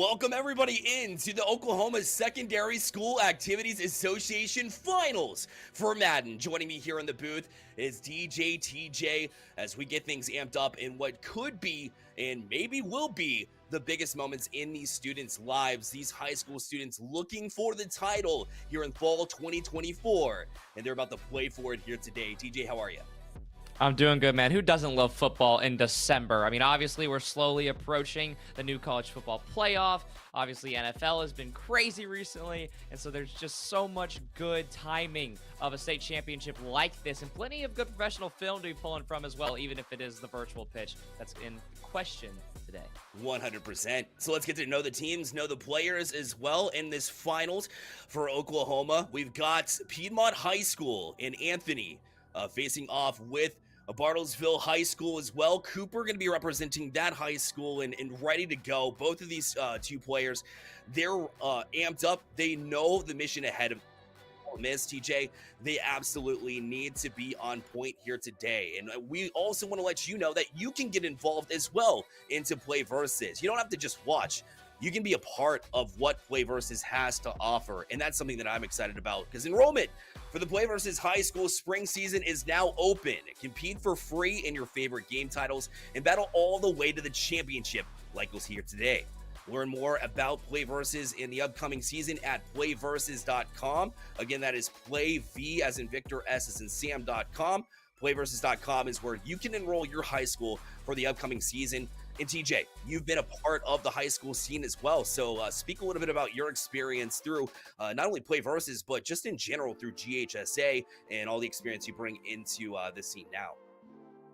Welcome everybody into the Oklahoma Secondary School Activities Association Finals for Madden. Joining me here in the booth is DJ TJ as we get things amped up in what could be and maybe will be the biggest moments in these students' lives. These high school students looking for the title here in fall 2024, and they're about to play for it here today. TJ, how are you? I'm doing good, man. Who doesn't love football in December? I mean, obviously, we're slowly approaching the new college football playoff. Obviously, NFL has been crazy recently, and so there's just so much good timing of a state championship like this, and plenty of good professional film to be pulling from as well, even if it is the virtual pitch that's in question today. 100%. So let's get to know the teams, know the players as well in this finals for Oklahoma. We've got Piedmont High School in Anthony facing off with Bartlesville High School as well. Cooper going to be representing that high school and ready to go. Both of these two players, they're amped up. They know the mission ahead of Miss TJ. They absolutely need to be on point here today. And we also want to let you know that you can get involved as well into PlayVS. You don't have to just watch. You can be a part of what PlayVS has to offer. And that's something that I'm excited about because enrollment for the PlayVS High School spring season is now open. Compete for free in your favorite game titles and battle all the way to the championship like was here today. Learn more about PlayVS in the upcoming season at playversus.com. Again, that is PlayV as in Victor, S as in Sam.com. PlayVS.com is where you can enroll your high school for the upcoming season. And TJ, you've been a part of the high school scene as well. So speak a little bit about your experience through not only PlayVS, but just in general through GHSA and all the experience you bring into the scene now.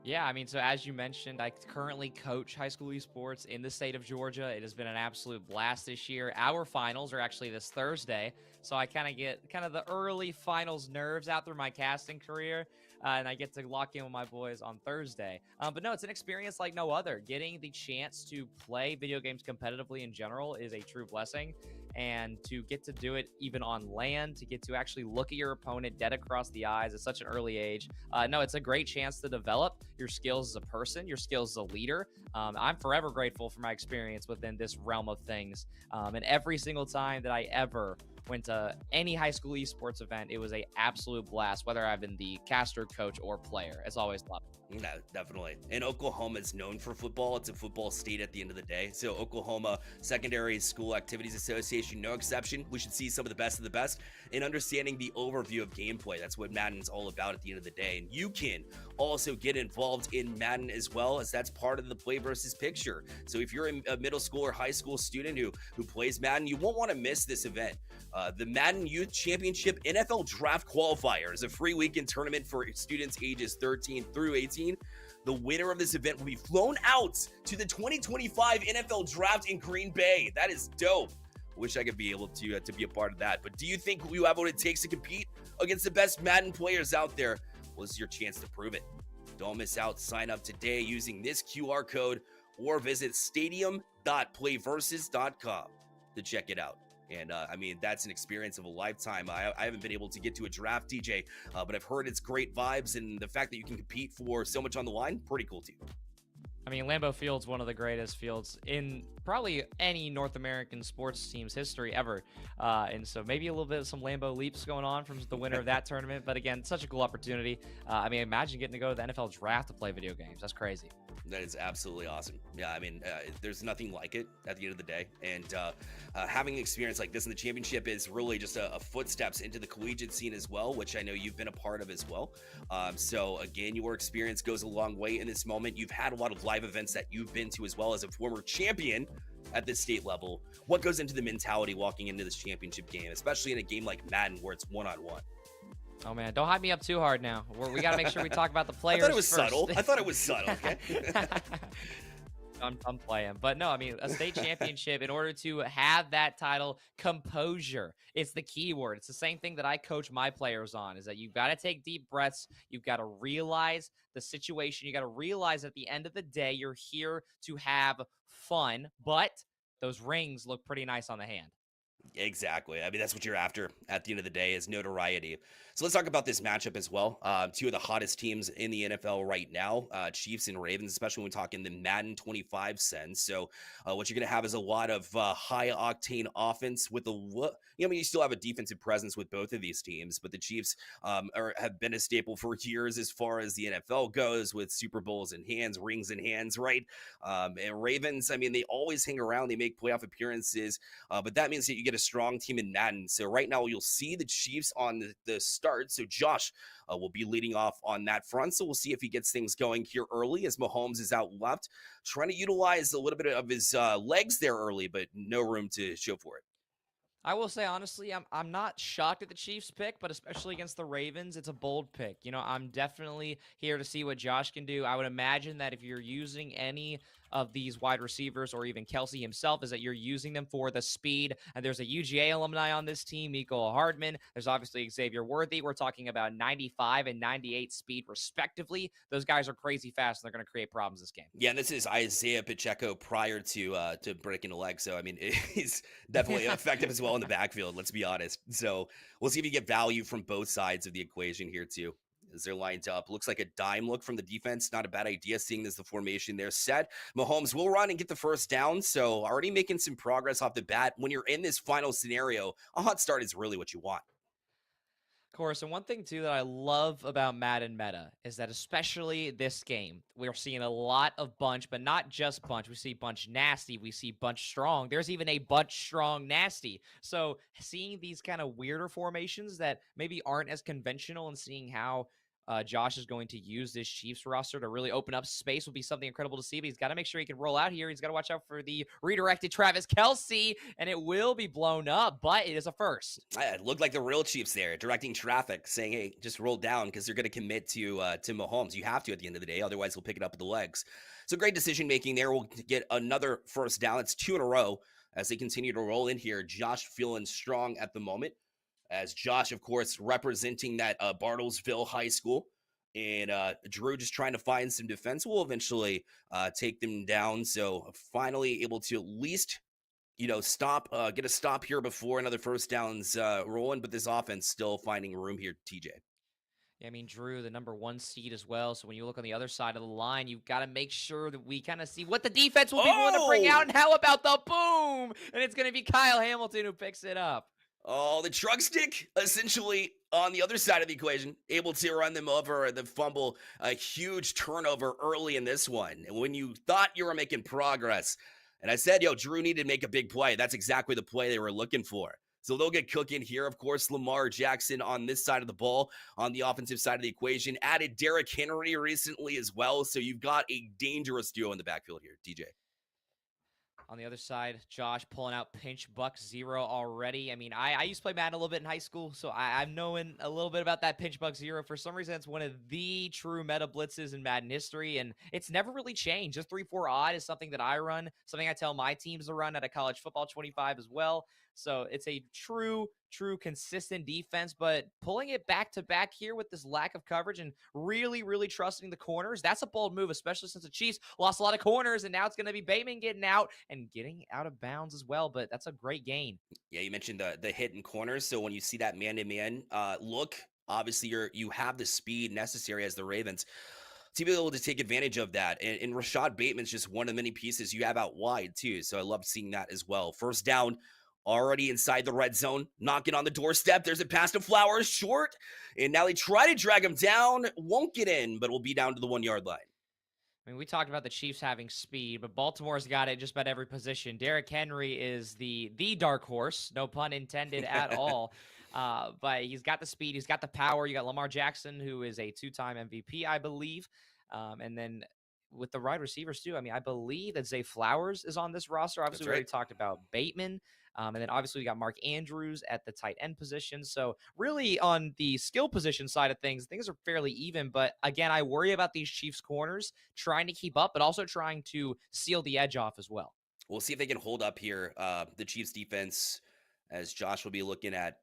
Yeah, I mean, so as you mentioned, I currently coach high school esports in the state of Georgia. It has been an absolute blast this year. Our finals are actually this Thursday, so I kind of get the early finals nerves out through my casting career, and I get to lock in with my boys on Thursday. But no, it's an experience like no other. Getting the chance to play video games competitively in general is a true blessing, and to get to do it even on land, to get to actually look at your opponent dead across the eyes at such an early age. No, it's a great chance to develop your skills as a person, your skills as a leader. I'm forever grateful for my experience within this realm of things. And every single time that I ever went to any high school esports event, it was a absolute blast, whether I've been the caster, coach, or player. It's always fun. Yeah, definitely. And Oklahoma is known for football. It's a football state at the end of the day. So Oklahoma Secondary School Activities Association, no exception. We should see some of the best in understanding the overview of gameplay. That's what Madden's all about at the end of the day. And you can also get involved in Madden as well, as that's part of the PlayVS picture. So if you're a middle school or high school student who plays Madden, you won't want to miss this event. The Madden Youth Championship NFL Draft Qualifier is a free weekend tournament for students ages 13 through 18. The winner of this event will be flown out to the 2025 NFL Draft in Green Bay. That is dope. Wish I could be able to be a part of that. But do you think you have what it takes to compete against the best Madden players out there? Well, this is your chance to prove it. Don't miss out. Sign up today using this QR code or visit stadium.playversus.com to check it out. And I mean, that's an experience of a lifetime. I haven't been able to get to a draft, DJ, but I've heard it's great vibes, and the fact that you can compete for so much on the line, pretty cool too. I mean, Lambeau Field's one of the greatest fields in probably any North American sports team's history ever. And so maybe a little bit of some Lambeau leaps going on from the winner of that tournament. But again, such a cool opportunity. I mean, imagine getting to go to the NFL draft to play video games. That's crazy. That is absolutely awesome. Yeah, I mean, there's nothing like it at the end of the day. And having an experience like this in the championship is really just a footsteps into the collegiate scene as well, which I know you've been a part of as well. So again, your experience goes a long way in this moment. You've had a lot of live events that you've been to as well as a former champion at the state level. What goes into the mentality walking into this championship game, especially in a game like Madden where it's one-on-one? Oh, man, don't hype me up too hard now. We got to make sure we talk about the players I thought it was first. subtle. I thought it was subtle, okay? I'm playing. But no, I mean, a state championship, in order to have that title, composure. It's the key word. It's the same thing that I coach my players on, is that you've got to take deep breaths. You've got to realize the situation. You got to realize at the end of the day, you're here to have fun, but those rings look pretty nice on the hand. Exactly. I mean, that's what you're after at the end of the day is notoriety. So let's talk about this matchup as well. Two of the hottest teams in the NFL right now, Chiefs and Ravens, especially when we talk in the Madden 25 sense. So what you're going to have is a lot of high octane offense with you still have a defensive presence with both of these teams, but the Chiefs have been a staple for years as far as the NFL goes with Super Bowls in hands, rings in hands, right? And Ravens, I mean, they always hang around. They make playoff appearances. But that means that you get a strong team in Madden. So right now you'll see the Chiefs on the start. So Josh will be leading off on that front. So we'll see if he gets things going here early as Mahomes is out left, trying to utilize a little bit of his legs there early, but no room to show for it. I will say honestly, I'm not shocked at the Chiefs pick, but especially against the Ravens, it's a bold pick. I'm definitely here to see what Josh can do. I would imagine that if you're using any of these wide receivers or even Kelsey himself, is that you're using them for the speed. And there's a UGA alumni on this team, Mecole Hardman. There's obviously Xavier Worthy. We're talking about 95 and 98 speed respectively. Those guys are crazy fast, and they're going to create problems this game. Yeah, and this is Isaiah Pacheco prior to breaking a leg. So, I mean, he's definitely effective as well in the backfield, let's be honest. So we'll see if you get value from both sides of the equation here too. As they're lined up, looks like a dime look from the defense. Not a bad idea, seeing as the formation they're set. Mahomes will run and get the first down, so already making some progress off the bat. When you're in this final scenario, a hot start is really what you want. Of course, and one thing too that I love about Madden Meta is that especially this game, we're seeing a lot of bunch, but not just bunch. We see bunch nasty, we see bunch strong. There's even a bunch strong nasty. So seeing these kind of weirder formations that maybe aren't as conventional and seeing how Josh is going to use this Chiefs roster to really open up space will be something incredible to see. But he's got to make sure he can roll out here. He's got to watch out for the redirected Travis Kelce, and it will be blown up, but it is a first. It looked like the real Chiefs there, directing traffic, saying, hey, just roll down because they're going to commit to Mahomes. You have to at the end of the day. Otherwise, he'll pick it up with the legs. So great decision-making there. We'll get another first down. It's 2 in a row as they continue to roll in here. Josh feeling strong at the moment. As Josh, of course, representing that Bartlesville High School. And Drew just trying to find some defense will eventually take them down. So finally able to at least, stop, get a stop here before another first down's rolling. But this offense still finding room here, TJ. Yeah, I mean, Drew, the number 1 seed as well. So when you look on the other side of the line, you've got to make sure that we kind of see what the defense will be willing to bring out. And how about the boom? And it's going to be Kyle Hamilton who picks it up. Oh, the truck stick essentially on the other side of the equation, able to run them over, the fumble, a huge turnover early in this one. And when you thought you were making progress, and I said, Drew needed to make a big play. That's exactly the play they were looking for. So they'll get cooking here. Of course, Lamar Jackson on this side of the ball, on the offensive side of the equation, added Derrick Henry recently as well. So you've got a dangerous duo in the backfield here, DJ. On the other side, Josh pulling out pinch buck 0 already. I mean, I used to play Madden a little bit in high school, so I'm knowing a little bit about that pinch buck 0. For some reason, it's one of the true meta blitzes in Madden history, and it's never really changed. Just 3-4 odd is something that I run, something I tell my teams to run at a college football 25 as well. So it's a true consistent defense, but pulling it back to back here with this lack of coverage and really trusting the corners, that's a bold move, especially since the Chiefs lost a lot of corners, and now it's going to be Bateman getting out and getting out of bounds as well, but that's a great gain. Yeah, you mentioned the hit in corners, so when you see that man-to-man look, obviously you have the speed necessary as the Ravens to be able to take advantage of that. And Rashad Bateman's just one of the many pieces you have out wide too, so I love seeing that as well. First down, already inside the red zone, knocking on the doorstep. There's a pass to Flowers, short, and now they try to drag him down. Won't get in, but will be down to the 1-yard line. I mean, we talked about the Chiefs having speed, but Baltimore's got it just about every position. Derrick Henry is the dark horse, no pun intended at all. But he's got the speed, he's got the power. You got Lamar Jackson, who is a 2-time MVP, I believe. And then with the wide receivers too, I mean, I believe that Zay Flowers is on this roster. Obviously, we already talked about Bateman. And then obviously we got Mark Andrews at the tight end position. So really on the skill position side of things are fairly even. But again, I worry about these Chiefs corners trying to keep up, but also trying to seal the edge off as well. We'll see if they can hold up here. The Chiefs defense, as Josh will be looking at,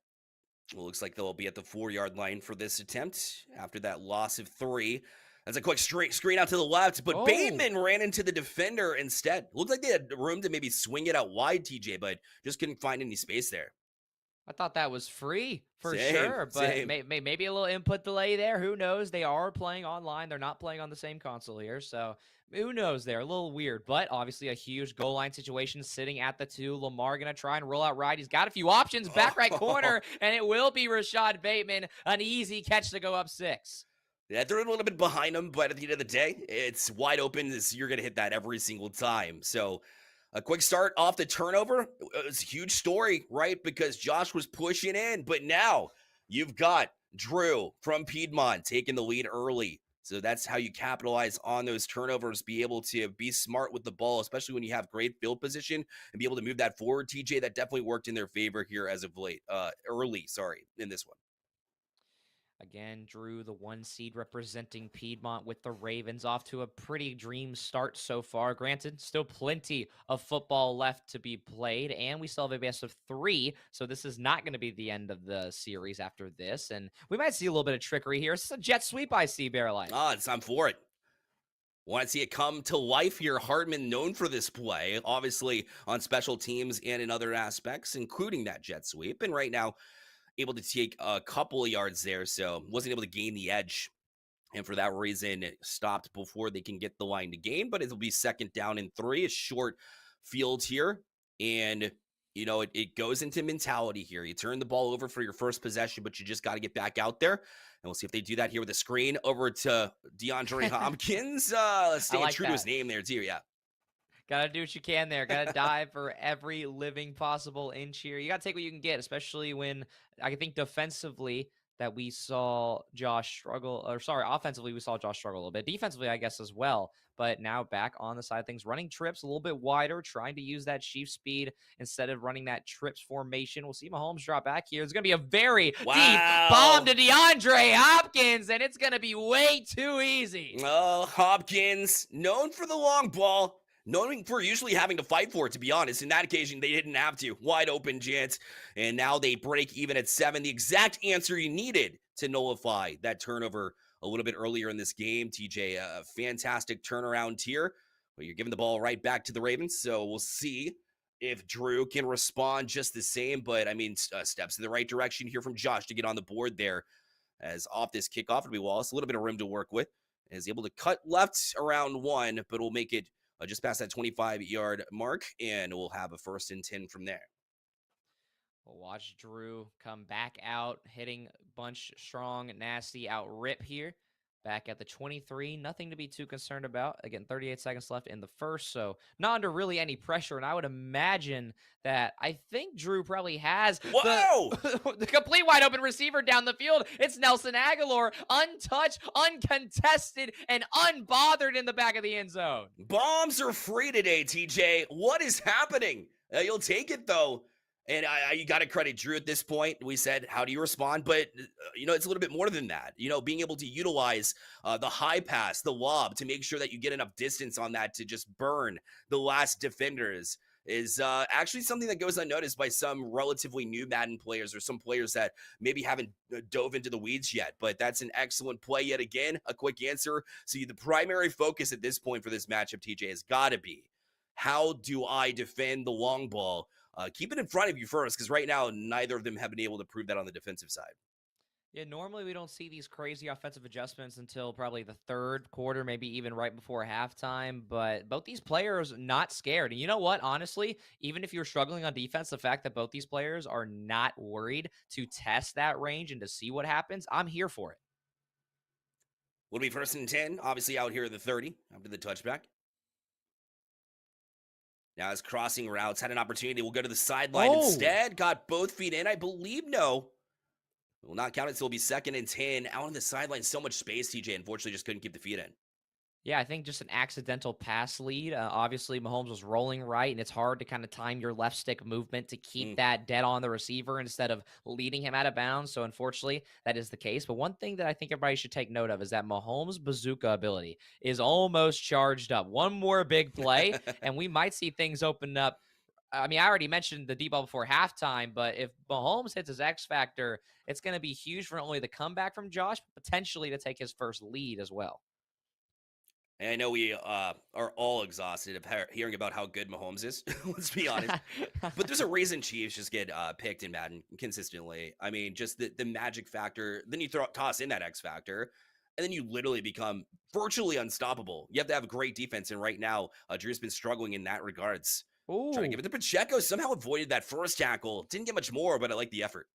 it looks like they'll be at the 4-yard line for this attempt after that loss of 3. That's a quick straight screen out to the left, but Bateman ran into the defender instead. Looked like they had room to maybe swing it out wide, TJ, but just couldn't find any space there. I thought that was free for Same, sure, but same. maybe a little input delay there. Who knows? They are playing online. They're not playing on the same console here, so who knows there? A little weird, but obviously a huge goal line situation sitting at the 2. Lamar going to try and roll out right. He's got a few options. Back right Oh, corner, and it will be Rashad Bateman. An easy catch to go up 6. yeah, they're a little bit behind him, but at the end of the day, it's wide open. You're going to hit that every single time. So a quick start off the turnover. It was a huge story, right? Because Josh was pushing in, but now you've got Drew from Piedmont taking the lead early. So that's how you capitalize on those turnovers, be able to be smart with the ball, especially when you have great field position and be able to move that forward. TJ, that definitely worked in their favor here as of late, early, sorry, in this one. Again, Drew, the 1 seed representing Piedmont with the Ravens, off to a pretty dream start so far. Granted, still plenty of football left to be played, and we still have a best of 3, so this is not going to be the end of the series after this, and we might see a little bit of trickery here. It's a jet sweep I see, Bear Life. It's time for it. Want to see it come to life here. Hardman known for this play, obviously on special teams and in other aspects, including that jet sweep. And right now, able to take a couple of yards there, so wasn't able to gain the edge. And for that reason, it stopped before they can get the line to gain, but it'll be 2nd down and 3, a short field here. And, it goes into mentality here. You turn the ball over for your first possession, but you just got to get back out there. And we'll see if they do that here with a screen over to DeAndre Hopkins. Staying like true to his that. name there, too. Yeah. Gotta do what you can there. Gotta dive for every living possible inch here. You gotta take what you can get, especially when I think defensively that we saw Josh struggle, or sorry, offensively we saw Josh struggle a little bit. Defensively, I guess as well. But now back on the side of things, running trips a little bit wider, trying to use that sheep speed instead of running that trips formation. We'll see Mahomes drop back here. It's gonna be a very deep bomb Wow. to DeAndre Hopkins, and it's gonna be way too easy. Oh, Hopkins, known for the long ball, known for usually having to fight for it, to be honest. In that occasion, they didn't have to. Wide open chance. And now they break even at 7. The exact answer you needed to nullify that turnover a little bit earlier in this game. TJ, a fantastic turnaround here. But you're giving the ball right back to the Ravens. So we'll see if Drew can respond just the same. But, I mean, steps in the right direction here from Josh to get on the board there. As off this kickoff, it'll be Wallace. A little bit of room to work with. Is able to cut left around 1, but we'll make it just past that 25-yard mark, and we'll have a 1st and 10 from there. We'll watch Drew come back out, hitting bunch strong, nasty out rip here. Back at the 23, nothing to be too concerned about. Again, 38 seconds left in the first, so not under really any pressure. And I would imagine that I think Drew probably has Whoa! the complete wide open receiver down the field. It's Nelson Aguilar, untouched, uncontested, and unbothered in the back of the end zone. Bombs are free today, TJ. What is happening? You'll take it, though. And you got to credit Drew at this point. We said, how do you respond? But, it's a little bit more than that. Being able to utilize the high pass, the lob, to make sure that you get enough distance on that to just burn the last defenders is actually something that goes unnoticed by some relatively new Madden players or some players that maybe haven't dove into the weeds yet. But that's an excellent play yet again, a quick answer. So the primary focus at this point for this matchup, TJ, has got to be, how do I defend the long ball? Keep it in front of you first, because right now, neither of them have been able to prove that on the defensive side. Yeah, normally we don't see these crazy offensive adjustments until probably the 3rd quarter, maybe even right before halftime. But both these players not scared. And you know what? Honestly, even if you're struggling on defense, the fact that both these players are not worried to test that range and to see what happens, I'm here for it. Will be 1st and 10, obviously out here at the 30 after the touchback. Now his crossing routes had an opportunity. We'll go to the sideline instead. Got both feet in. I believe no. Will not count it. So it'll be 2nd and 10. Out on the sideline, so much space, TJ. Unfortunately, just couldn't keep the feet in. Yeah, I think just an accidental pass lead. Obviously, Mahomes was rolling right, and it's hard to kind of time your left stick movement to keep that dead on the receiver instead of leading him out of bounds. So, unfortunately, that is the case. But one thing that I think everybody should take note of is that Mahomes' bazooka ability is almost charged up. One more big play, and we might see things open up. I mean, I already mentioned the deep ball before halftime, but if Mahomes hits his X factor, it's going to be huge for not only the comeback from Josh, but potentially to take his first lead as well. And I know we are all exhausted of hearing about how good Mahomes is. Let's be honest. But there's a reason Chiefs just get picked in Madden consistently. I mean, just the magic factor. Then you toss in that X factor, and then you literally become virtually unstoppable. You have to have a great defense, and right now, Drew's been struggling in that regards. Trying to give Ooh. it to Pacheco. Somehow avoided that first tackle. Didn't get much more, but I like the effort.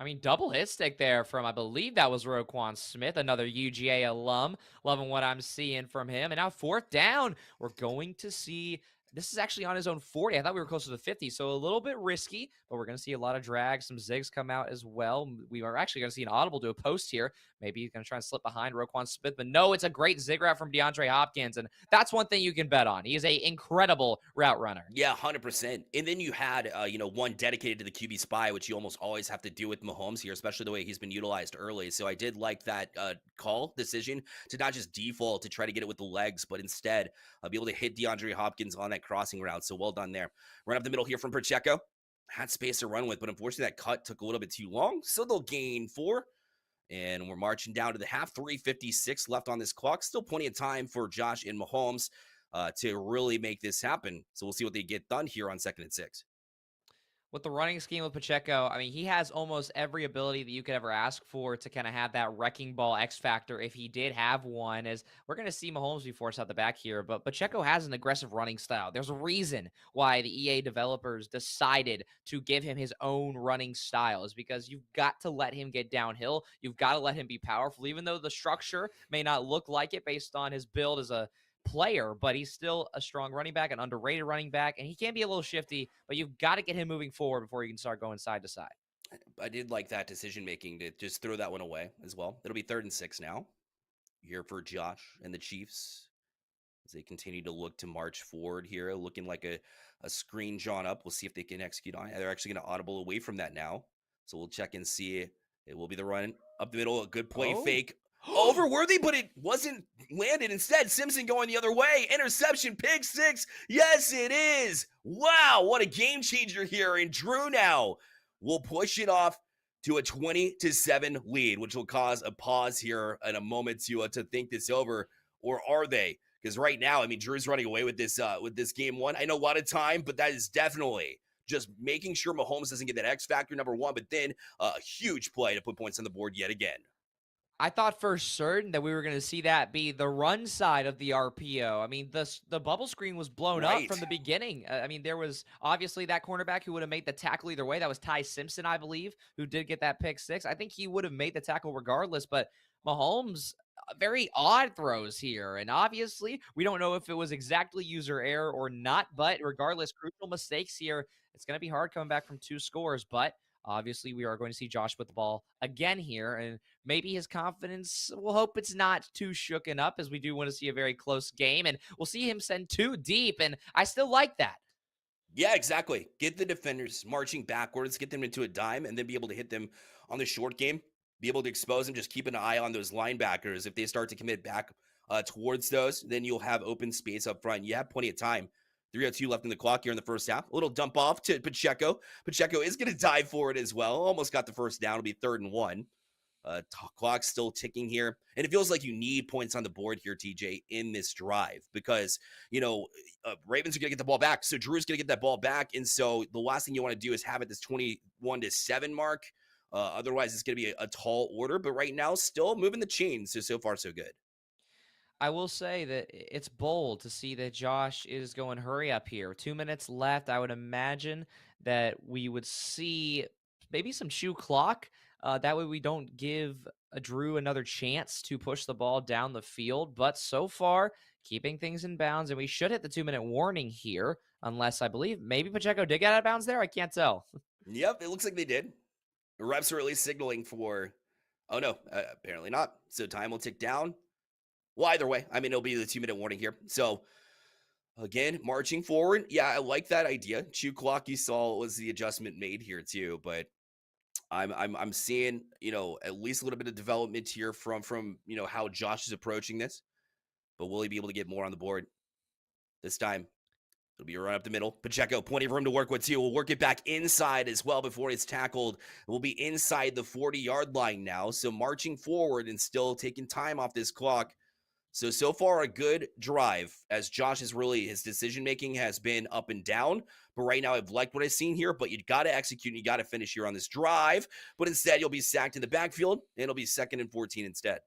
I mean, double hit stick there from, I believe that was Roquan Smith, another UGA alum. Loving what I'm seeing from him. And now 4th down, we're going to see, this is actually on his own 40. I thought we were closer to 50, so a little bit risky, but we're going to see a lot of drag, some zigs come out as well. We are actually going to see an audible to a post here. Maybe he's going to try and slip behind Roquan Smith, but no, it's a great zig route from DeAndre Hopkins, and that's one thing you can bet on. He is an incredible route runner. Yeah, 100%. And then you had, one dedicated to the QB spy, which you almost always have to do with Mahomes here, especially the way he's been utilized early. So I did like that call decision to not just default to try to get it with the legs, but instead be able to hit DeAndre Hopkins on that crossing route. So well done there. Run up the middle here from Pacheco. Had space to run with, but unfortunately that cut took a little bit too long. So they'll gain 4. And we're marching down to the half, 3:56 left on this clock. Still plenty of time for Josh and Mahomes to really make this happen. So we'll see what they get done here on 2nd and 6. With the running scheme with Pacheco, I mean, he has almost every ability that you could ever ask for to kind of have that wrecking ball X factor if he did have one. As we're going to see Mahomes be forced out the back here, but Pacheco has an aggressive running style. There's a reason why the EA developers decided to give him his own running style, is because you've got to let him get downhill. You've got to let him be powerful, even though the structure may not look like it based on his build as a player, but he's still a strong running back, an underrated running back, and he can be a little shifty, but you've got to get him moving forward before you can start going side to side. I did like that decision making to just throw that one away as well. It'll be 3rd and 6 now. Here for Josh and the Chiefs as they continue to look to march forward here, looking like a screen drawn up. We'll see if they can execute on it. They're actually going to audible away from that now. So we'll check and see. It will be the run up the middle. A good play fake. Overworthy, but it wasn't landed. Instead, Simpson going the other way. Interception, pick 6. Yes, it is. Wow, what a game changer here. And Drew now will push it off to a 20-7 lead, which will cause a pause here in a moment to think this over. Or are they? Because right now, I mean, Drew's running away with this game one. I know a lot of time, but that is definitely just making sure Mahomes doesn't get that X factor, number one, but then a huge play to put points on the board yet again. I thought for certain that we were going to see that be the run side of the RPO. I mean, the bubble screen was blown up from the beginning. I mean, there was obviously that cornerback who would have made the tackle either way. That was Ty Simpson, I believe, who did get that pick 6. I think he would have made the tackle regardless, but Mahomes, very odd throws here. And obviously, we don't know if it was exactly user error or not, but regardless, crucial mistakes here. It's going to be hard coming back from 2 scores, but obviously, we are going to see Josh with the ball again here, and maybe his confidence, we'll hope it's not too shooken up, as we do want to see a very close game, and we'll see him send 2 deep, and I still like that. Yeah, exactly. Get the defenders marching backwards, get them into a dime, and then be able to hit them on the short game, be able to expose them, just keep an eye on those linebackers. If they start to commit back towards those, then you'll have open space up front. You have plenty of time. 3:02 left in the clock here in the first half. A little dump off to Pacheco. Pacheco is going to dive for it as well. Almost got the first down. It'll be 3rd and 1. Clock's still ticking here. And it feels like you need points on the board here, TJ, in this drive because, Ravens are going to get the ball back. So Drew's going to get that ball back. And so the last thing you want to do is have it this 21-7 mark. Otherwise, it's going to be a tall order. But right now, still moving the chains. So far, so good. I will say that it's bold to see that Josh is going hurry up here. 2 minutes left. I would imagine that we would see maybe some chew clock. That way we don't give Drew another chance to push the ball down the field. But so far, keeping things in bounds. And we should hit the 2-minute warning here, unless I believe maybe Pacheco did get out of bounds there. I can't tell. Yep, it looks like they did. The reps are at least signaling for, oh no, apparently not. So time will tick down. Well, either way, I mean, it'll be the 2-minute warning here. So, again, marching forward. Yeah, I like that idea. Chew clock, you saw was the adjustment made here too. But I'm seeing, at least a little bit of development here from how Josh is approaching this. But will he be able to get more on the board this time? It'll be a run up the middle. Pacheco, plenty of room to work with too. We'll work it back inside as well before it's tackled. We'll be inside the 40-yard line now. So marching forward and still taking time off this clock. So far a good drive as Josh is really, his decision making has been up and down. But right now I've liked what I've seen here, but you got to execute and you got to finish here on this drive. But instead you'll be sacked in the backfield and it'll be 2nd and 14 instead.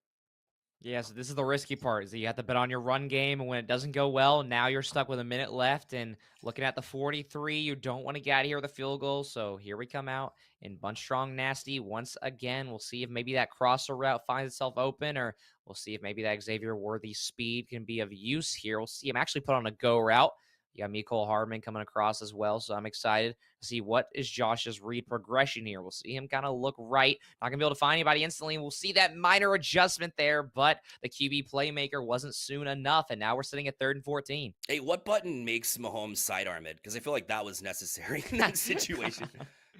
Yeah, so this is the risky part is that you have to bet on your run game, and when it doesn't go well, now you're stuck with a minute left and looking at the 43. You don't want to get out of here with a field goal, so here we come out in bunch strong nasty once again. We'll see if maybe that crosser route finds itself open, or we'll see if maybe that Xavier Worthy speed can be of use here. We'll see him actually put on a go route. You got Mecole Hardman coming across as well, so I'm excited to see what is Josh's read progression here. We'll see him kind of look right. Not going to be able to find anybody instantly. We'll see that minor adjustment there, but the QB playmaker wasn't soon enough, and now we're sitting at 3rd and 14. Hey, what button makes Mahomes sidearm it? Because I feel like that was necessary in that situation.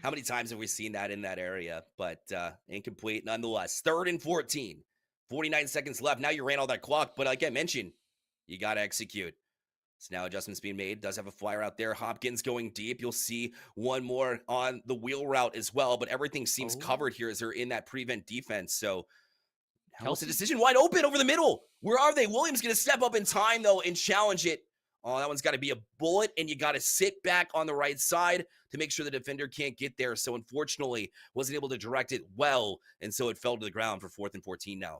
How many times have we seen that in that area? But incomplete nonetheless. 3rd and 14. 49 seconds left. Now you ran all that clock, but like I mentioned, you got to execute. So now adjustments being made. Does have a flyer out there. Hopkins going deep. You'll see one more on the wheel route as well, but everything seems covered here as they're in that prevent defense. So now it's a decision wide open over the middle. Where are they? Williams going to step up in time, though, and challenge it. Oh, that one's got to be a bullet, and you got to sit back on the right side to make sure the defender can't get there. So unfortunately, wasn't able to direct it well, and so it fell to the ground for 4th and 14 now.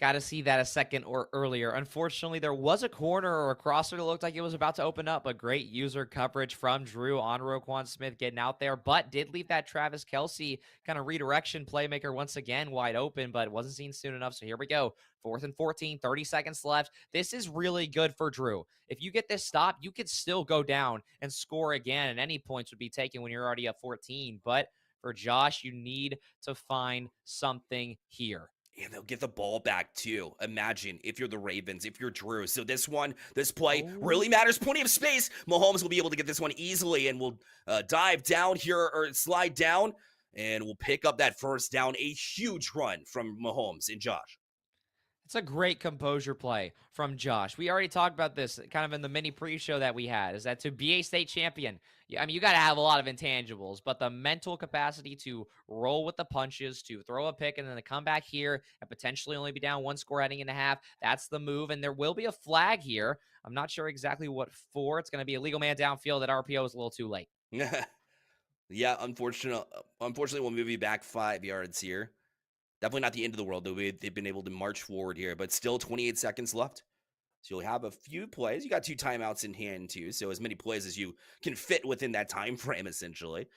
Got to see that a second or earlier. Unfortunately, there was a corner or a crosser that looked like it was about to open up, but great user coverage from Drew on Roquan Smith getting out there, but did leave that Travis Kelce kind of redirection playmaker once again wide open, but it wasn't seen soon enough. So here we go. 4th and 14, 30 seconds left. This is really good for Drew. If you get this stop, you could still go down and score again, and any points would be taken when you're already up 14. But for Josh, you need to find something here. And they'll get the ball back too. Imagine if you're the Ravens, if you're Drew. So this play really matters. Plenty of space. Mahomes will be able to get this one easily and will dive down here or slide down and we'll pick up that 1st down. A huge run from Mahomes and Josh. It's a great composure play from Josh. We already talked about this kind of in the mini pre-show that we had, is that to be a state champion, I mean, you got to have a lot of intangibles, but the mental capacity to roll with the punches, to throw a pick, and then to come back here and potentially only be down 1 score heading into half, that's the move. And there will be a flag here. I'm not sure exactly what for. It's going to be a legal man downfield. That RPO is a little too late. Yeah, unfortunately, we'll move you back 5 yards here. Definitely not the end of the world, though. They've been able to march forward here, but still 28 seconds left. So you'll have a few plays. You got 2 timeouts in hand, too. So as many plays as you can fit within that time frame, essentially.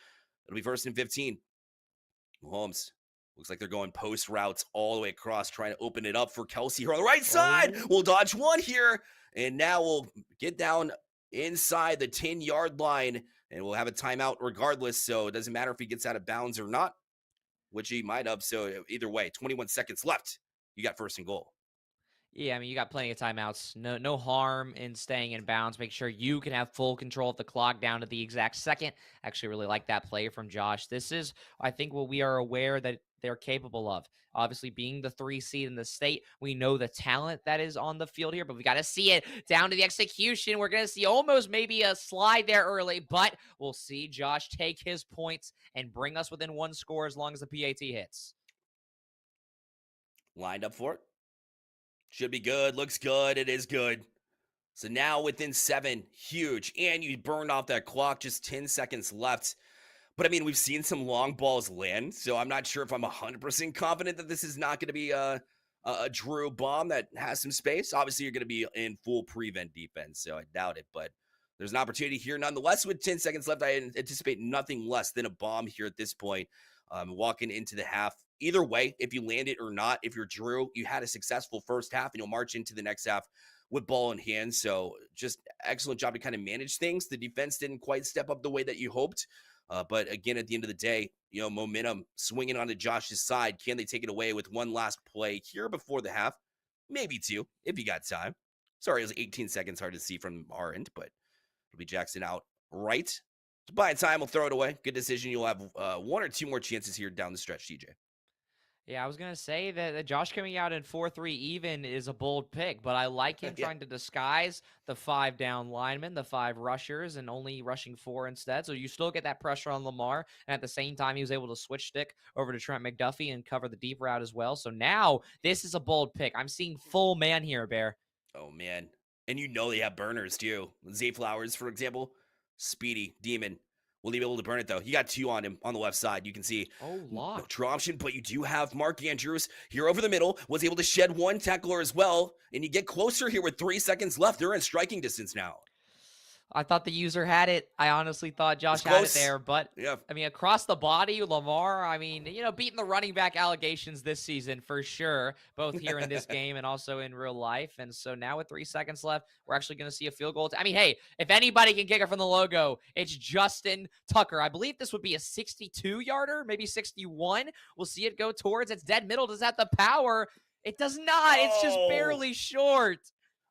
It'll be 1st and 15. Mahomes. Looks like they're going post routes all the way across, trying to open it up for Kelce here on the right side. We'll dodge one here, and now we'll get down inside the 10-yard line, and we'll have a timeout regardless. So it doesn't matter if he gets out of bounds or not, which he might have. So either way, 21 seconds left. You got 1st and goal. Yeah, I mean, you got plenty of timeouts. No harm in staying in bounds. Make sure you can have full control of the clock down to the exact second. Actually, really like that play from Josh. This is, I think, what we are aware that they're capable of. Obviously, being the 3 seed in the state, we know the talent that is on the field here, but we got to see it down to the execution. We're going to see almost maybe a slide there early, but we'll see Josh take his points and bring us within 1 score as long as the PAT hits. Lined up for it. Should be good. Looks good. It is good. So now within 7, huge. And you burned off that clock. Just 10 seconds left. But I mean, we've seen some long balls land. So I'm not sure if I'm 100% confident that this is not going to be a Drew bomb that has some space. Obviously, you're going to be in full prevent defense. So I doubt it. But there's an opportunity here. Nonetheless, with 10 seconds left, I anticipate nothing less than a bomb here at this point. Walking into the half. Either way, if you land it or not, if you're Drew, you had a successful first half and you'll march into the next half with ball in hand. So just excellent job to kind of manage things. The defense didn't quite step up the way that you hoped. But again, at the end of the day, momentum swinging onto Josh's side. Can they take it away with one last play here before the half? Maybe 2, if you got time. Sorry, it was 18 seconds, hard to see from our end, but it'll be Jackson out right. To buy time, we'll throw it away. Good decision. You'll have 1 or 2 more chances here down the stretch, TJ. Yeah, I was going to say that Josh coming out in 4-3 even is a bold pick, but I like him Yeah. trying to disguise the 5 down linemen, the 5 rushers, and only rushing 4 instead. So you still get that pressure on Lamar. And at the same time, he was able to switch stick over to Trent McDuffie and cover the deep route as well. So now this is a bold pick. I'm seeing full man here, Bear. Oh man. And they have burners too. Zay Flowers, for example, speedy demon. Will he be able to burn it though? He got 2 on him on the left side. You can see Oh, no locked. true option, but you do have Mark Andrews here over the middle. Was able to shed 1 tackler as well. And you get closer here with 3 seconds left. They're in striking distance now. I thought the user had it. I honestly thought It's Josh had it close. there, but Yeah. I mean, across the body, Lamar, beating the running back allegations this season for sure, both here in this game and also in real life. And so now with 3 seconds left, we're actually going to see a field goal. I mean, hey, if anybody can kick it from the logo, it's Justin Tucker. I believe this would be a 62-yarder, maybe 61. We'll see it go towards. It's dead middle. Does that have the power? It does not. It's just Oh, barely short.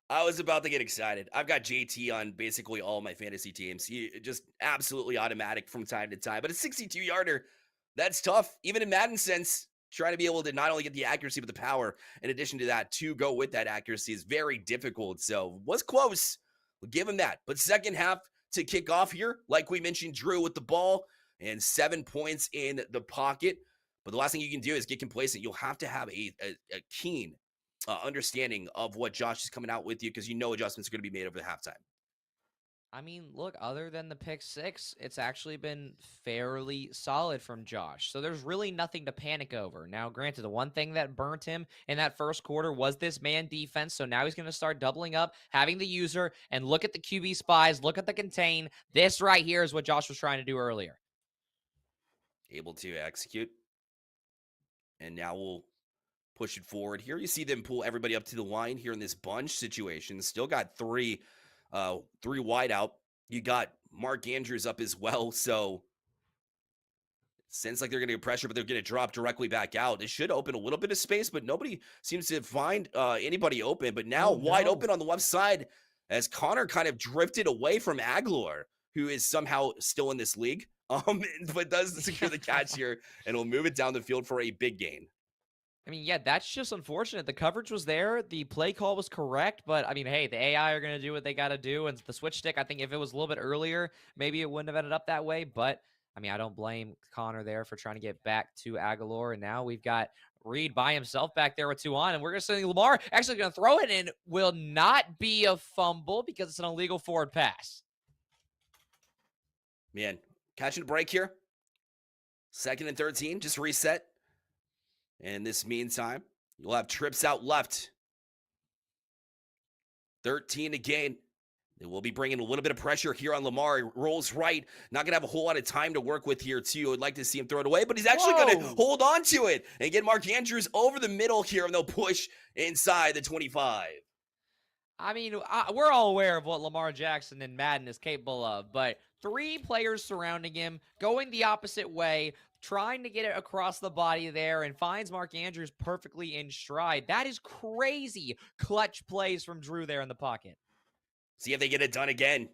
I was about to get excited. I've got JT on basically all my fantasy teams. He just absolutely automatic from time to time. But a 62-yarder, that's tough. Even in Madden sense, trying to be able to not only get the accuracy, but the power, in addition to that, to go with that accuracy is very difficult. So was close. We'll give him that. But second half to kick off here, like we mentioned, Drew with the ball and 7 points in the pocket. But the last thing you can do is get complacent. You'll have to have a keen understanding of what Josh is coming out with you because adjustments are going to be made over the halftime. I mean, look, other than the pick 6, it's actually been fairly solid from Josh. So there's really nothing to panic over. Now, granted, the one thing that burnt him in that first quarter was this man defense. So now he's going to start doubling up, having the user, and look at the QB spies, look at the contain. This right here is what Josh was trying to do earlier. Able to execute. And now we'll push it forward here. You see them pull everybody up to the line here in this bunch situation. Still got three wide out. You got Mark Andrews up as well. So seems like they're going to get pressure, but they're going to drop directly back out. It should open a little bit of space, but nobody seems to find anybody open. But now wide open on the left side as Connor kind of drifted away from Aguilar, who is somehow still in this league, but does secure the catch here, and will move it down the field for a big gain. I mean, yeah, that's just unfortunate. The coverage was there. The play call was correct. But, I mean, hey, the AI are going to do what they got to do. And the switch stick, I think if it was a little bit earlier, maybe it wouldn't have ended up that way. But, I mean, I don't blame Connor there for trying to get back to Aguilar. And now we've got Reed by himself back there with 2 on. And we're going to see Lamar actually going to throw it and will not be a fumble because it's an illegal forward pass. Man, catching a break here. 2nd and 13, just reset. And in this meantime, you'll have trips out left. 13 again. They will be bringing a little bit of pressure here on Lamar. He rolls right. Not going to have a whole lot of time to work with here, too. I'd like to see him throw it away, but he's actually going to hold on to it and get Mark Andrews over the middle here, and they'll push inside the 25. I mean, we're all aware of what Lamar Jackson in Madden is capable of, but 3 players surrounding him, going the opposite way, trying to get it across the body there, and finds Mark Andrews perfectly in stride. That is crazy clutch plays from Drew there in the pocket. See if they get it done again.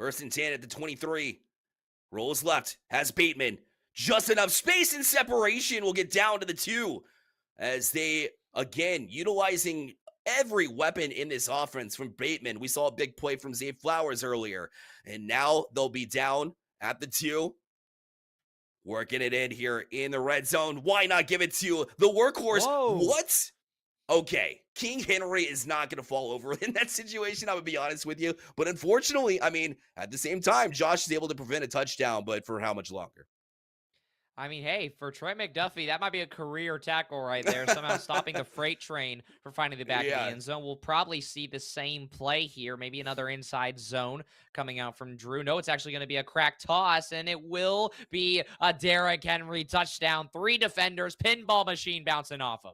1st and 10 at the 23. Rolls left, has Bateman. Just enough space and separation will get down to the 2 as they, again, utilizing every weapon in this offense from Bateman. We saw a big play from Zay Flowers earlier, and now they'll be down at the 2. Working it in here in the red zone. Why not give it to the workhorse? Whoa. What? Okay, King Henry is not going to fall over in that situation, I would be honest with you. But unfortunately, I mean, at the same time, Josh is able to prevent a touchdown, but for how much longer? I mean, hey, for Trey McDuffie, that might be a career tackle right there, somehow stopping a freight train for finding the back of the end zone. We'll probably see the same play here, maybe another inside zone coming out from Drew. No, it's actually going to be a crack toss, and it will be a Derrick Henry touchdown. 3 defenders, pinball machine bouncing off him.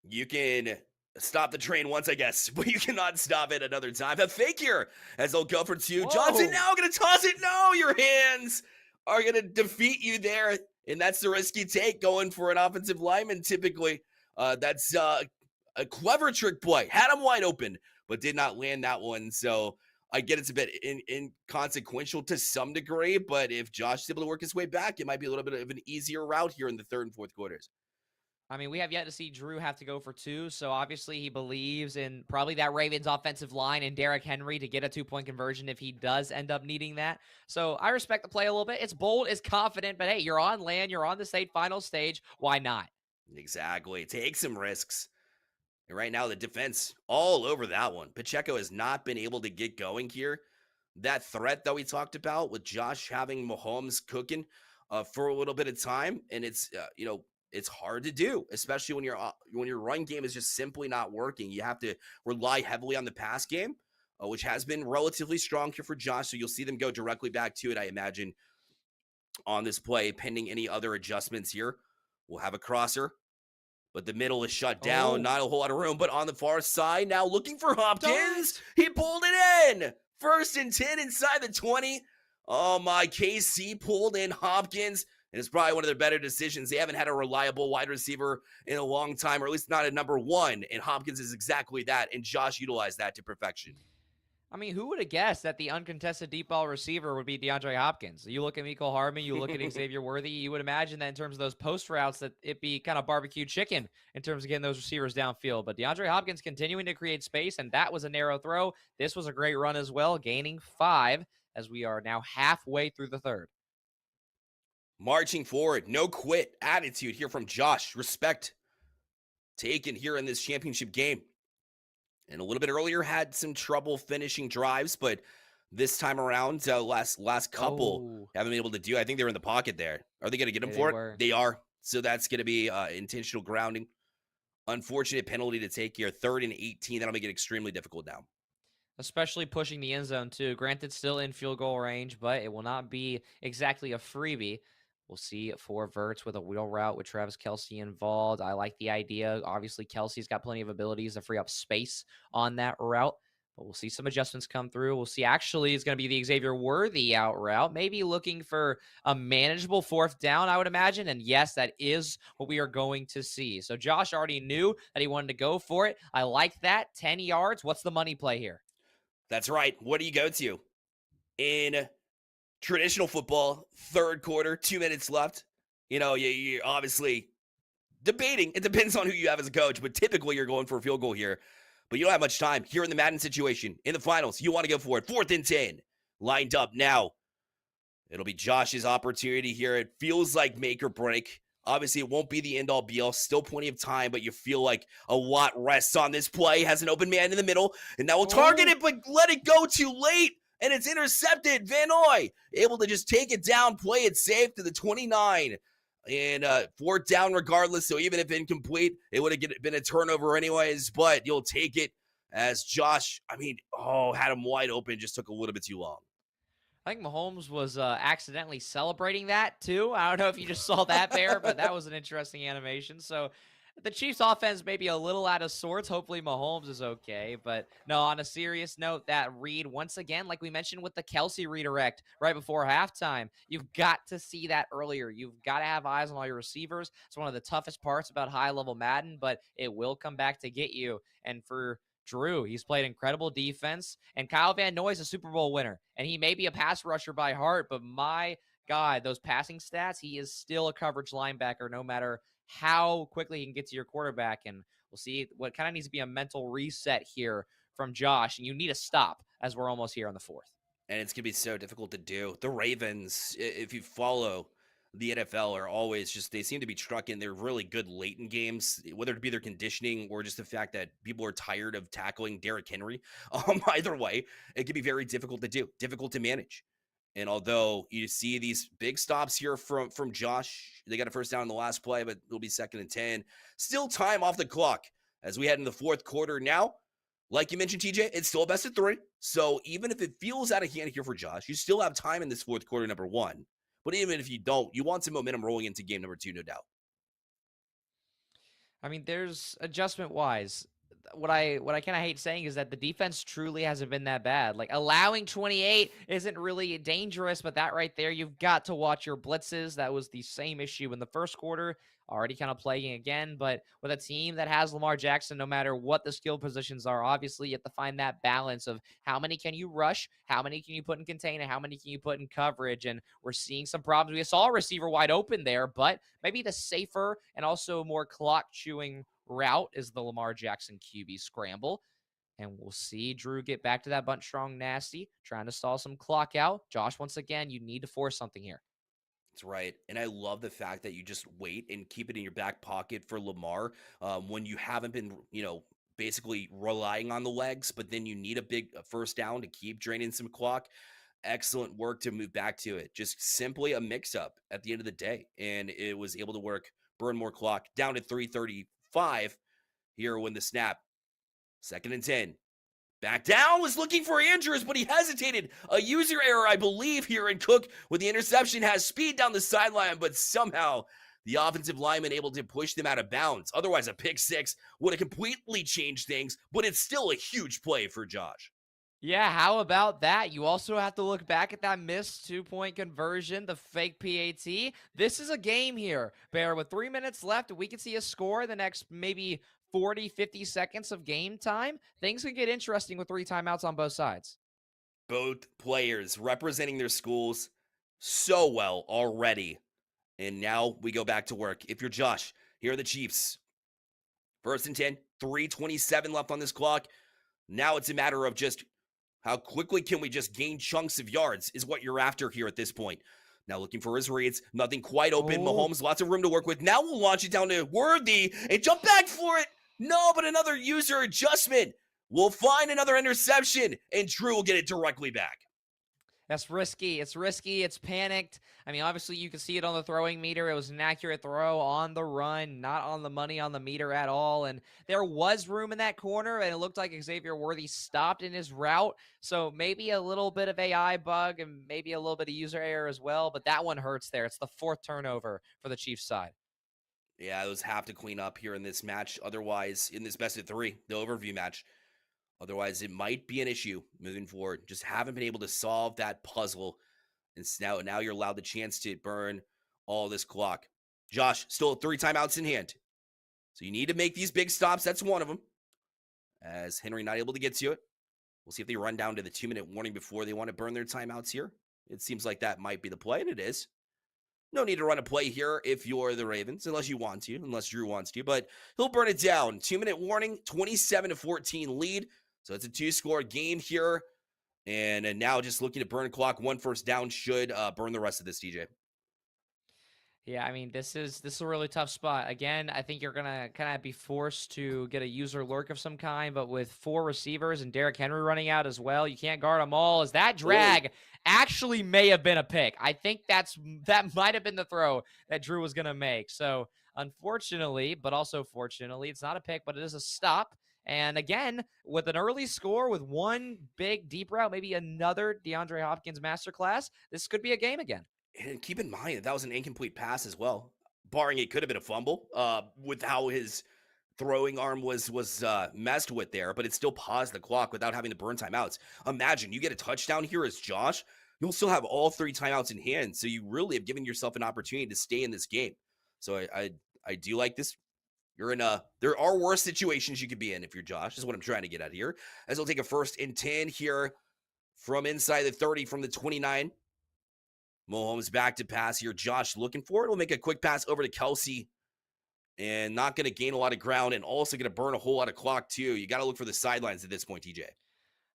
You can stop the train once, I guess, but you cannot stop it another time. A fake here as they'll go for 2. Whoa. Johnson now going to toss it. No, your hands are going to defeat you there. And that's the risk you take going for an offensive lineman typically. That's a clever trick play. Had him wide open, but did not land that one. So I get it's a bit inconsequential to some degree, but if Josh is able to work his way back, it might be a little bit of an easier route here in the 3rd and 4th quarters. I mean, we have yet to see Drew have to go for two, so obviously he believes in probably that Ravens offensive line and Derrick Henry to get a two-point conversion if he does end up needing that. So I respect the play a little bit. It's bold, it's confident, but hey, you're on land, you're on the state final stage. Why not? Exactly. Take some risks. And right now, the defense all over that one. Pacheco has not been able to get going here. That threat that we talked about with Josh having Mahomes cooking for a little bit of time, and it's hard to do, especially when your run game is just simply not working. You have to rely heavily on the pass game, which has been relatively strong here for Josh. So you'll see them go directly back to it, I imagine, on this play, pending any other adjustments here. We'll have a crosser. But the middle is shut down. Oh, Not a whole lot of room. But on the far side, now looking for Hopkins. don't. He pulled it in. 1st and 10 inside the 20. Oh my, KC pulled in Hopkins. And it's probably one of their better decisions. They haven't had a reliable wide receiver in a long time, or at least not a number one. And Hopkins is exactly that. And Josh utilized that to perfection. I mean, who would have guessed that the uncontested deep ball receiver would be DeAndre Hopkins? You look at Mecole Hardman, you look at Xavier Worthy, you would imagine that in terms of those post routes that it be kind of barbecue chicken in terms of getting those receivers downfield. But DeAndre Hopkins continuing to create space, and that was a narrow throw. This was a great run as well, gaining 5 as we are now halfway through the third. Marching forward, no quit attitude here from Josh. Respect taken here in this championship game. And a little bit earlier had some trouble finishing drives, but this time around, last couple haven't been able to do. I think they're in the pocket there. Are they going to get them for it? They are. So that's going to be intentional grounding. Unfortunate penalty to take here. 3rd and 18. That'll make it extremely difficult now. Especially pushing the end zone, too. Granted, still in field goal range, but it will not be exactly a freebie. We'll see for Verts with a wheel route with Travis Kelce involved. I like the idea. Obviously, Kelsey's got plenty of abilities to free up space on that route. But we'll see some adjustments come through. We'll see actually it's going to be the Xavier Worthy out route. Maybe looking for a manageable 4th down, I would imagine. And yes, that is what we are going to see. So Josh already knew that he wanted to go for it. I like that. 10 yards. What's the money play here? That's right. What do you go to? In traditional football, 3rd quarter, 2 minutes left. You're obviously debating. It depends on who you have as a coach, but typically you're going for a field goal here. But you don't have much time here in the Madden situation. In the finals, you want to go for it. 4th and 10. Lined up now. It'll be Josh's opportunity here. It feels like make or break. Obviously, it won't be the end-all be-all. Still plenty of time, but you feel like a lot rests on this play. Has an open man in the middle, and now we'll target it, but let it go too late, and it's intercepted. Van Noy able to just take it down, play it safe to the 29. And 4th down regardless, so even if incomplete, it would have been a turnover anyways, but you'll take it as Josh, had him wide open, just took a little bit too long. I think Mahomes was accidentally celebrating that, too. I don't know if you just saw that there, but that was an interesting animation. So the Chiefs offense may be a little out of sorts. Hopefully Mahomes is okay. But no, on a serious note, that read, once again, like we mentioned with the Kelsey redirect right before halftime, you've got to see that earlier. You've got to have eyes on all your receivers. It's one of the toughest parts about high-level Madden, but it will come back to get you. And for Drew, he's played incredible defense. And Kyle Van Noy is a Super Bowl winner. And he may be a pass rusher by heart, but my God, those passing stats, he is still a coverage linebacker no matter how quickly he can get to your quarterback. And we'll see what kind of needs to be a mental reset here from Josh. And you need a stop as we're almost here on the 4th. And it's going to be so difficult to do. The Ravens, if you follow the NFL, are always they seem to be trucking. They're really good late in games, whether it be their conditioning or just the fact that people are tired of tackling Derrick Henry. Either way, it can be very difficult to do, difficult to manage. And although you see these big stops here from Josh, they got a 1st down in the last play, but it'll be 2nd and 10. Still time off the clock as we head into the 4th quarter now. Like you mentioned, TJ, it's still a best of 3. So even if it feels out of hand here for Josh, you still have time in this 4th quarter, number 1. But even if you don't, you want some momentum rolling into game number 2, no doubt. I mean, there's adjustment-wise. What I kind of hate saying is that the defense truly hasn't been that bad. Like, allowing 28 isn't really dangerous, but that right there, you've got to watch your blitzes. That was the same issue in the 1st quarter. already kind of playing again. But with a team that has Lamar Jackson, no matter what the skill positions are, obviously you have to find that balance of how many can you rush, how many can you put in contain, and how many can you put in coverage. And we're seeing some problems. We saw a receiver wide open there, but maybe the safer and also more clock chewing route is the Lamar Jackson QB scramble. And we'll see Drew get back to that bunch strong nasty, trying to stall some clock out. Josh, once again, you need to force something here. That's right. And I love the fact that you just wait and keep it in your back pocket for Lamar when you haven't been, basically relying on the legs, but then you need a big first down to keep draining some clock. Excellent work to move back to it. Just simply a mix up at the end of the day. And it was able to work, burn more clock down to 3:35 here when the snap. 2nd and 10. Back down, was looking for Andrews, but he hesitated. A user error, I believe, here. And Cook, with the interception, has speed down the sideline, but somehow the offensive lineman able to push them out of bounds. Otherwise, a pick six would have completely changed things, but it's still a huge play for Josh. Yeah, how about that? You also have to look back at that missed 2-point conversion, the fake PAT. This is a game here, Bear. With 3 minutes left, we can see a score in the next maybe 40, 50 seconds of game time. Things could get interesting with 3 timeouts on both sides. Both players representing their schools so well already. And now we go back to work. If you're Josh, here are the Chiefs. 1st and 10, 3:27 left on this clock. Now it's a matter of just how quickly can we just gain chunks of yards is what you're after here at this point. Now looking for his reads. Nothing quite open. Mahomes, lots of room to work with. Now we'll launch it down to Worthy and jump back for it. No, but another user adjustment. We'll find another interception, and Drew will get it directly back. That's risky. It's risky. It's panicked. I mean, obviously, you can see it on the throwing meter. It was an accurate throw on the run, not on the money on the meter at all. And there was room in that corner, and it looked like Xavier Worthy stopped in his route. So maybe a little bit of AI bug and maybe a little bit of user error as well. But that one hurts there. It's the 4th turnover for the Chiefs side. Yeah, those have to clean up here in this match. Otherwise, in this best of 3, the overview match, otherwise, it might be an issue moving forward. Just haven't been able to solve that puzzle. And now you're allowed the chance to burn all this clock. Josh, still 3 timeouts in hand. So you need to make these big stops. That's one of them. As Henry not able to get to it. We'll see if they run down to the 2-minute warning before they want to burn their timeouts here. It seems like that might be the play, and it is. No need to run a play here if you're the Ravens, unless you want to, unless Drew wants to. But he'll burn it down. 2-minute warning, 27-14 lead. So it's a 2-score game here. And now just looking to burn a clock. 1 first down should burn the rest of this, DJ. Yeah, I mean, this is a really tough spot. Again, I think you're gonna kind of be forced to get a user lurk of some kind, but with 4 receivers and Derrick Henry running out as well, you can't guard them all. As that drag actually may have been a pick. I think that might have been the throw that Drew was gonna make. So unfortunately, but also fortunately, it's not a pick, but it is a stop. And again, with an early score, with one big deep route, maybe another DeAndre Hopkins masterclass, this could be a game again. And keep in mind that was an incomplete pass as well, barring it could have been a fumble with how his throwing arm was messed with there, but it still paused the clock without having to burn timeouts. Imagine you get a touchdown here as Josh, you'll still have all 3 timeouts in hand, so you really have given yourself an opportunity to stay in this game. So I do like this. There are worse situations you could be in if you're Josh, is what I'm trying to get at here. As he'll take a 1st and 10 here from inside the 30 from the 29. Mahomes back to pass here. Josh looking for it. We'll make a quick pass over to Kelsey. And not going to gain a lot of ground and also going to burn a whole lot of clock too. You got to look for the sidelines at this point, TJ.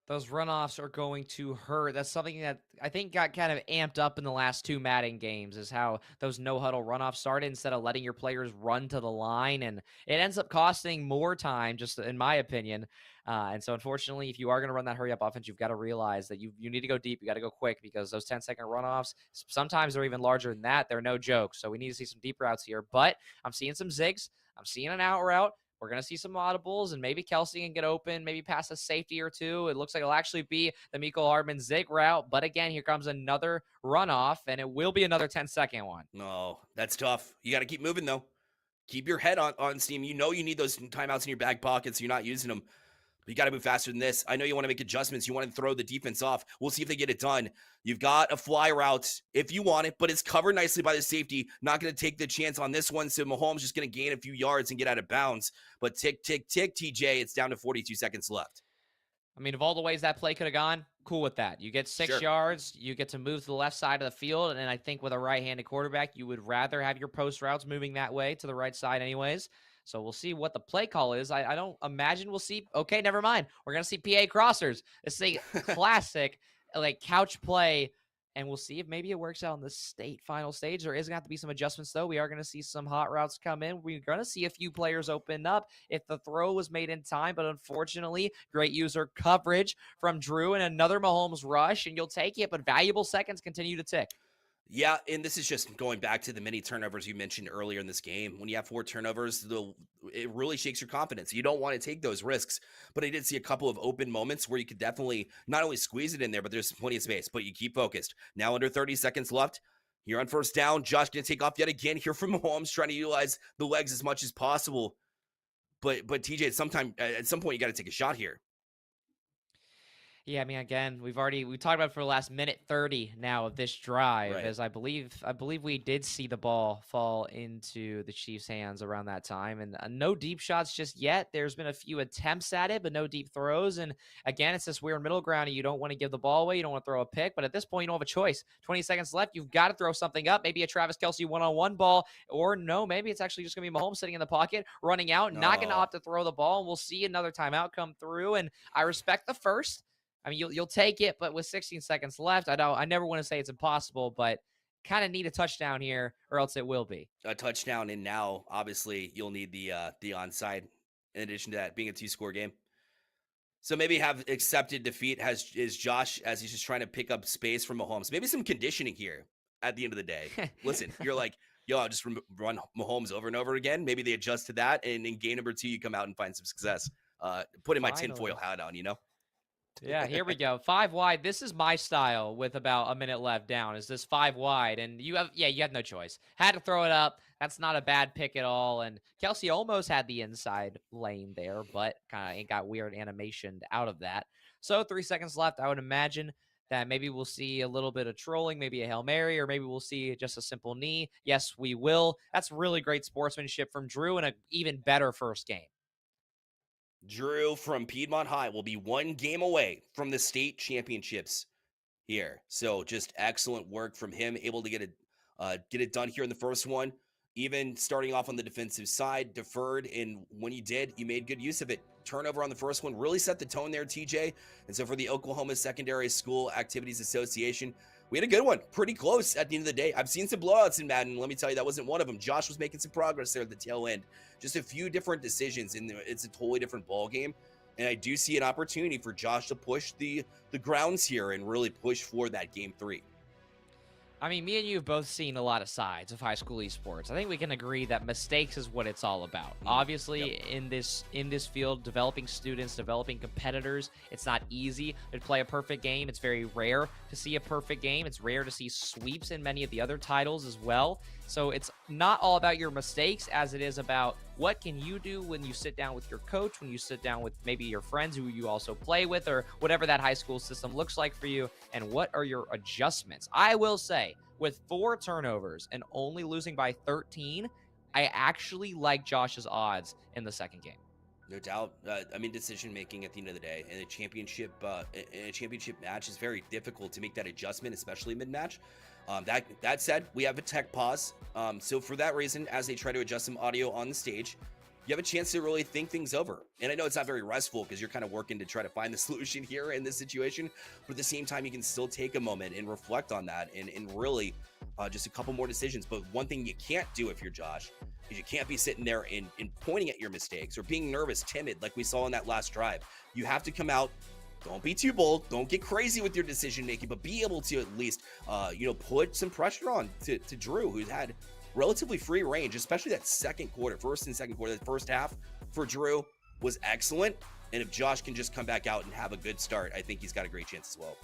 Those runoffs are going to hurt. That's something that I think got kind of amped up in the last 2 Madden games, is how those no-huddle runoffs started instead of letting your players run to the line. And it ends up costing more time, just in my opinion. And so, unfortunately, if you are going to run that hurry-up offense, you've got to realize that you need to go deep. You got to go quick, because those 10-second runoffs, sometimes they're even larger than that. They're no joke. So we need to see some deep routes here. But I'm seeing some zigs. I'm seeing an out route. We're going to see some audibles, and maybe Kelsey can get open, maybe pass a safety or 2. It looks like it'll actually be the Mecole Hardman zig route. But again, here comes another runoff, and it will be another 10-second one. No, that's tough. You got to keep moving, though. Keep your head on steam. You know you need those timeouts in your back pocket, so you're not using them. You got to move faster than this. I know you want to make adjustments. You want to throw the defense off. We'll see if they get it done. You've got a fly route if you want it, but it's covered nicely by the safety. Not going to take the chance on this one. So Mahomes just going to gain a few yards and get out of bounds. But tick, tick, tick, TJ, it's down to 42 seconds left. I mean, of all the ways that play could have gone, cool with that. You get 6 yards, you get to move to the left side of the field, and I think with a right-handed quarterback, you would rather have your post routes moving that way to the right side anyways. So we'll see what the play call is. I don't imagine we'll see. Okay, never mind. We're going to see PA crossers. It's a classic, like, couch play, and we'll see if maybe it works out in the state final stage. There is going to have to be some adjustments, though. We are going to see some hot routes come in. We're going to see a few players open up if the throw was made in time, but unfortunately, great user coverage from Drew and another Mahomes rush, and you'll take it, but valuable seconds continue to tick. Yeah, and this is just going back to the many turnovers you mentioned earlier in this game. When you have 4 turnovers, it really shakes your confidence. You don't want to take those risks. But I did see a couple of open moments where you could definitely not only squeeze it in there, but there's plenty of space. But you keep focused. Now under 30 seconds left. Here on first down, Josh going to take off yet again here from Mahomes, trying to utilize the legs as much as possible. But TJ, at some point, you got to take a shot here. Yeah, I mean, again, we talked about it for the last minute 30 now of this drive, Right. as I believe we did see the ball fall into the Chiefs' hands around that time, and no deep shots just yet. There's been a few attempts at it, but no deep throws. And again, it's this weird middle ground, and you don't want to give the ball away, you don't want to throw a pick, but at this point, you don't have a choice. 20 seconds left, you've got to throw something up. Maybe a Travis Kelce one-on-one ball, or no, maybe it's actually just going to be Mahomes sitting in the pocket, running out, not going to opt to throw the ball, and we'll see another timeout come through. And I respect the first. I mean, you'll take it, but with 16 seconds left, I never want to say it's impossible, but kind of need a touchdown here, or else it will be a touchdown. And now, obviously, you'll need the onside. In addition to that being a 2-score game, so maybe have accepted defeat is Josh as he's just trying to pick up space from Mahomes. Maybe some conditioning here at the end of the day. Listen, you're like, yo, I'll just run Mahomes over and over again. Maybe they adjust to that, and in game number 2, you come out and find some success. Putting my tinfoil hat on, Yeah, here we go. 5 wide. This is my style with about a minute left down. Is this 5 wide? And you had no choice. Had to throw it up. That's not a bad pick at all. And Kelce almost had the inside lane there, but kind of got weird animation out of that. So 3 seconds left. I would imagine that maybe we'll see a little bit of trolling, maybe a Hail Mary, or maybe we'll see just a simple knee. Yes, we will. That's really great sportsmanship from Drew and an even better first game. Drew from Piedmont High will be 1 game away from the state championships here. So just excellent work from him, able to get it done here in the first one. Even starting off on the defensive side, deferred, and when he did, he made good use of it. Turnover on the first one really set the tone there, TJ. And so for the Oklahoma Secondary School Activities Association, we had a good one. Pretty close at the end of the day. I've seen some blowouts in Madden. Let me tell you, that wasn't one of them. Josh was making some progress there at the tail end. Just a few different decisions, and it's a totally different ball game. And I do see an opportunity for Josh to push the grounds here and really push for that game 3. I mean, me and you have both seen a lot of sides of high school esports. I think we can agree that mistakes is what it's all about. Obviously, in this field, developing students, developing competitors, it's not easy to play a perfect game. It's very rare to see a perfect game. It's rare to see sweeps in many of the other titles as well. So it's not all about your mistakes as it is about what can you do when you sit down with your coach, when you sit down with maybe your friends who you also play with, or whatever that high school system looks like for you, and what are your adjustments. I will say, with 4 turnovers and only losing by 13, I actually like Josh's odds in the second game. No doubt. I mean, decision making at the end of the day in a championship match is very difficult to make that adjustment, especially mid match. That said, we have a tech pause. So for that reason, as they try to adjust some audio on the stage, you have a chance to really think things over. And I know it's not very restful because you're kind of working to try to find the solution here in this situation, but at the same time, you can still take a moment and reflect on that and really just a couple more decisions. But one thing you can't do if you're Josh is you can't be sitting there and pointing at your mistakes or being nervous, timid, like we saw in that last drive. You have to come out. Don't be too bold. Don't get crazy with your decision making, but be able to at least, put some pressure on to Drew, who's had relatively free range, especially that first and second quarter. The first half for Drew was excellent. And if Josh can just come back out and have a good start, I think he's got a great chance as well.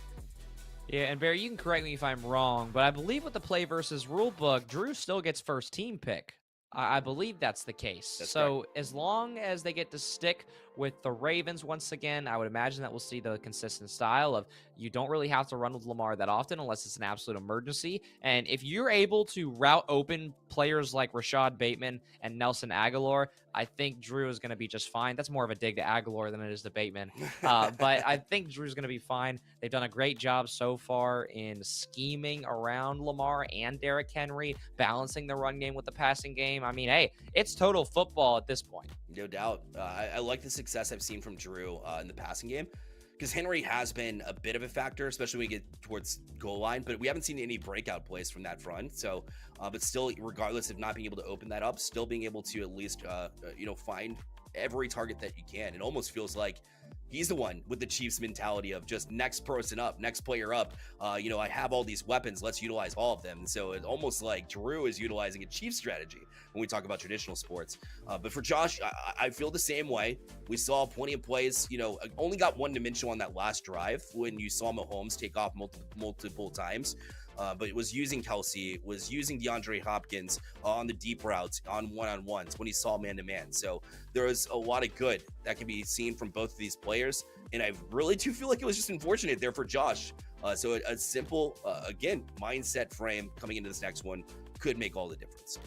Yeah, and Barry, you can correct me if I'm wrong, but I believe with the play versus rule book, Drew still gets first team pick. I believe that's the case. That's so correct. As long as they get to stick With the Ravens, once again, I would imagine that we'll see the consistent style of you don't really have to run with Lamar that often unless it's an absolute emergency. And if you're able to route open players like Rashad Bateman and Nelson Aguilar, I think Drew is going to be just fine. That's more of a dig to Aguilar than it is to Bateman. But I think Drew's going to be fine. They've done a great job so far in scheming around Lamar and Derrick Henry, balancing the run game with the passing game. I mean, hey, it's total football at this point. No doubt. I like the success I've seen from Drew in the passing game, because Henry has been a bit of a factor, especially when we get towards goal line, but we haven't seen any breakout plays from that front. So, but still, regardless of not being able to open that up, still being able to at least, find every target that you can. It almost feels like he's the one with the Chiefs mentality of just next person up, next player up. I have all these weapons. Let's utilize all of them. So it's almost like Drew is utilizing a Chiefs strategy when we talk about traditional sports. But for Josh, I feel the same way. We saw plenty of plays, only got one dimensional on that last drive when you saw Mahomes take off multiple times. But it was using Kelsey, was using DeAndre Hopkins on the deep routes, on one-on-ones when he saw man-to-man. So there was a lot of good that can be seen from both of these players. And I really do feel like it was just unfortunate there for Josh. So a simple, again, mindset frame coming into this next one could make all the difference.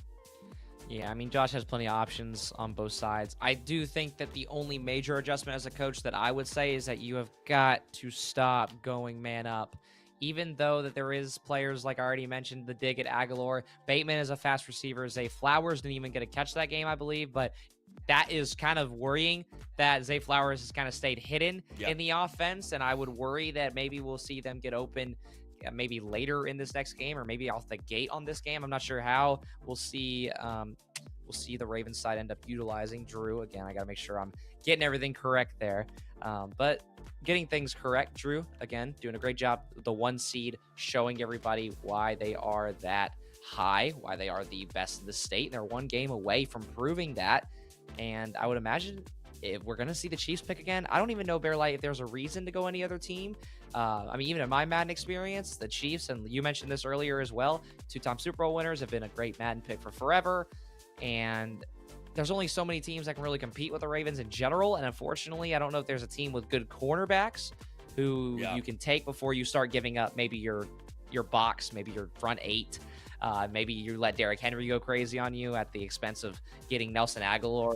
Yeah, I mean, Josh has plenty of options on both sides. I do think that the only major adjustment as a coach that I would say is that you have got to stop going man up. Even though that there is players like I already mentioned, the dig at Aguilar. Bateman is a fast receiver. Zay Flowers didn't even get a catch that game, I believe, but that is kind of worrying that Zay Flowers has kind of stayed hidden in the offense, and I would worry that maybe we'll see them get open maybe later in this next game or maybe off the gate on this game. I'm not sure how. We'll see. We'll see the Ravens side end up utilizing Drew. Again, I got to make sure I'm getting everything correct there. But getting things correct, Drew, again, doing a great job. The 1 seed showing everybody why they are that high, why they are the best in the state. And they're 1 game away from proving that. And I would imagine if we're going to see the Chiefs pick again, I don't even know, Bear Light, if there's a reason to go any other team. I mean, even in my Madden experience, the Chiefs, and you mentioned this earlier as well, 2-time Super Bowl winners have been a great Madden pick for forever. And there's only so many teams that can really compete with the Ravens in general. And unfortunately, I don't know if there's a team with good cornerbacks who you can take before you start giving up maybe your box, maybe your front 8. Maybe you let Derrick Henry go crazy on you at the expense of getting Nelson Aguilar.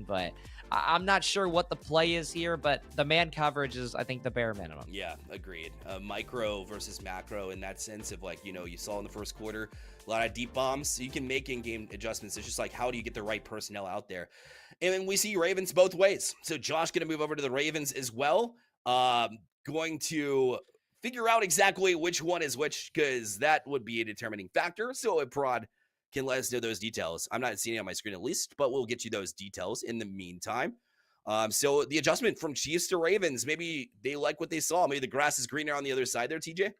But I'm not sure what the play is here, but the man coverage is, I think, the bare minimum. Yeah, agreed. Micro versus macro in that sense of you saw in the first quarter, a lot of deep bombs. So you can make in-game adjustments. It's just like, how do you get the right personnel out there? And then we see Ravens both ways. So Josh going to move over to the Ravens as well. Going to figure out exactly which one is which, because that would be a determining factor. So if Prod can let us know those details. I'm not seeing it on my screen at least, but we'll get you those details in the meantime. So the adjustment from Chiefs to Ravens, maybe they like what they saw. Maybe the grass is greener on the other side there, TJ?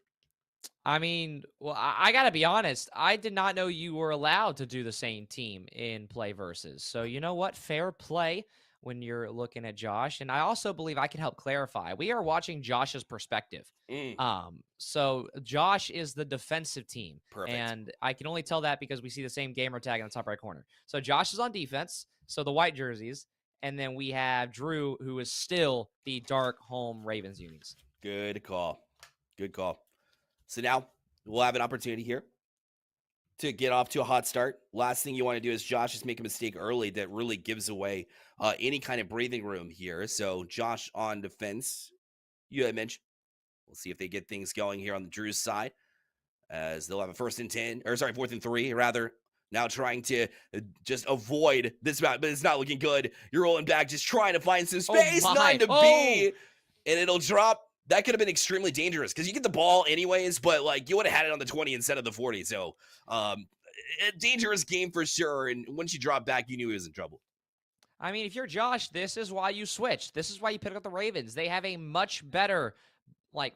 I mean, well, I got to be honest. I did not know you were allowed to do the same team in play versus. So you know what? Fair play when you're looking at Josh. And I also believe I can help clarify. We are watching Josh's perspective. So Josh is the defensive team. Perfect. And I can only tell that because we see the same gamer tag in the top right corner. So Josh is on defense. So the white jerseys. And then we have Drew, who is still the dark home Ravens unis. Good call. Good call. So now we'll have an opportunity here to get off to a hot start. Last thing you want to do is Josh just make a mistake early that really gives away any kind of breathing room here. So Josh on defense, you had mentioned. We'll see if they get things going here on the Drew's side, as they'll have a 4th and 3 rather. Now trying to just avoid this route, but it's not looking good. You're rolling back, just trying to find some space. 9 to B, and it'll drop. That could have been extremely dangerous because you get the ball anyways, but you would have had it on the 20 instead of the 40. So a dangerous game for sure. And once you drop back, you knew he was in trouble. I mean, if you're Josh, this is why you switch. This is why you pick up the Ravens. They have a much better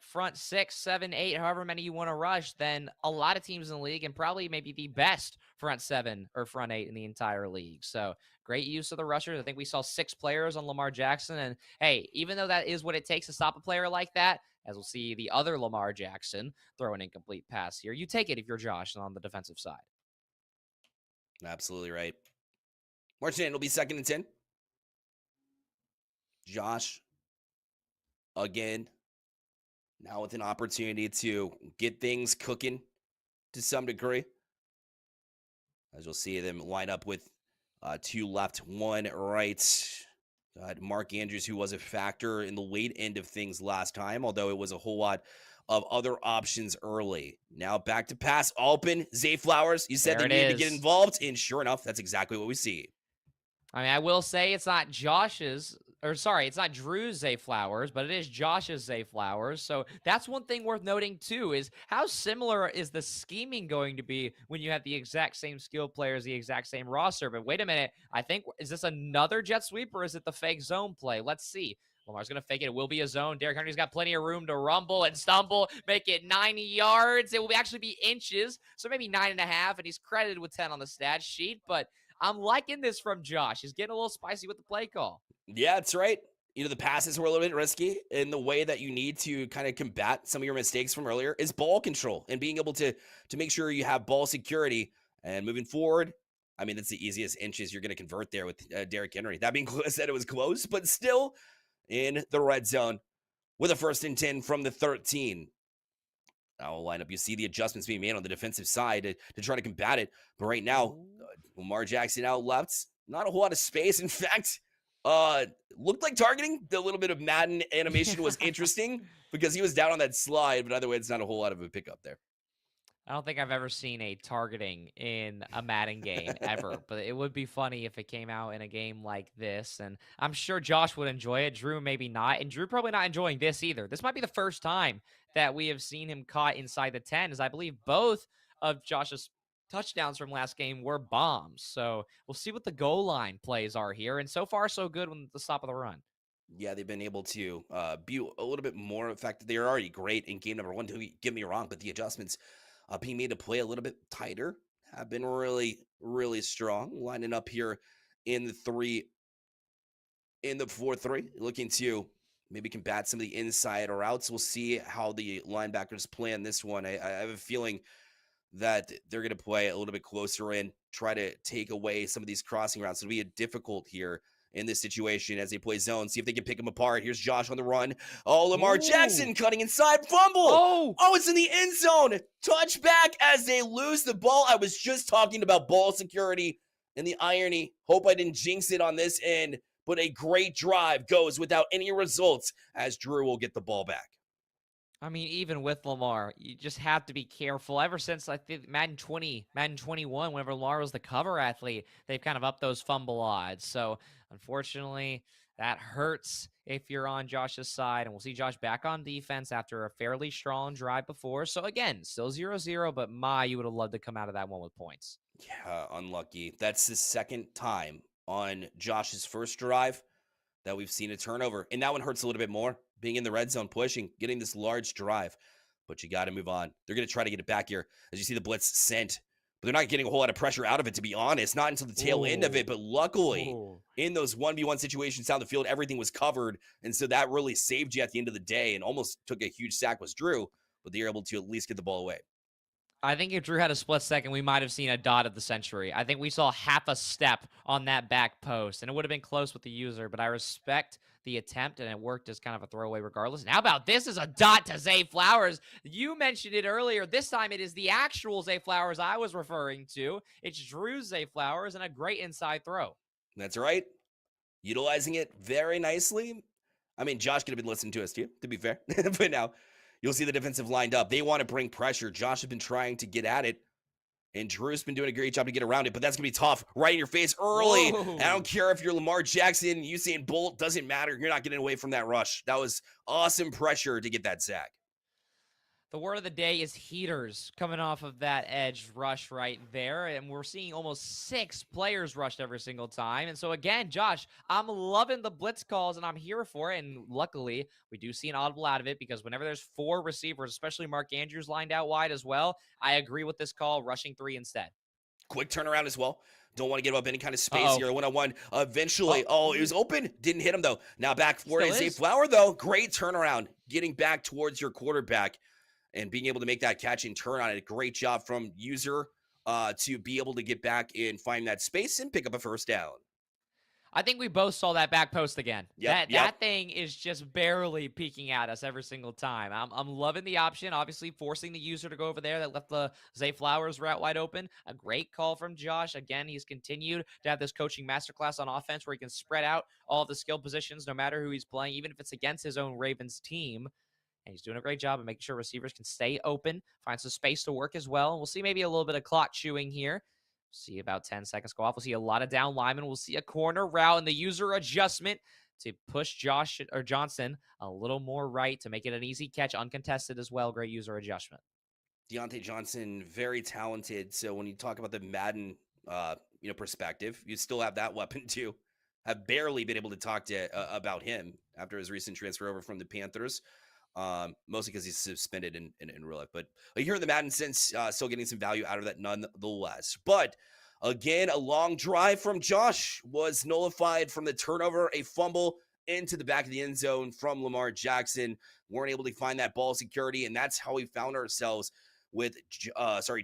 front 6, 7, 8, however many you want to rush than a lot of teams in the league, and probably maybe the best front 7 or front 8 in the entire league. So great use of the rushers. I think we saw 6 players on Lamar Jackson. And hey, even though that is what it takes to stop a player like that, as we'll see the other Lamar Jackson throw an incomplete pass here, you take it if you're Josh on the defensive side. Absolutely right. Marching in, it'll be 2nd and 10. Josh, again, now with an opportunity to get things cooking to some degree. As you'll see them line up with two left, one right. Mark Andrews, who was a factor in the late end of things last time, although it was a whole lot of other options early. Now back to pass. Alpin, Zay Flowers. You said There they it needed to get is. involved, and sure enough, that's exactly what we see. I mean, I will say it's not Josh's, or sorry, it's not Drew's Zay Flowers, but it is Josh's Zay Flowers. So that's one thing worth noting too, is how similar is the scheming going to be when you have the exact same skill players, the exact same roster? But wait a minute, I think, is this another jet sweep or is it the fake zone play? Let's see. Lamar's going to fake it. It will be a zone. Derrick Henry's got plenty of room to rumble and stumble, make it 90 yards. It will actually be inches, so maybe 9.5, and he's credited with 10 on the stat sheet, but I'm liking this from Josh. He's getting a little spicy with the play call. Yeah, that's right. You know, the passes were a little bit risky, and the way that you need to kind of combat some of your mistakes from earlier is ball control and being able to make sure you have ball security. And moving forward, I mean, that's the easiest inches you're going to convert there with Derrick Henry. That being said, it was close, but still in the red zone with a 1st and 10 from the 13. Now lineup, you see the adjustments being made on the defensive side to try to combat it. But right now, Lamar Jackson out left, not a whole lot of space. In fact, looked like targeting. The little bit of Madden animation was interesting because he was down on that slide, but either way, it's not a whole lot of a pickup there. I don't think I've ever seen a targeting in a Madden game ever, but it would be funny if it came out in a game like this. And I'm sure Josh would enjoy it. Drew, maybe not. And Drew probably not enjoying this either. This might be the first time that we have seen him caught inside the 10, as I believe both of Josh's touchdowns from last game were bombs. So we'll see what the goal line plays are here. And so far, so good when the stop of the run. Yeah, they've been able to be a little bit more effective. They're already great in game number 1. Don't get me wrong, but the adjustments being made to play a little bit tighter have been really, really strong. Lining up here in the 4-3, looking to maybe combat some of the inside routes. We'll see how the linebackers play on this one. I have a feeling that they're going to play a little bit closer in, try to take away some of these crossing routes. It'll be difficult here in this situation as they play zone. See if they can pick them apart. Here's Josh on the run. Oh, Lamar Jackson cutting inside. Fumble. Oh, it's in the end zone. Touchback as they lose the ball. I was just talking about ball security and the irony. Hope I didn't jinx it on this end, but a great drive goes without any results as Drew will get the ball back. I mean, even with Lamar, you just have to be careful. Ever since I think Madden 20, Madden 21, whenever Lamar was the cover athlete, they've kind of upped those fumble odds. So unfortunately, that hurts if you're on Josh's side. And we'll see Josh back on defense after a fairly strong drive before. So again, still 0-0, but you would have loved to come out of that one with points. Yeah, unlucky. That's the second time on Josh's first drive that we've seen a turnover. And that one hurts a little bit more. Being in the red zone, pushing, getting this large drive. But you got to move on. They're going to try to get it back here as you see the blitz sent. But they're not getting a whole lot of pressure out of it, to be honest. Not until the tail end of it. But luckily, in those 1v1 situations down the field, everything was covered. And so that really saved you at the end of the day and almost took a huge sack was Drew. But they were able to at least get the ball away. I think if Drew had a split second, we might have seen a dot of the century. I think we saw half a step on that back post, and it would have been close with the user, but I respect the attempt, and it worked as kind of a throwaway regardless. And how about this is a dot to Zay Flowers? You mentioned it earlier. This time it is the actual Zay Flowers I was referring to. It's Drew's Zay Flowers and a great inside throw. That's right. Utilizing it very nicely. I mean, Josh could have been listening to us too, to be fair. But now you'll see the defensive lined up. They want to bring pressure. Josh has been trying to get at it. And Drew's been doing a great job to get around it, but that's going to be tough right in your face early. I don't care if you're Lamar Jackson, Usain Bolt, doesn't matter. You're not getting away from that rush. That was awesome pressure to get that sack. The word of the day is heaters coming off of that edge rush right there. And we're seeing almost 6 players rushed every single time. And so again, Josh, I'm loving the blitz calls and I'm here for it. And luckily, we do see an audible out of it because whenever there's 4 receivers, especially Mark Andrews lined out wide as well, I agree with this call, rushing 3 instead. Quick turnaround as well. Don't want to give up any kind of space here. 1-on-1 eventually. Oh, it was open. Didn't hit him though. Now back for it. Zay Flower though. Great turnaround. Getting back towards your quarterback. And being able to make that catch and turn on it. A great job from user to be able to get back and find that space and pick up a first down. I think we both saw that back post again. Yep, That thing is just barely peeking at us every single time. I'm loving the option, obviously forcing the user to go over there. That left the Zay Flowers route wide open. A great call from Josh. Again, he's continued to have this coaching masterclass on offense where he can spread out all of the skill positions no matter who he's playing, even if it's against his own Ravens team. And he's doing a great job of making sure receivers can stay open, find some space to work as well. We'll see maybe a little bit of clock chewing here. See about 10 seconds go off. We'll see a lot of down linemen. We'll see a corner route and the user adjustment to push Josh or Johnson a little more right to make it an easy catch, uncontested as well. Great user adjustment. Deontay Johnson, very talented. So when you talk about the Madden, perspective, you still have that weapon too. I've barely been able to talk to about him after his recent transfer over from the Panthers. Mostly because he's suspended in real life. But here in the Madden sense, still getting some value out of that nonetheless. But again, a long drive from Josh was nullified from the turnover, a fumble into the back of the end zone from Lamar Jackson. Weren't able to find that ball security, and that's how we found ourselves with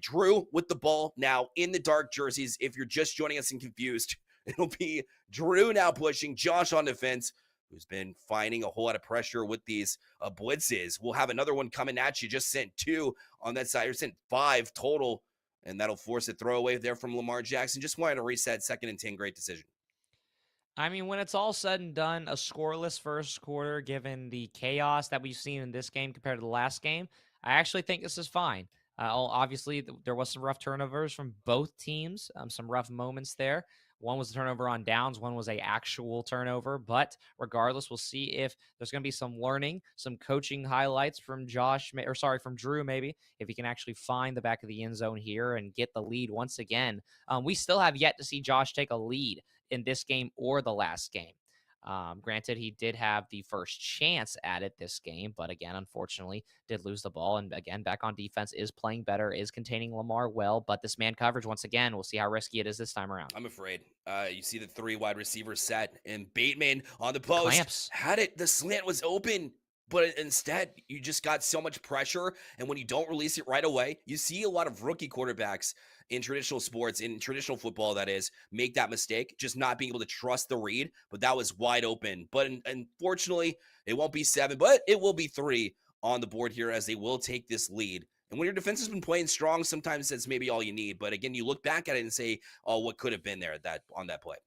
Drew with the ball now in the dark jerseys. If you're just joining us and confused, it'll be Drew now pushing Josh on defense, who's been finding a whole lot of pressure with these blitzes. We'll have another one coming at you. Just sent 2 on that side. Or sent 5 total, and that'll force a throwaway there from Lamar Jackson. Just wanted to reset 2nd and 10. Great decision. I mean, when it's all said and done, a scoreless first quarter, given the chaos that we've seen in this game compared to the last game, I actually think this is fine. Obviously, there was some rough turnovers from both teams, some rough moments there. One was a turnover on downs, one was a actual turnover. But regardless, we'll see if there's going to be some learning, some coaching highlights from from Drew, maybe, if he can actually find the back of the end zone here and get the lead once again. We still have yet to see Josh take a lead in this game or the last game. Granted, he did have the first chance at it this game, but again, unfortunately, did lose the ball. And again, back on defense, is playing better, is containing Lamar well. But this man coverage, once again, we'll see how risky it is this time around. I'm afraid. You see the 3 wide receivers set, and Bateman on the post Clamps. had it. The slant was open, but instead, you just got so much pressure. And when you don't release it right away, you see a lot of rookie quarterbacks in traditional sports, in traditional football, that is, make that mistake, just not being able to trust the read. But that was wide open. But unfortunately, it won't be 7, but it will be 3 on the board here as they will take this lead. And when your defense has been playing strong, sometimes that's maybe all you need. But again, you look back at it and say, oh, what could have been there on that play?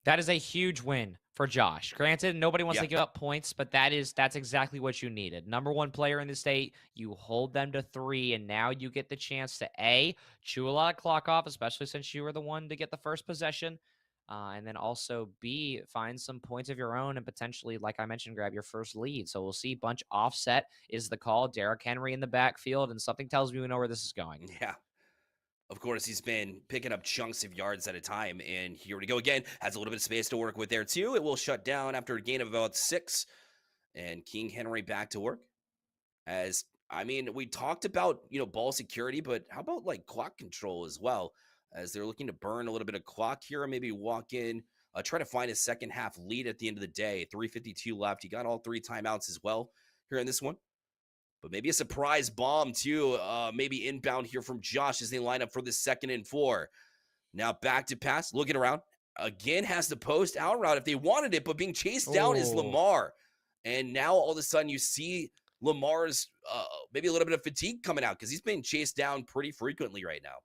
That is a huge win for Josh. Granted, nobody wants to give up points, but that's exactly what you needed. Number 1 player in the state, you hold them to 3, and now you get the chance to A, chew a lot of clock off, especially since you were the one to get the first possession, and then also B, find some points of your own and potentially, like I mentioned, grab your first lead. So we'll see. Bunch offset is the call. Derrick Henry in the backfield, and something tells me we know where this is going. Yeah. Of course, he's been picking up chunks of yards at a time, and here we go again. Has a little bit of space to work with there, too. It will shut down after a gain of about 6, and King Henry back to work. We talked about, ball security, but how about, clock control as well, as they're looking to burn a little bit of clock here, maybe walk in, try to find a second half lead at the end of the day. 3:52 left. He got all 3 timeouts as well here in this one. But maybe a surprise bomb, too, maybe inbound here from Josh as they line up for the 2nd and 4. Now back to pass, looking around. Again, has the post out route if they wanted it, but being chased down is Lamar. And now all of a sudden you see Lamar's maybe a little bit of fatigue coming out because he's been chased down pretty frequently right now.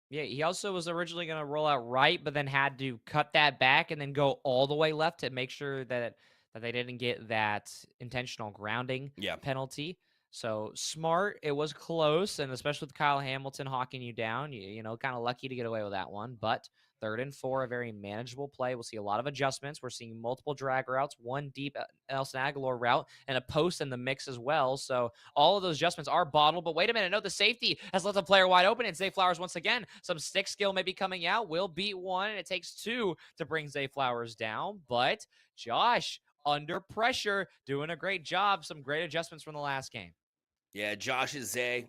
Yeah, he also was originally going to roll out right, but then had to cut that back and then go all the way left to make sure that they didn't get that intentional grounding penalty. So smart. It was close, and especially with Kyle Hamilton hawking you down, kind of lucky to get away with that one. But 3rd and 4, a very manageable play. We'll see a lot of adjustments. We're seeing multiple drag routes, one deep Nelson Aguilar route, and a post in the mix as well. So all of those adjustments are bottled. But wait a minute, no, the safety has left the player wide open, and Zay Flowers once again, some stick skill may be coming out. Will beat 1, and it takes 2 to bring Zay Flowers down. But Josh, under pressure, doing a great job. Some great adjustments from the last game. Yeah, Josh is Zay,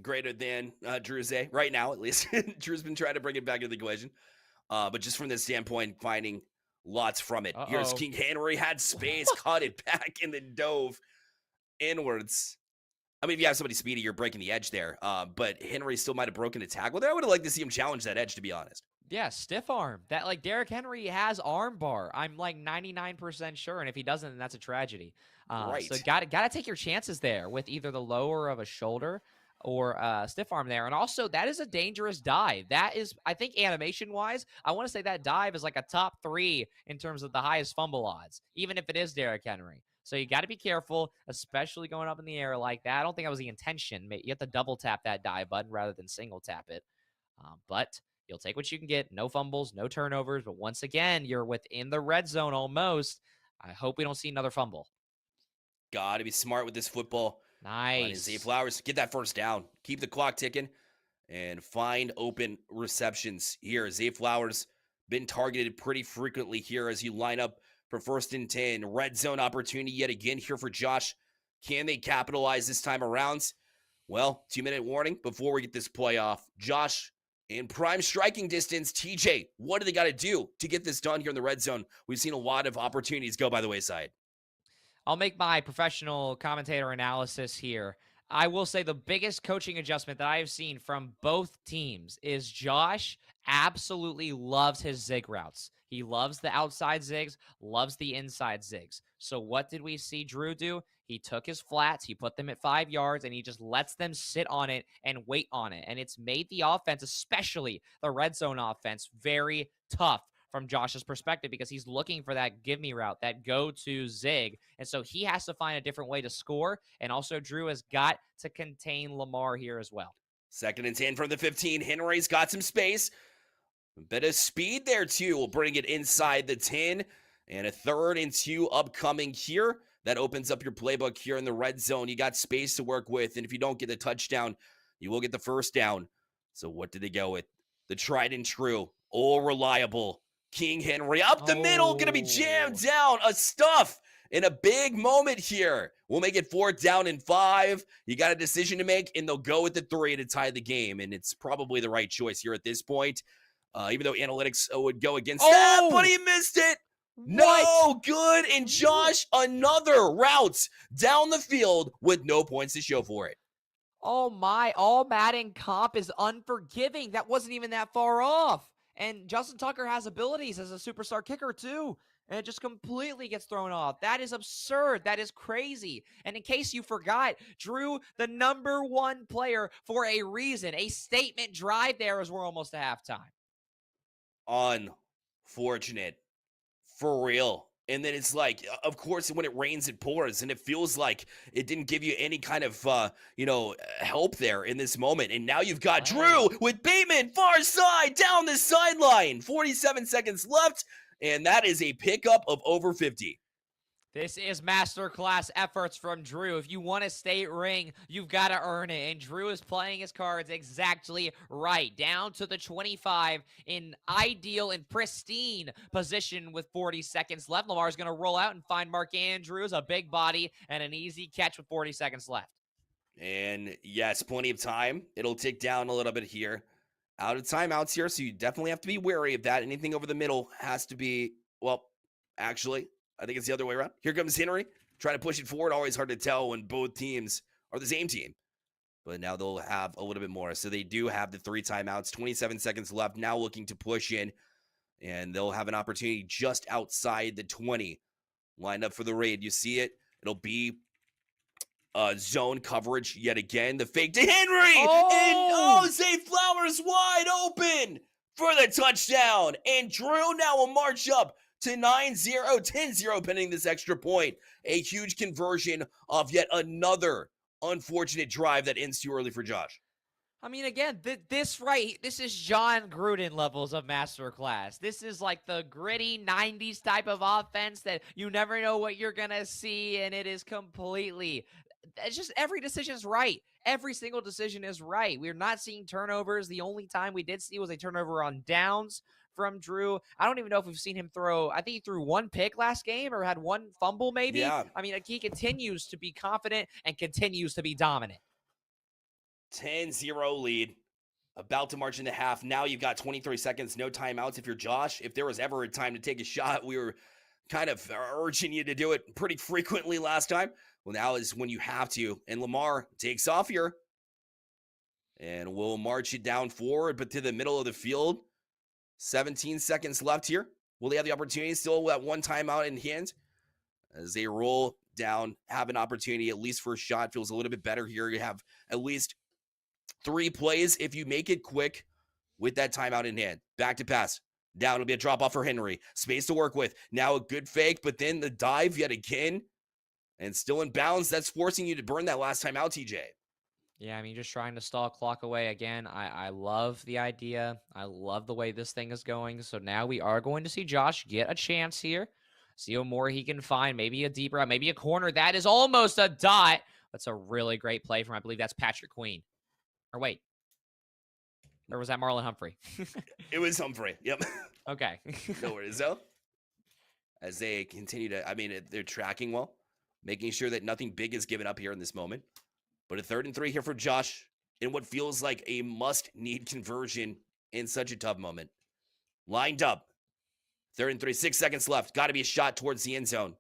greater than Drew Zay, right now at least. Drew's been trying to bring it back into the equation. But just from this standpoint, finding lots from it. Here's King Henry, had space, caught it back, and then dove inwards. I mean, if you have somebody speedy, you're breaking the edge there. But Henry still might have broken a tackle there. I would have liked to see him challenge that edge, to be honest. Yeah, stiff arm. That like Derrick Henry has arm bar. I'm like 99% sure, and if he doesn't, then that's a tragedy. So Right. gotta take your chances there with either the lower of a shoulder or stiff arm there. And also, that is a dangerous dive. That is, I think, animation wise, I want to say that dive is like a top 3 in terms of the highest fumble odds, even if it is Derrick Henry. So you got to be careful, especially going up in the air like that. I don't think that was the intention. You have to double tap that dive button rather than single tap it. But you'll take what you can get. No fumbles, no turnovers. But once again, you're within the red zone almost. I hope we don't see another fumble. Gotta be smart with this football. Finding Zay Nice. Flowers, get that first down. Keep the clock ticking and find open receptions here. Zay Flowers been targeted pretty frequently here as you line up for 1st and 10. Red zone opportunity yet again here for Josh. Can they capitalize this time around? Well, 2-minute warning before we get this play off. Josh, in prime striking distance, TJ, what do they got to do to get this done here in the red zone? We've seen a lot of opportunities go by the wayside. I'll make my professional commentator analysis here. I will say the biggest coaching adjustment that I have seen from both teams is Josh absolutely loves his zig routes. He loves the outside zigs, loves the inside zigs. So what did we see Drew do? He took his flats, he put them at 5 yards, and he just lets them sit on it and wait on it. And it's made the offense, especially the red zone offense, very tough from Josh's perspective because he's looking for that give me route, that go to zig. And so he has to find a different way to score. And also, Drew has got to contain Lamar here as well. 2nd and 10 from the 15. Henry's got some space. A bit of speed there, too. We'll bring it inside the 10. And a 3rd and 2 upcoming here. That opens up your playbook here in the red zone. You got space to work with. And if you don't get the touchdown, you will get the first down. So what did they go with? The tried and true, all reliable King Henry up the middle, going to be jammed down. A stuff in a big moment here. We'll make it 4th down and 5. You got a decision to make, and they'll go with the 3 to tie the game. And it's probably the right choice here at this point, even though analytics would go against that, but he missed it. No good. And Josh, another route down the field with no points to show for it. Oh my, all Madden comp is unforgiving. That wasn't even that far off. And Justin Tucker has abilities as a superstar kicker too. And it just completely gets thrown off. That is absurd. That is crazy. And in case you forgot, Drew, the number 1 player for a reason, a statement drive there as we're almost to halftime. Unfortunate. For real. And then it's like, of course, when it rains, it pours. And it feels like it didn't give you any kind of, help there in this moment. And now you've got Drew with Bateman, far side, down the sideline. 47 seconds left. And that is a pickup of over 50. This is masterclass efforts from Drew. If you want a state ring, you've got to earn it. And Drew is playing his cards exactly right. Down to the 25 in ideal and pristine position with 40 seconds left. Lamar's going to roll out and find Mark Andrews, a big body, and an easy catch with 40 seconds left. And yes, plenty of time. It'll tick down a little bit here. Out of timeouts here, so you definitely have to be wary of that. Anything over the middle has to be, well, actually, I think it's the other way around. Here comes Henry, trying to push it forward. Always hard to tell when both teams are the same team. But now they'll have a little bit more. So they do have the 3 timeouts, 27 seconds left. Now looking to push in. And they'll have an opportunity just outside the 20. Lined up for the raid. You see it. It'll be zone coverage yet again. The fake to Henry. And Zay Flowers wide open for the touchdown. And Drew now will march up to 9-0, 10-0 pending this extra point. A huge conversion of yet another unfortunate drive that ends too early for Josh. I mean, again, this is John Gruden levels of masterclass. This is like the gritty 90s type of offense that you never know what you're going to see, and it is completely, it's just every decision is right. Every single decision is right. We're not seeing turnovers. The only time we did see was a turnover on downs from Drew. I don't even know if we've seen him throw, I think he threw 1 pick last game or had 1 fumble maybe. Yeah. I mean, he continues to be confident and continues to be dominant. 10-0 lead. About to march into half. Now you've got 23 seconds, no timeouts. If you're Josh, if there was ever a time to take a shot, we were kind of urging you to do it pretty frequently last time. Well, now is when you have to. And Lamar takes off here. And we'll march it down forward, but to the middle of the field. 17 seconds left here. Will they have the opportunity still at one timeout in hand? As they roll down, have an opportunity at least for a shot. Feels a little bit better here. You have at least 3 plays if you make it quick with that timeout in hand. Back to pass. Down, it'll be a drop off for Henry. Space to work with. Now a good fake, but then the dive yet again. And still in bounds. That's forcing you to burn that last time out, TJ. Yeah, I mean, just trying to stall clock away again. I love the idea. I love the way this thing is going. So now we are going to see Josh get a chance here. See what more he can find. Maybe a deeper out, maybe a corner. That is almost a dot. That's a really great play from, I believe that's Patrick Queen. Or wait. Or was that Marlon Humphrey? It was Humphrey. Yep. Okay. No worries, though. As they continue to, I mean, they're tracking well, making sure that nothing big is given up here in this moment. But a 3rd and 3 here for Josh in what feels like a must-need conversion in such a tough moment. Lined up. 3rd and 3, 6 seconds left. Got to be a shot towards the end zone.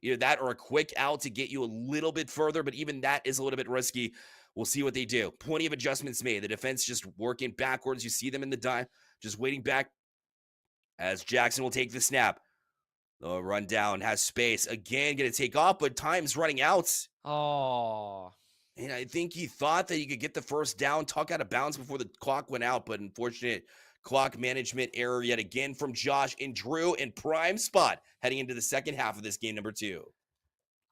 Either that or a quick out to get you a little bit further, but even that is a little bit risky. We'll see what they do. Plenty of adjustments made. The defense just working backwards. You see them in the dive, just waiting back as Jackson will take the snap. The run down, has space. Again, going to take off, but time's running out. Oh. And I think he thought that he could get the first down, tuck out of bounds before the clock went out, but unfortunate clock management error yet again from Josh and Drew in prime spot heading into the second half of this game number 2.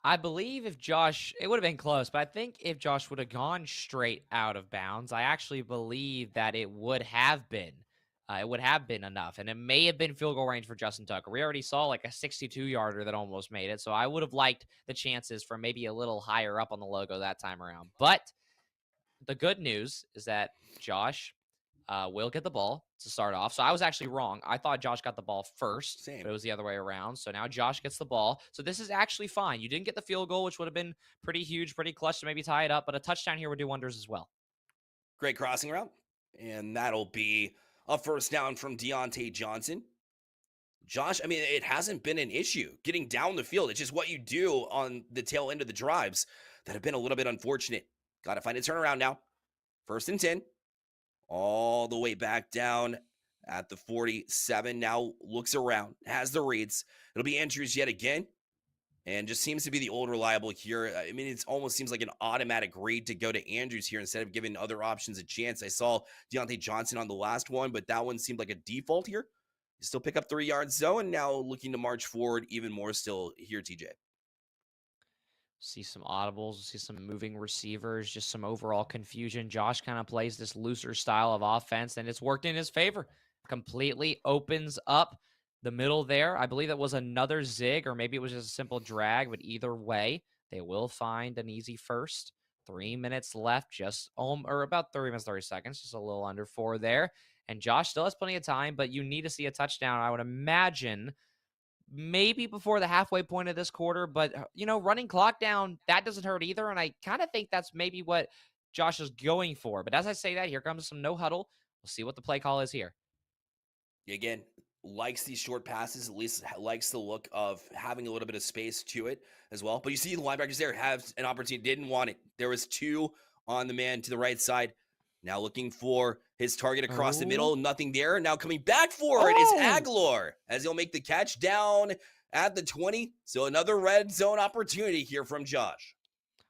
I believe if Josh, it would have been close, but I think if Josh would have gone straight out of bounds, I actually believe that it would have been. It would have been enough, and it may have been field goal range for Justin Tucker. We already saw like a 62-yarder that almost made it, so I would have liked the chances for maybe a little higher up on the logo that time around. But the good news is that Josh will get the ball to start off. So I was actually wrong. I thought Josh got the ball first, Same. but it was the other way around. So now Josh gets the ball. So this is actually fine. You didn't get the field goal, which would have been pretty huge, pretty clutch to maybe tie it up, but a touchdown here would do wonders as well. Great crossing route, and that'll be a first down from Deontay Johnson. Josh, I mean, it hasn't been an issue getting down the field. It's just what you do on the tail end of the drives that have been a little bit unfortunate. Got to find a turnaround now. 1st and 10. All the way back down at the 47. Now looks around, has the reads. It'll be Andrews yet again. And just seems to be the old reliable here. I mean, it almost seems like an automatic read to go to Andrews here instead of giving other options a chance. I saw Deontay Johnson on the last one, but that one seemed like a default here. You still pick up 3 yards, though, and now looking to march forward even more still here, TJ. See some audibles, see some moving receivers, just some overall confusion. Josh kind of plays this looser style of offense, and it's worked in his favor. Completely opens up the middle there. I believe that was another zig, or maybe it was just a simple drag, but either way, they will find an easy first. 3 minutes left, just or about 3 minutes, 30 seconds, just a little under 4 there. And Josh still has plenty of time, but you need to see a touchdown, I would imagine, maybe before the halfway point of this quarter. But, running clock down, that doesn't hurt either. And I kind of think that's maybe what Josh is going for. But as I say that, here comes some no huddle. We'll see what the play call is here. Again, likes these short passes, at least likes the look of having a little bit of space to it as well. But you see the linebackers there have an opportunity, didn't want it. There was 2 on the man to the right side. Now looking for his target across the middle. Nothing there. Now coming back for it is Aguilar as he'll make the catch down at the 20. So another red zone opportunity here from Josh.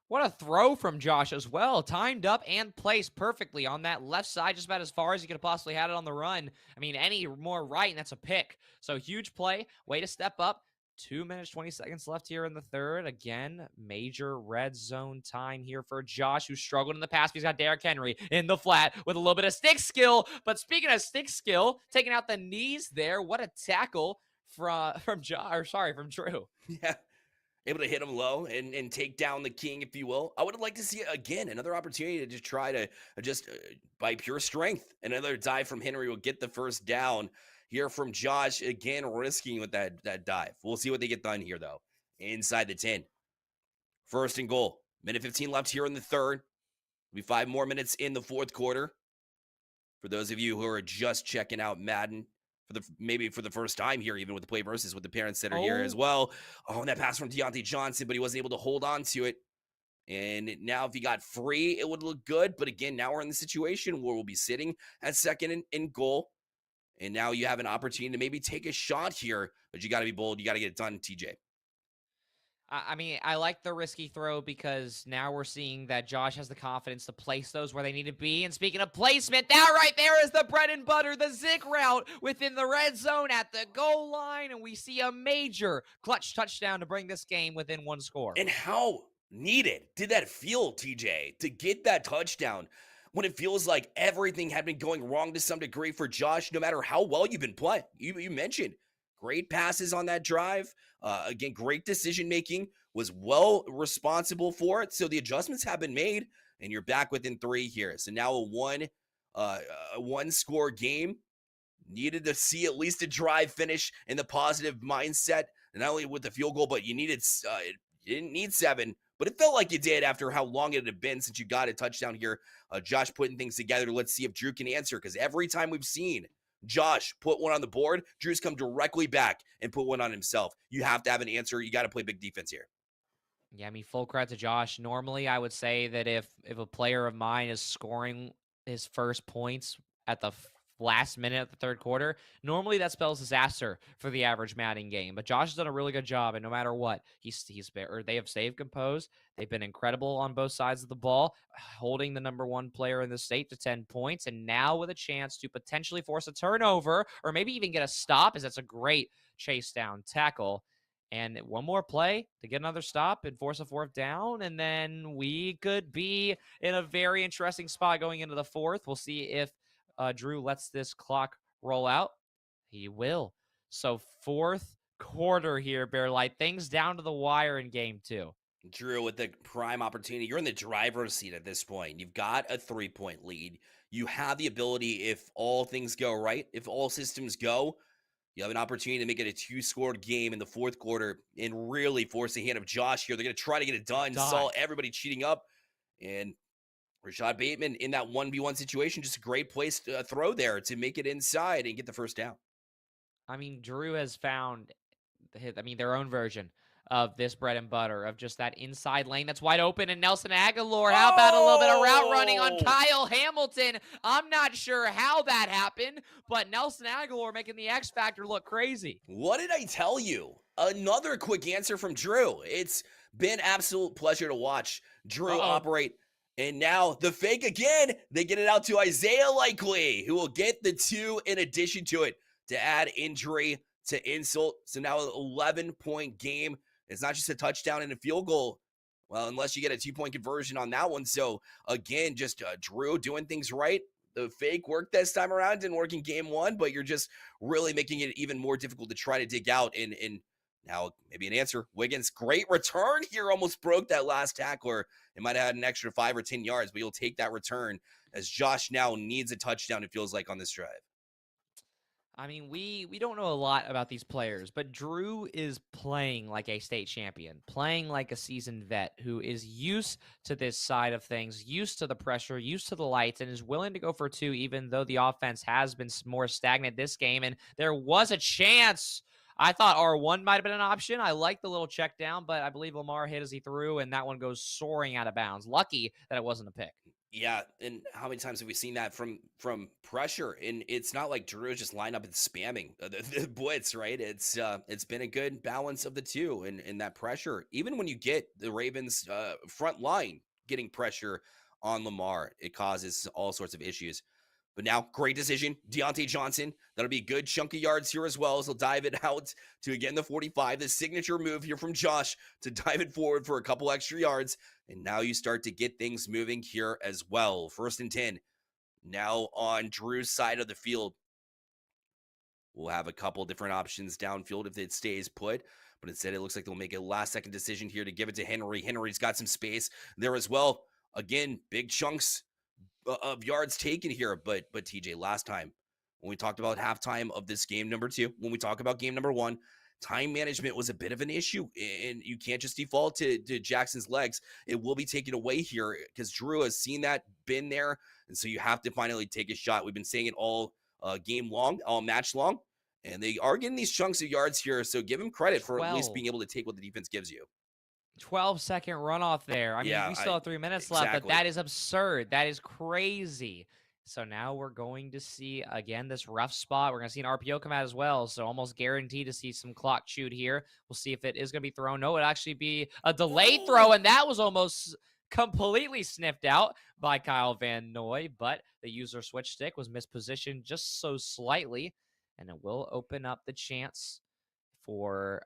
What a throw from Josh as well. Timed up and placed perfectly on that left side, just about as far as he could have possibly had it on the run. I mean, any more right, and that's a pick. So huge play. Way to step up. 2 minutes, 20 seconds left here in the third. Again, major red zone time here for Josh, who struggled in the past. He's got Derrick Henry in the flat with a little bit of stick skill. But speaking of stick skill, taking out the knees there. What a tackle from Drew. Yeah. Able to hit him low and take down the king, if you will. I would have liked to see, again, another opportunity to just try to by pure strength. Another dive from Henry will get the first down. Here from Josh, again, risking with that dive. We'll see what they get done here, though. Inside the 10. 1st and goal. Minute 15 left here in the third. Will be 5 more minutes in the fourth quarter. For those of you who are just checking out Madden, maybe for the first time here, even with the PlayVS, with the parents that are here as well. Oh, and that pass from Deontay Johnson, but he wasn't able to hold on to it. And now if he got free, it would look good. But again, now we're in the situation where we'll be sitting at 2nd and goal. And now you have an opportunity to maybe take a shot here, but you got to be bold. You got to get it done, TJ. I mean, I like the risky throw because now we're seeing that Josh has the confidence to place those where they need to be. And speaking of placement, that right there is the bread and butter, the zig route within the red zone at the goal line. And we see a major clutch touchdown to bring this game within one score. And how needed did that feel, TJ, to get that touchdown when it feels like everything had been going wrong to some degree for Josh, no matter how well you've been playing? You mentioned great passes on that drive. Again, great decision making, was well responsible for it. So the adjustments have been made, and you're back within 3 here. So now a one score game. Needed to see at least a drive finish in the positive mindset, and not only with the field goal, but you didn't need 7, but it felt like you did after how long it had been since you got a touchdown here. Josh putting things together. Let's see if Drew can answer, because every time we've seen Josh put one on the board, Drew's come directly back and put one on himself. You have to have an answer. You got to play big defense here. Yeah, I mean, full credit to Josh. Normally, I would say that if a player of mine is scoring his first points at the last minute of the third quarter, normally that spells disaster for the average Madden game. But Josh has done a really good job, and no matter what, they have stayed composed. They've been incredible on both sides of the ball, holding the number 1 player in the state to 10 points, and now with a chance to potentially force a turnover or maybe even get a stop, as that's a great chase down tackle. And one more play to get another stop and force a 4th down. And then we could be in a very interesting spot going into the 4th. We'll see if Drew lets this clock roll out. He will. So 4th quarter here, Bear Light. Things down to the wire in game 2. Drew with the prime opportunity. You're in the driver's seat at this point. You've got a 3-point lead. You have the ability, if all things go right, if all systems go, you have an opportunity to make it a 2-scored game in the 4th quarter and really force the hand of Josh here. They're going to try to get it done. Saw everybody cheating up. And Rashad Bateman in that 1v1 situation, just a great place to throw there to make it inside and get the first down. I mean, Drew has found their own version of this bread and butter of just that inside lane that's wide open. And Nelson Aguilar, how about a little bit of route running on Kyle Hamilton? I'm not sure how that happened, but Nelson Aguilar making the X Factor look crazy. What did I tell you? Another quick answer from Drew. It's been absolute pleasure to watch Drew operate. And now the fake again. They get it out to Isaiah Likely, who will get the 2 in addition to it to add injury to insult. So now an 11-point game. It's not just a touchdown and a field goal. Well, unless you get a 2-point conversion on that one. So again, just Drew doing things right. The fake worked this time around. Didn't work in game 1, but you're just really making it even more difficult to try to dig out. And now maybe an answer. Wiggins, great return here. Almost broke that last tackler. It might have had an extra 5 or 10 yards, but you'll take that return as Josh now needs a touchdown, it feels like, on this drive. I mean, we don't know a lot about these players, but Drew is playing like a state champion, playing like a seasoned vet who is used to this side of things, used to the pressure, used to the lights, and is willing to go for 2, even though the offense has been more stagnant this game. And there was a chance. I thought R1 might have been an option. I like the little check down, but I believe Lamar hit as he threw, and that one goes soaring out of bounds. Lucky that it wasn't a pick. Yeah, and how many times have we seen that from pressure? And it's not like Drew is just lined up and spamming the blitz, right? It's been a good balance of the two, and that pressure. Even when you get the Ravens front line getting pressure on Lamar, it causes all sorts of issues. But now, great decision. Deontay Johnson, that'll be a good chunk of yards here as well as he'll dive it out to, again, the 45. The signature move here from Josh to dive it forward for a couple extra yards. And now you start to get things moving here as well. 1st and 10. Now on Drew's side of the field. We'll have a couple different options downfield if it stays put. But instead, it looks like they'll make a last-second decision here to give it to Henry. Henry's got some space there as well. Again, big chunks of yards taken here, but TJ, last time when we talked about halftime of this game number 2, when we talk about game number 1, time management was a bit of an issue, and you can't just default to Jackson's legs. It will be taken away here because Drew has seen that, been there, and so you have to finally take a shot. We've been saying it all game long, all match long, and they are getting these chunks of yards here, so give him credit for at least being able to take what the defense gives you. 12-second runoff there. I mean, we still have 3 minutes left, but that is absurd. That is crazy. So now we're going to see, again, this rough spot. We're going to see an RPO come out as well. So almost guaranteed to see some clock chewed here. We'll see if it is going to be thrown. No, it actually be a delayed throw, No! and that was almost completely sniffed out by Kyle Van Noy, but the user switch stick was mispositioned just so slightly, and it will open up the chance for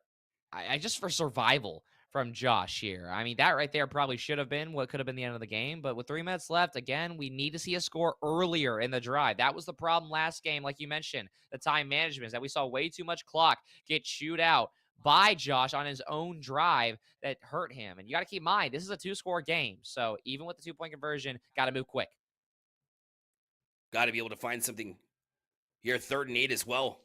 I just for survival from Josh here. I mean, that right there probably should have been what could have been the end of the game. But with 3 minutes left, again, we need to see a score earlier in the drive. That was the problem last game, like you mentioned, the time management is that we saw way too much clock get chewed out by Josh on his own drive that hurt him. And you got to keep in mind, this is a two-score game. So even with the 2-point conversion, got to move quick. Got to be able to find something here, 3rd and 8 as well.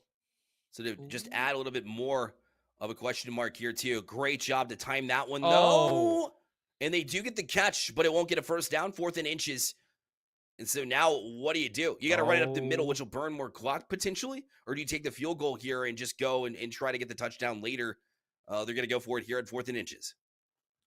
So to just Ooh. add a little bit more of a question mark here too. Great job to time that one Oh. though. And they do get the catch, but it won't get a first down, 4th and inches. And so now what do? You got to run it up the middle, which will burn more clock potentially. Or do you take the field goal here and just go and try to get the touchdown later? They're going to go for it here at 4th and inches.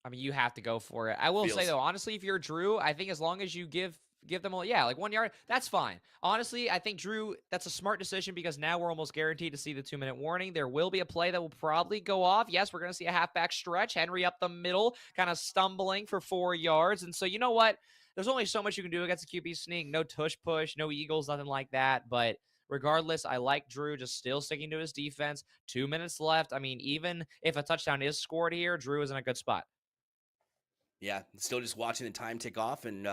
I mean, you have to go for it. I will say Feels. though, honestly, if you're Drew, I think as long as you give them like 1 yard, that's fine. Honestly, I think Drew, that's a smart decision because now we're almost guaranteed to see the 2-minute warning. There will be a play that will probably go off. Yes, we're going to see a halfback stretch. Henry up the middle, kind of stumbling for 4 yards. And so you know what? There's only so much you can do against a QB sneak. No tush push, no Eagles, nothing like that. But regardless, I like Drew just still sticking to his defense. 2 minutes left. I mean, even if a touchdown is scored here, Drew is in a good spot. Yeah, still just watching the time tick off. And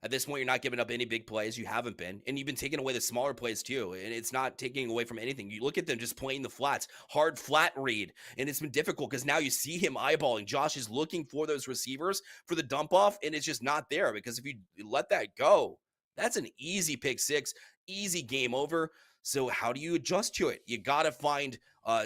at this point, you're not giving up any big plays. You haven't been. And you've been taking away the smaller plays too. And it's not taking away from anything. You look at them just playing the flats, hard flat read. And it's been difficult because now you see him eyeballing. Josh is looking for those receivers for the dump off. And it's just not there because if you let that go, that's an easy pick six, easy game over. So how do you adjust to it? You got to find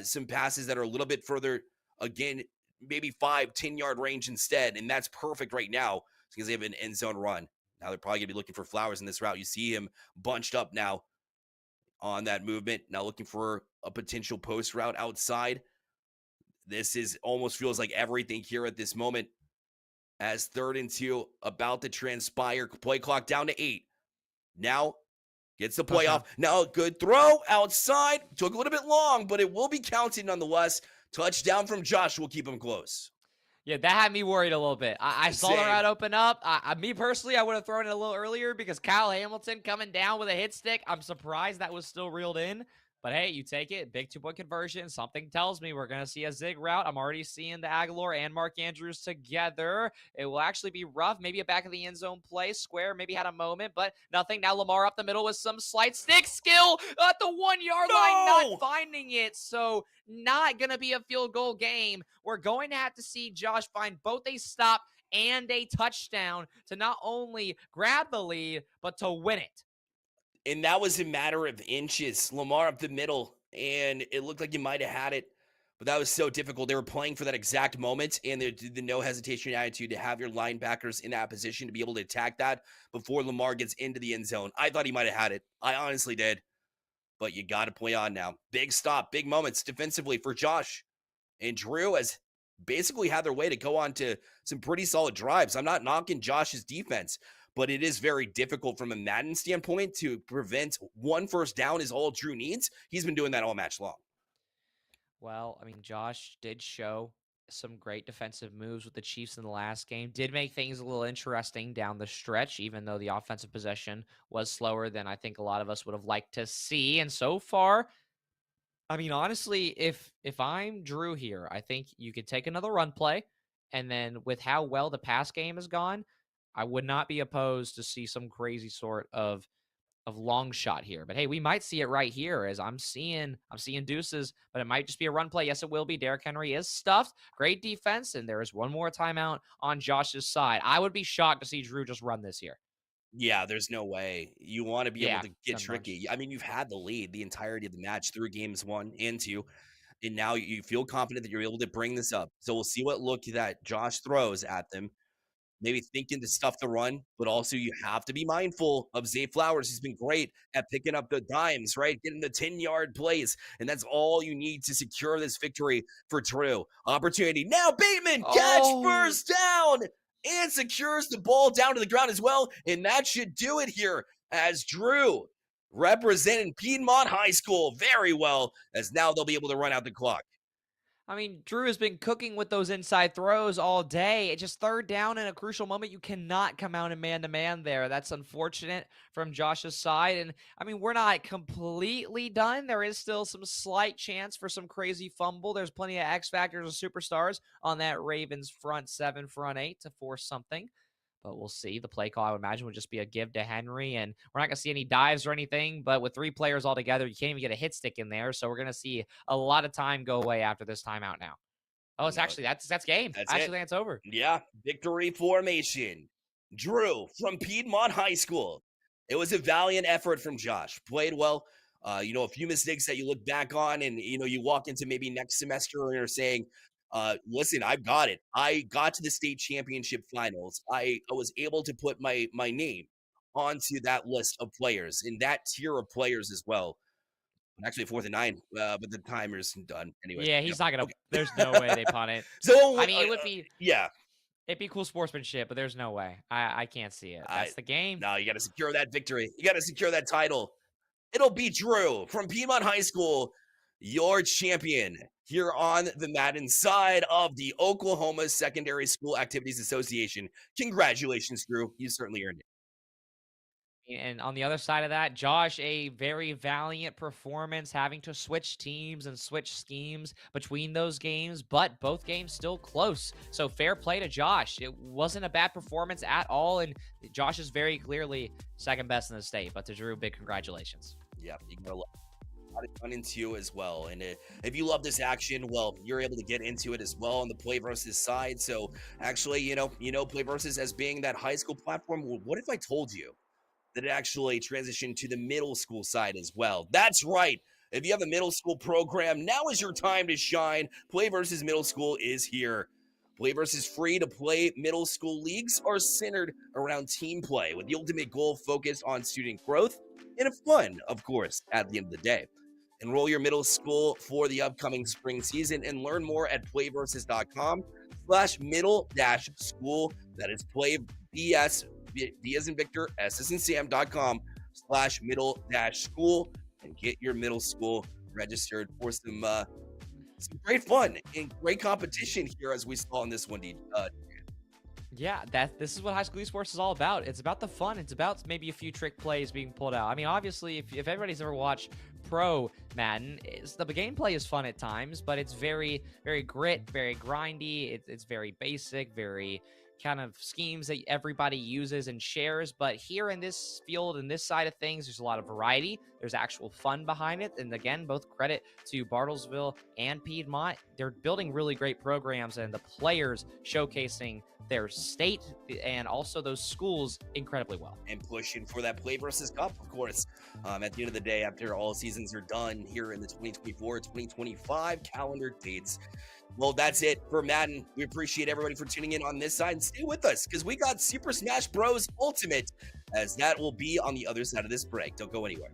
some passes that are a little bit further, again, maybe 5-10 yard range instead. And that's perfect right now because they have an end zone run. Now they're probably going to be looking for Flowers in this route. You see him bunched up now on that movement. Now looking for a potential post route outside. This is almost feels like everything here at this moment as 3rd and 2 about to transpire. Play clock down to 8. Now gets the playoff. Now good throw outside. Took a little bit long, but it will be counted nonetheless. Touchdown from Josh will keep him close. Yeah, that had me worried a little bit. I saw the route open up. Me personally, I would have thrown it a little earlier because Kyle Hamilton coming down with a hit stick. I'm surprised that was still reeled in. But hey, you take it. Big 2-point conversion. Something tells me we're going to see a zig route. I'm already seeing the Aguilar and Mark Andrews together. It will actually be rough. Maybe a back of the end zone play. Square maybe had a moment, but nothing. Now Lamar up the middle with some slight stick skill at the 1 yard line, not finding it. So not going to be a field goal game. We're going to have to see Josh find both a stop and a touchdown to not only grab the lead, but to win it. And that was a matter of inches. Lamar up the middle, and it looked like you might have had it, but that was so difficult. They were playing for that exact moment, and the no hesitation attitude to have your linebackers in that position to be able to attack that before Lamar gets into the end zone. I thought he might have had it. I honestly did. But you got to play on now. Big stop, big moments defensively for Josh. And Drew has basically had their way to go on to some pretty solid drives. I'm not knocking Josh's defense, but it is very difficult from a Madden standpoint to prevent one first down is all Drew needs. He's been doing that all match long. Well, I mean, Josh did show some great defensive moves with the Chiefs in the last game. Did make things a little interesting down the stretch, even though the offensive possession was slower than I think a lot of us would have liked to see. And so far, I mean, honestly, if I'm Drew here, I think you could take another run play, and then with how well the pass game has gone, I would not be opposed to see some crazy sort of long shot here. But hey, we might see it right here as I'm seeing deuces, but it might just be a run play. Yes, it will be. Derrick Henry is stuffed. Great defense, and there is one more timeout on Josh's side. I would be shocked to see Drew just run this here. Yeah, there's no way. You want to be able to get sometimes. tricky. I mean, you've had the lead the entirety of the match through games 1 and 2, and now you feel confident that you're able to bring this up. So we'll see what look that Josh throws at them. Maybe thinking to stuff the run, but also you have to be mindful of Zay Flowers. He's been great at picking up the dimes, right? Getting the 10-yard plays, and that's all you need to secure this victory for Drew. Opportunity. Now Bateman, catch first down, and secures the ball down to the ground as well, and that should do it here as Drew representing Piedmont High School very well, as now they'll be able to run out the clock. I mean, Drew has been cooking with those inside throws all day. It's just third down in a crucial moment. You cannot come out in man-to-man there. That's unfortunate from Josh's side. And, I mean, we're not completely done. There is still some slight chance for some crazy fumble. There's plenty of X factors and superstars on that Ravens front seven, front eight to force something. But we'll see. The play call, I would imagine, would just be a give to Henry. And we're not going to see any dives or anything. But with 3 players all together, you can't even get a hit stick in there. So we're going to see a lot of time go away after this timeout now. Oh, it's No, actually, that's game. that's Actually, it. think it's over. Yeah, victory formation. Drew from Piedmont High School. It was a valiant effort from Josh. Played well. A few mistakes that you look back on, and you walk into maybe next semester and you're saying, "Listen, I've got it. I got to the state championship finals. I was able to put my name onto that list of players in that tier of players as well. Actually, 4th and 9, but the timer's done. Anyways, Yeah, yeah. he's not going to, Okay. there's no way they punt it. So, I mean, it would be, yeah. it'd be cool sportsmanship, but there's no way. I can't see it. That's the game. No, you got to secure that victory. You got to secure that title. It'll be Drew from Piedmont High School, your champion here on the Madden side of the Oklahoma Secondary School Activities Association. Congratulations, Drew. You certainly earned it. And on the other side of that, Josh, a very valiant performance, having to switch teams and switch schemes between those games, but both games still close. So fair play to Josh. It wasn't a bad performance at all, and Josh is very clearly second best in the state. But to Drew, big congratulations. Yeah, you got a lot of fun into you as well. And if you love this action, well, you're able to get into it as well on the Play Versus side. So actually, Play Versus as being that high school platform. Well, what if I told you that it actually transitioned to the middle school side as well? That's right. If you have a middle school program, now is your time to shine. Play Versus Middle School is here. Play Versus free to play middle school leagues are centered around team play, with the ultimate goal focused on student growth and fun, of course, at the end of the day. Enroll your middle school for the upcoming spring season and learn more at playversus.com/middle-school. That is PlayVS, V as in Victor, S as in Sam.com/middle-school, and get your middle school registered for some great fun and great competition here, as we saw in this one. Yeah, this is what high school esports is all about. It's about the fun. It's about maybe a few trick plays being pulled out. I mean, obviously, if everybody's ever watched Pro Madden, the gameplay is fun at times, but it's very, very grit, very grindy. It's very basic, very kind of schemes that everybody uses and shares. But here in this field and this side of things, there's a lot of variety. There's actual fun behind it. And again, both credit to Bartlesville and Piedmont. They're building really great programs, and the players showcasing their state and also those schools incredibly well. And pushing for that Play Versus Cup, of course. At the end of the day, after all seasons are done here in the 2024-2025 calendar dates. Well, that's it for Madden. We appreciate everybody for tuning in on this side, and stay with us because we got Super Smash Bros. Ultimate, as that will be on the other side of this break. Don't go anywhere.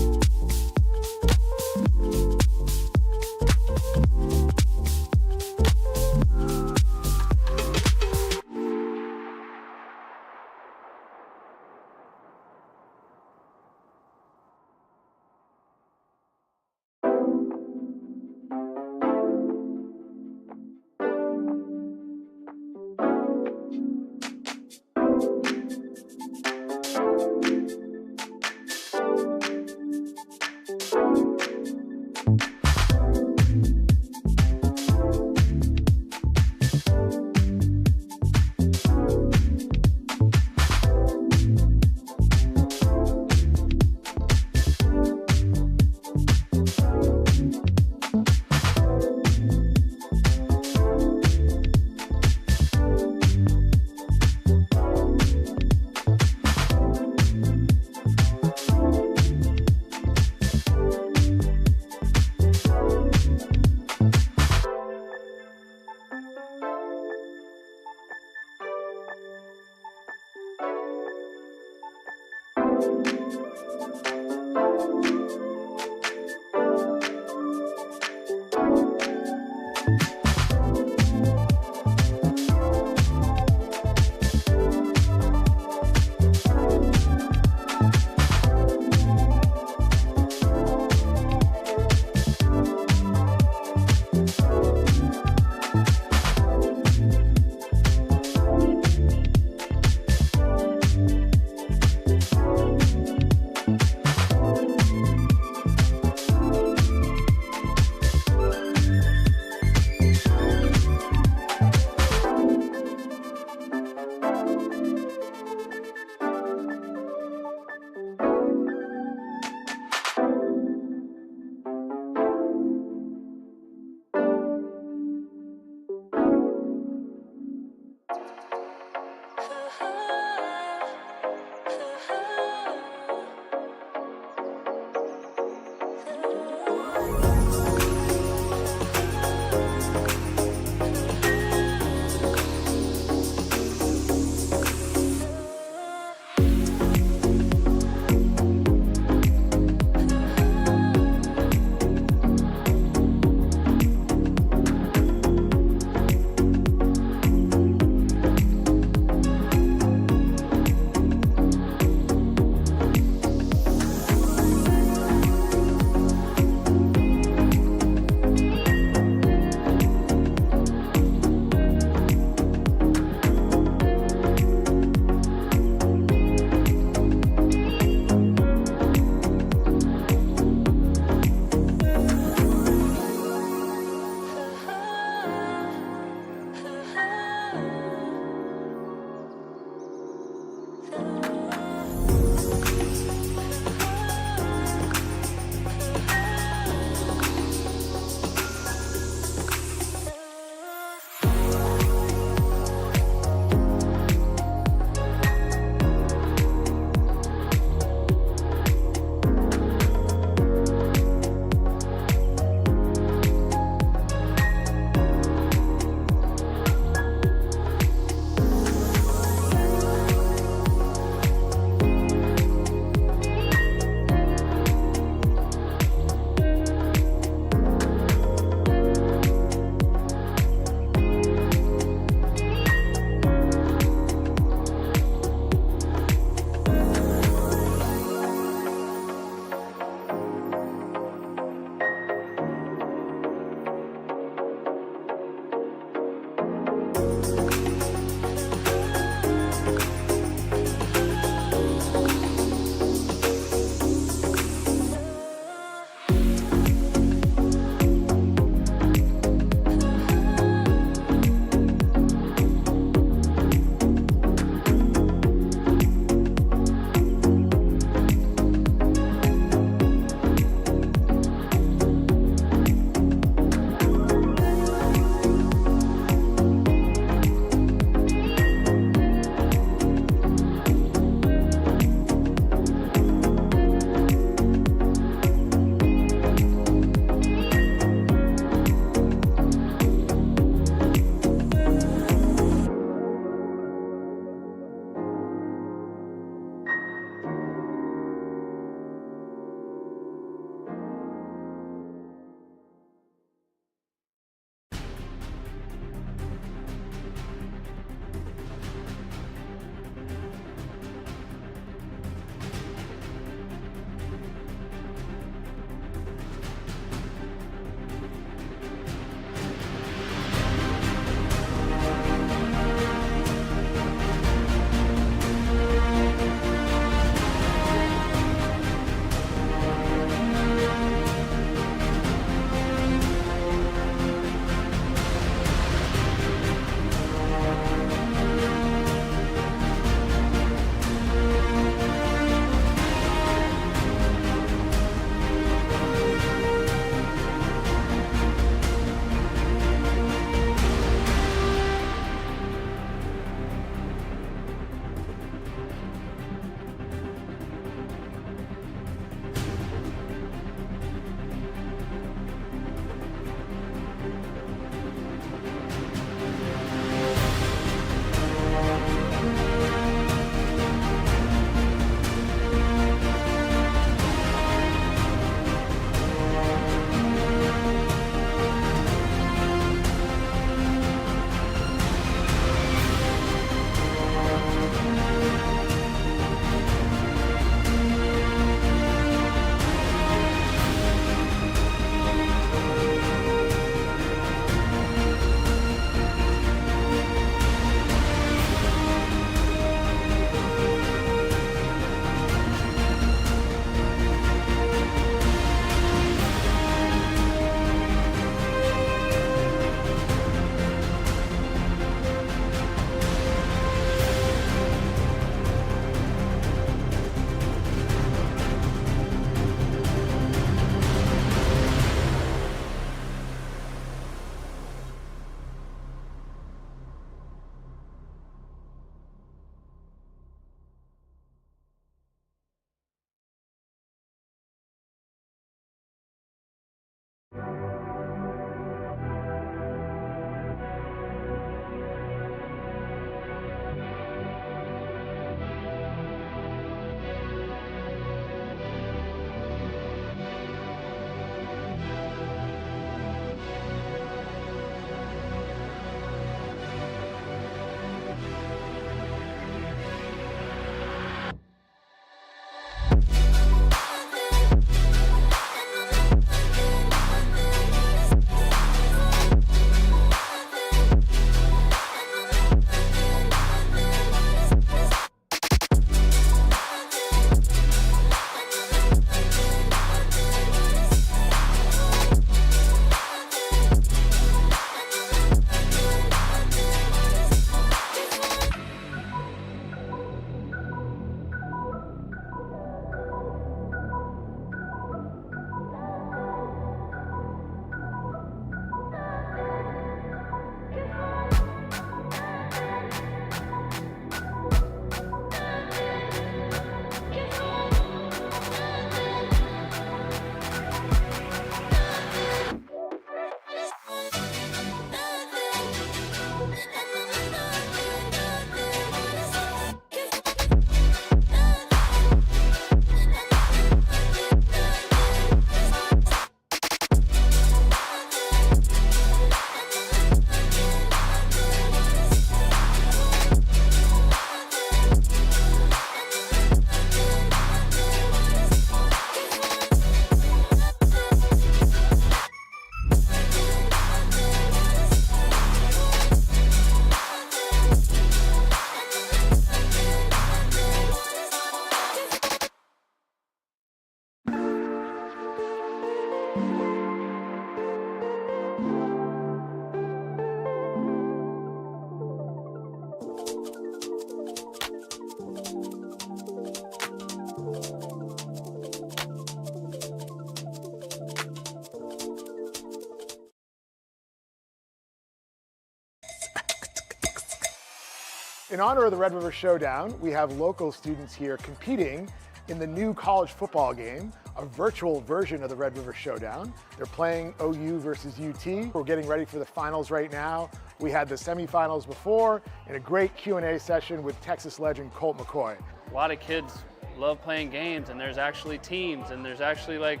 In honor of the Red River Showdown, we have local students here competing in the new college football game, a virtual version of the Red River Showdown. They're playing OU versus UT. We're getting ready for the finals right now. We had the semifinals before and a great Q&A session with Texas legend Colt McCoy. A lot of kids love playing games, and there's actually teams, and there's actually like,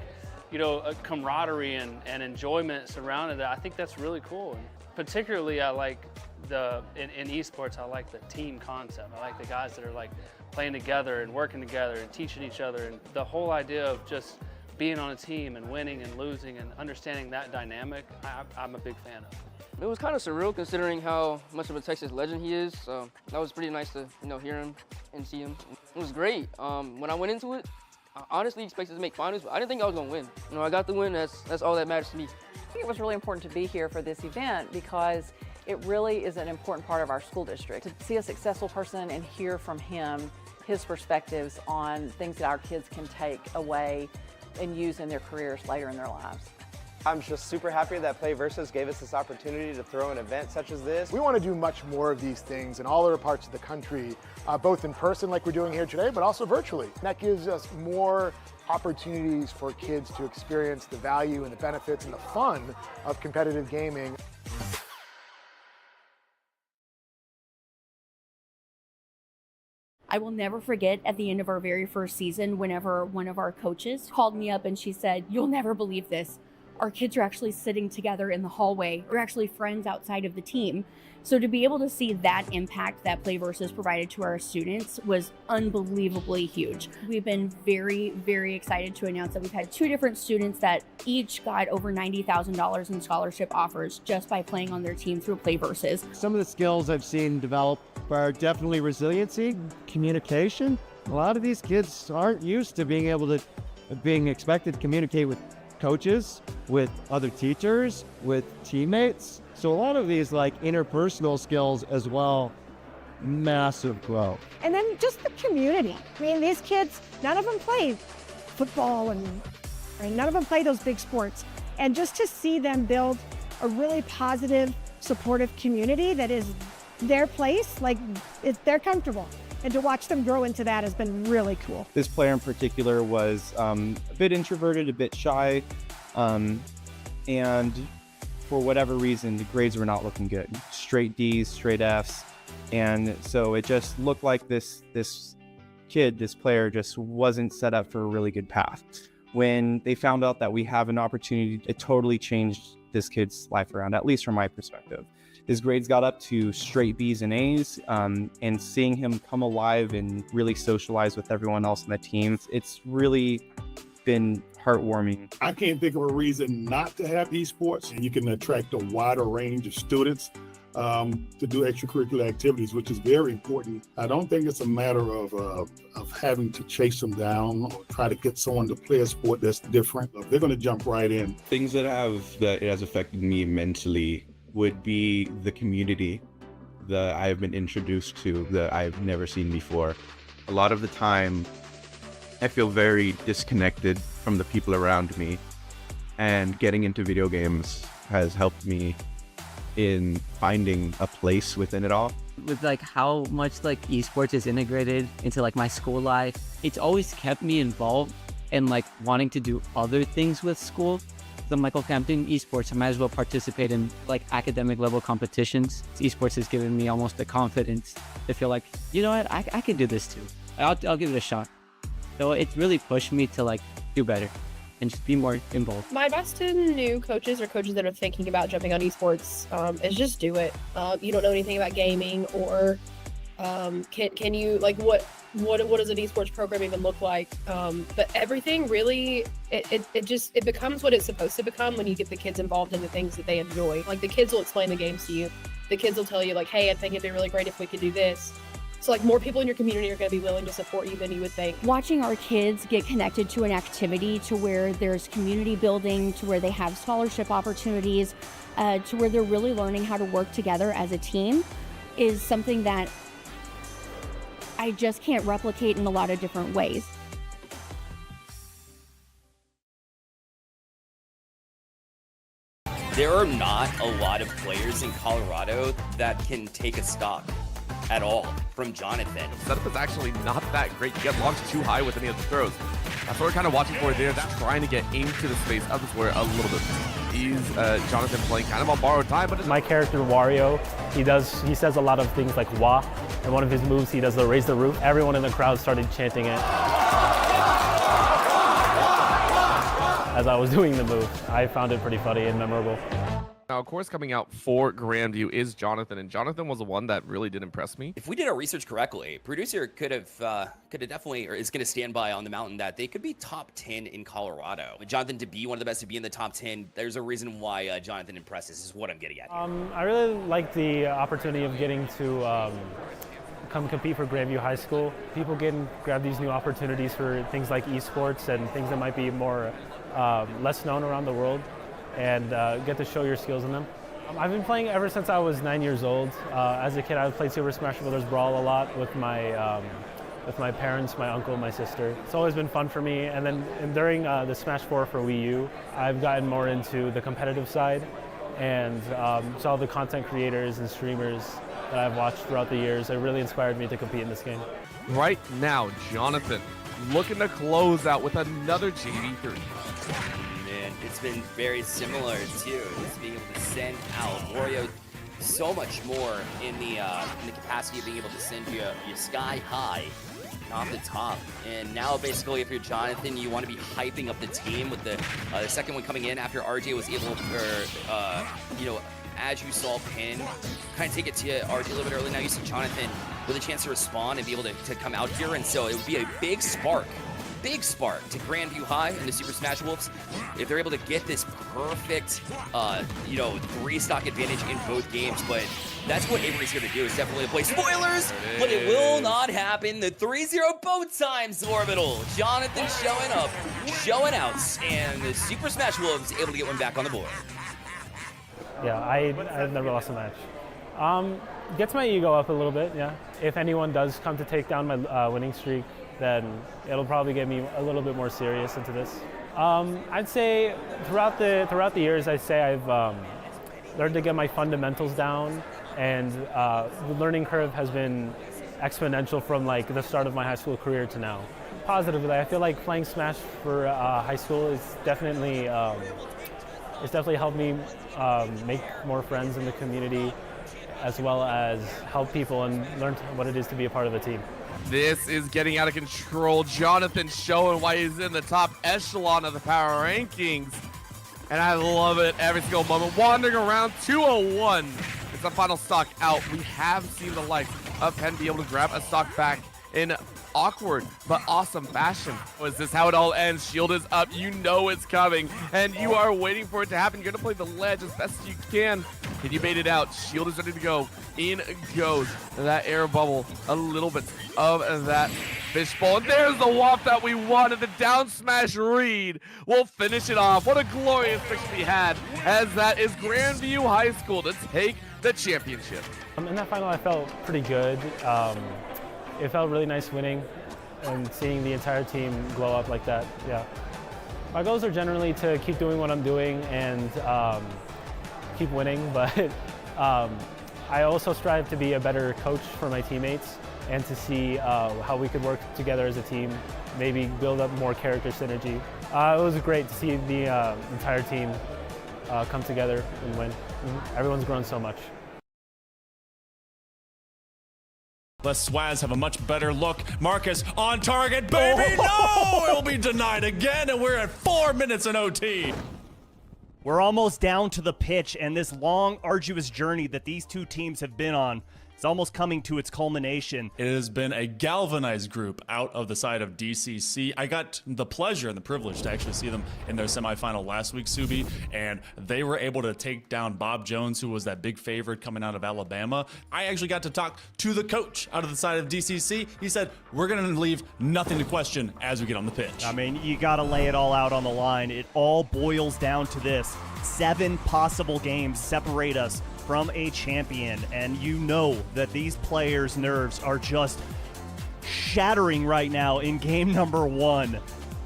you know, a camaraderie and enjoyment surrounded that. I think that's really cool. And particularly I like in esports, I like the team concept. I like the guys that are like playing together and working together and teaching each other, and the whole idea of just being on a team and winning and losing and understanding that dynamic, I'm a big fan of. It was kind of surreal considering how much of a Texas legend he is, so that was pretty nice to, you know, hear him and see him. It was great. When I went into it, I honestly expected to make finals, but I didn't think I was gonna win. You know, I got the win, that's all that matters to me. I think it was really important to be here for this event because it really is an important part of our school district. To see a successful person and hear from him, his perspectives on things that our kids can take away and use in their careers later in their lives. I'm just super happy that PlayVS gave us this opportunity to throw an event such as this. We want to do much more of these things in all other parts of the country, both in person like we're doing here today, but also virtually. That gives us more opportunities for kids to experience the value and the benefits and the fun of competitive gaming. I will never forget at the end of our very first season, whenever one of our coaches called me up and she said, "You'll never believe this. Our kids are actually sitting together in the hallway. They're actually friends outside of the team." So to be able to see that impact that PlayVS provided to our students was unbelievably huge. We've been very, very excited to announce that we've had 2 different students that each got over $90,000 in scholarship offers just by playing on their team through PlayVS. Some of the skills I've seen develop are definitely resiliency, communication. A lot of these kids aren't used to being expected to communicate with coaches, with other teachers, with teammates. So a lot of these like interpersonal skills as well, massive growth. And then just the community. I mean, these kids, none of them play football and none of them play those big sports. And just to see them build a really positive, supportive community that is their place, like they're comfortable. And to watch them grow into that has been really cool. This player in particular was a bit introverted, a bit shy, and for whatever reason, the grades were not looking good. Straight D's, straight F's, and so it just looked like this player just wasn't set up for a really good path. When they found out that we have an opportunity, it totally changed this kid's life around, at least from my perspective. His grades got up to straight B's and A's, and seeing him come alive and really socialize with everyone else on the team, it's really been heartwarming. I can't think of a reason not to have esports, and you can attract a wider range of students to do extracurricular activities, which is very important. I don't think it's a matter of having to chase them down or try to get someone to play a sport that's different. They're going to jump right in. Things that it has affected me mentally would be the community that I have been introduced to that I've never seen before. A lot of the time, I feel very disconnected from the people around me, and getting into video games has helped me in finding a place within it all. With like how much like esports is integrated into like my school life, it's always kept me involved and like wanting to do other things with school. So I'm like, okay, I'm doing esports, I might as well participate in like academic level competitions. Esports has given me almost the confidence to feel like, you know what, I can do this too. I'll give it a shot. So it's really pushed me to like do better and just be more involved. My advice to new coaches or coaches that are thinking about jumping on esports is just do it. You don't know anything about gaming, or can you, like, what does an esports program even look like? But everything really, it becomes what it's supposed to become when you get the kids involved in the things that they enjoy. Like, the kids will explain the games to you. The kids will tell you, like, hey, I think it'd be really great if we could do this. So like more people in your community are going to be willing to support you than you would think. Watching our kids get connected to an activity to where there's community building, to where they have scholarship opportunities, to where they're really learning how to work together as a team is something that I just can't replicate in a lot of different ways. There are not a lot of players in Colorado that can take a stock. at all from Jonathan. Setup is actually not that great. You get launched too high with any of the throws. That's what we're kind of watching for there. That's trying to get into the space of the square a little bit. He's Jonathan playing kind of on borrowed time, but my character Wario, he says a lot of things like wah, and one of his moves he does the raise the roof. Everyone in the crowd started chanting it as I was doing the move. I found it pretty funny and memorable. Now, of course, coming out for Grandview is Jonathan, and Jonathan was the one that really did impress me. If we did our research correctly, producer could have definitely, or is going to stand by on the mountain that they could be top 10 in Colorado. With Jonathan to be one of the best to be in the top 10, there's a reason why Jonathan impresses, is what I'm getting at here. I really like the opportunity of getting to come compete for Grandview High School. People grab these new opportunities for things like esports and things that might be more less known around the world, and get to show your skills in them. I've been playing ever since I was 9 years old. As a kid, I played Super Smash Bros. Brawl a lot with my parents, my uncle, my sister. It's always been fun for me. And then during the Smash 4 for Wii U, I've gotten more into the competitive side, and saw the content creators and streamers that I've watched throughout the years. It really inspired me to compete in this game. Right now, Jonathan looking to close out with another JV3. Man, it's been very similar too. Just being able to send out Wario so much more in the capacity of being able to send you sky high off the top. And now basically, if you're Jonathan, you want to be hyping up the team with the second one coming in after RJ was able to, as you saw Pin kind of take it to RJ a little bit early. Now you see Jonathan with a chance to respond and be able to come out here, and so it would be a big spark to Grandview High and the Super Smash Wolves if they're able to get this perfect, 3-stock advantage in both games. But that's what Avery's here to do, is definitely to play spoilers, but it will not happen. The 3-0 both times, Orbital. Jonathan showing up, showing out, and the Super Smash Wolves able to get one back on the board. Yeah, I've never lost a match. Gets my ego up a little bit, yeah. If anyone does come to take down my winning streak, then it'll probably get me a little bit more serious into this. I'd say throughout the years, I'd say I've learned to get my fundamentals down, and the learning curve has been exponential from like the start of my high school career to now. Positively, I feel like playing Smash for high school is definitely helped me make more friends in the community, as well as help people and learn what it is to be a part of a team. This is getting out of control. Jonathan showing why he's in the top echelon of the power rankings. And I love it every single moment. Wandering around 201. It's the final stock out. We have seen the likes of Penn be able to grab a stock back in awkward but awesome fashion. Is this how it all ends? Shield is up. You know it's coming, and you are waiting for it to happen. You're going to play the ledge as best as you can. Can you bait it out? Shield is ready to go. In goes that air bubble. A little bit of that fishbowl. And there's the waft that we wanted. The down smash read will finish it off. What a glorious fix we had, as that is Grandview High School to take the championship. In that final, I felt pretty good. It felt really nice winning and seeing the entire team glow up like that. Yeah. My goals are generally to keep doing what I'm doing and keep winning, but I also strive to be a better coach for my teammates and to see how we could work together as a team, maybe build up more character synergy. It was great to see the entire team come together and win. Everyone's grown so much. The Swaz have a much better look. Marcus on target, baby! No! It'll be denied again, and we're at 4 minutes in OT. We're almost down to the pitch, and this long, arduous journey that these two teams have been on is almost coming to its culmination. It has been a galvanized group out of the side of DCC. I got the pleasure and the privilege to actually see them in their semifinal last week, Subi, and they were able to take down Bob Jones, who was that big favorite coming out of Alabama. I actually got to talk to the coach out of the side of DCC. He said, we're going to leave nothing to question as we get on the pitch. I mean, you got to lay it all out on the line. It all boils down to this. 7 possible games separate us from a champion, and you know that these players' nerves are just shattering right now in game number 1.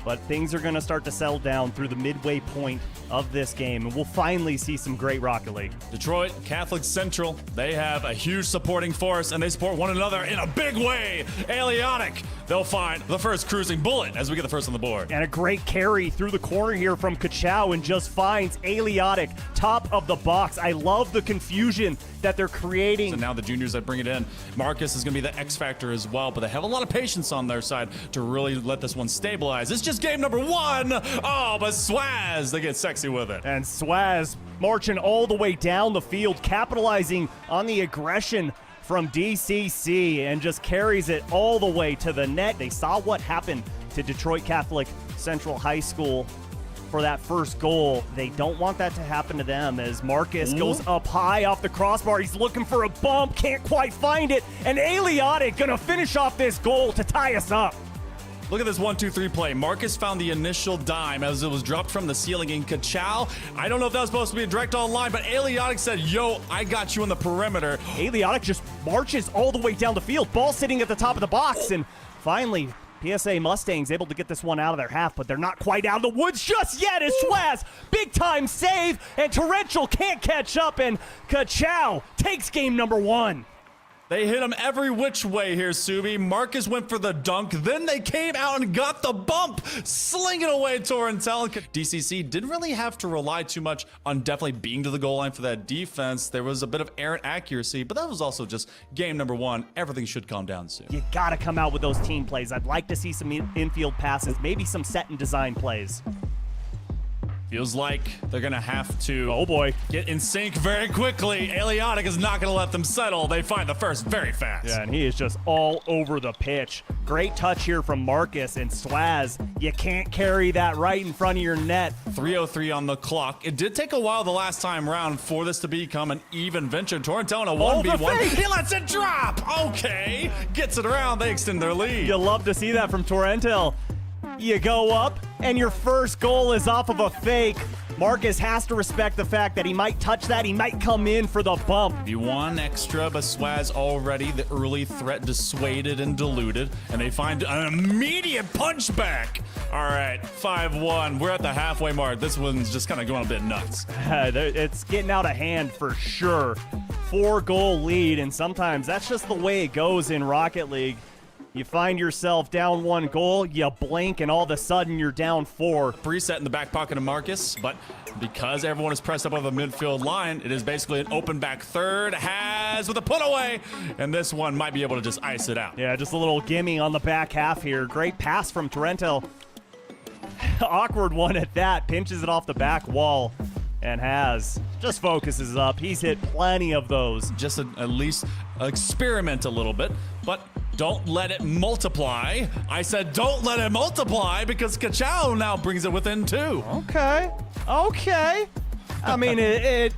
but things are going to start to settle down through the midway point of this game, and we'll finally see some great Rocket League. Detroit Catholic Central, they have a huge supporting force, and they support one another in a big way. Aliotic, they'll find the first cruising bullet as we get the first on the board. And a great carry through the corner here from Kachow, and just finds Aliotic top of the box. I love the confusion that they're creating. So now the juniors that bring it in, Marcus is going to be the X factor as well, but they have a lot of patience on their side to really let this one stabilize. It's just game number 1. Oh, but Swaz, they get sexy with it. And Swaz marching all the way down the field, capitalizing on the aggression from DCC, and just carries it all the way to the net. They saw what happened to Detroit Catholic Central High School for that first goal. They don't want that to happen to them, as Marcus goes up high off the crossbar. He's looking for a bump, can't quite find it, and Aliotic gonna finish off this goal to tie us up. Look at this 1-2-3 play. Marcus found the initial dime as it was dropped from the ceiling in Kachow. I don't know if that was supposed to be a direct online, but Aliotic said, yo, I got you in the perimeter. Aliotic just marches all the way down the field. Ball sitting at the top of the box, and finally, PSA Mustangs able to get this one out of their half, but they're not quite out of the woods just yet as Swaz, big time save, and Torrential can't catch up, and Kachow takes game number 1. They hit him every which way here, Subi. Marcus went for the dunk, then they came out and got the bump, slinging away Torrentel. DCC didn't really have to rely too much on definitely being to the goal line for that defense. There was a bit of errant accuracy, but that was also just game number 1. Everything should calm down soon. You gotta come out with those team plays. I'd like to see some infield passes, maybe some set and design plays. Feels like they're gonna have to get in sync very quickly. Aliotic is not gonna let them settle. They find the first very fast. Yeah, and he is just all over the pitch. Great touch here from Marcus, and Swaz, you can't carry that right in front of your net. 3:03 on the clock. It did take a while the last time round for this to become an even venture. Torrentel in a 1v1. He lets it drop. Okay, gets it around. They extend their lead. You love to see that from Torrentel. You go up, and your first goal is off of a fake. Marcus has to respect the fact that he might touch that. He might come in for the bump. Be 1 extra, but Swaz already the early threat dissuaded and diluted, and they find an immediate punchback. All right, 5-1. We're at the halfway mark. This one's just kind of going a bit nuts. It's getting out of hand for sure. 4-goal lead, and sometimes that's just the way it goes in Rocket League. You find yourself down 1 goal, you blink, and all of a sudden you're down 4. Preset in the back pocket of Marcus, but because everyone is pressed up on the midfield line, it is basically an open back third. Has with a put away, and this one might be able to just ice it out. Yeah, just a little gimme on the back half here. Great pass from Torrentel. Awkward one at that. Pinches it off the back wall. And has just focuses up. He's hit plenty of those. Just at least experiment a little bit, but don't let it multiply. I said don't let it multiply because Kachow now brings it within 2. Okay. I mean,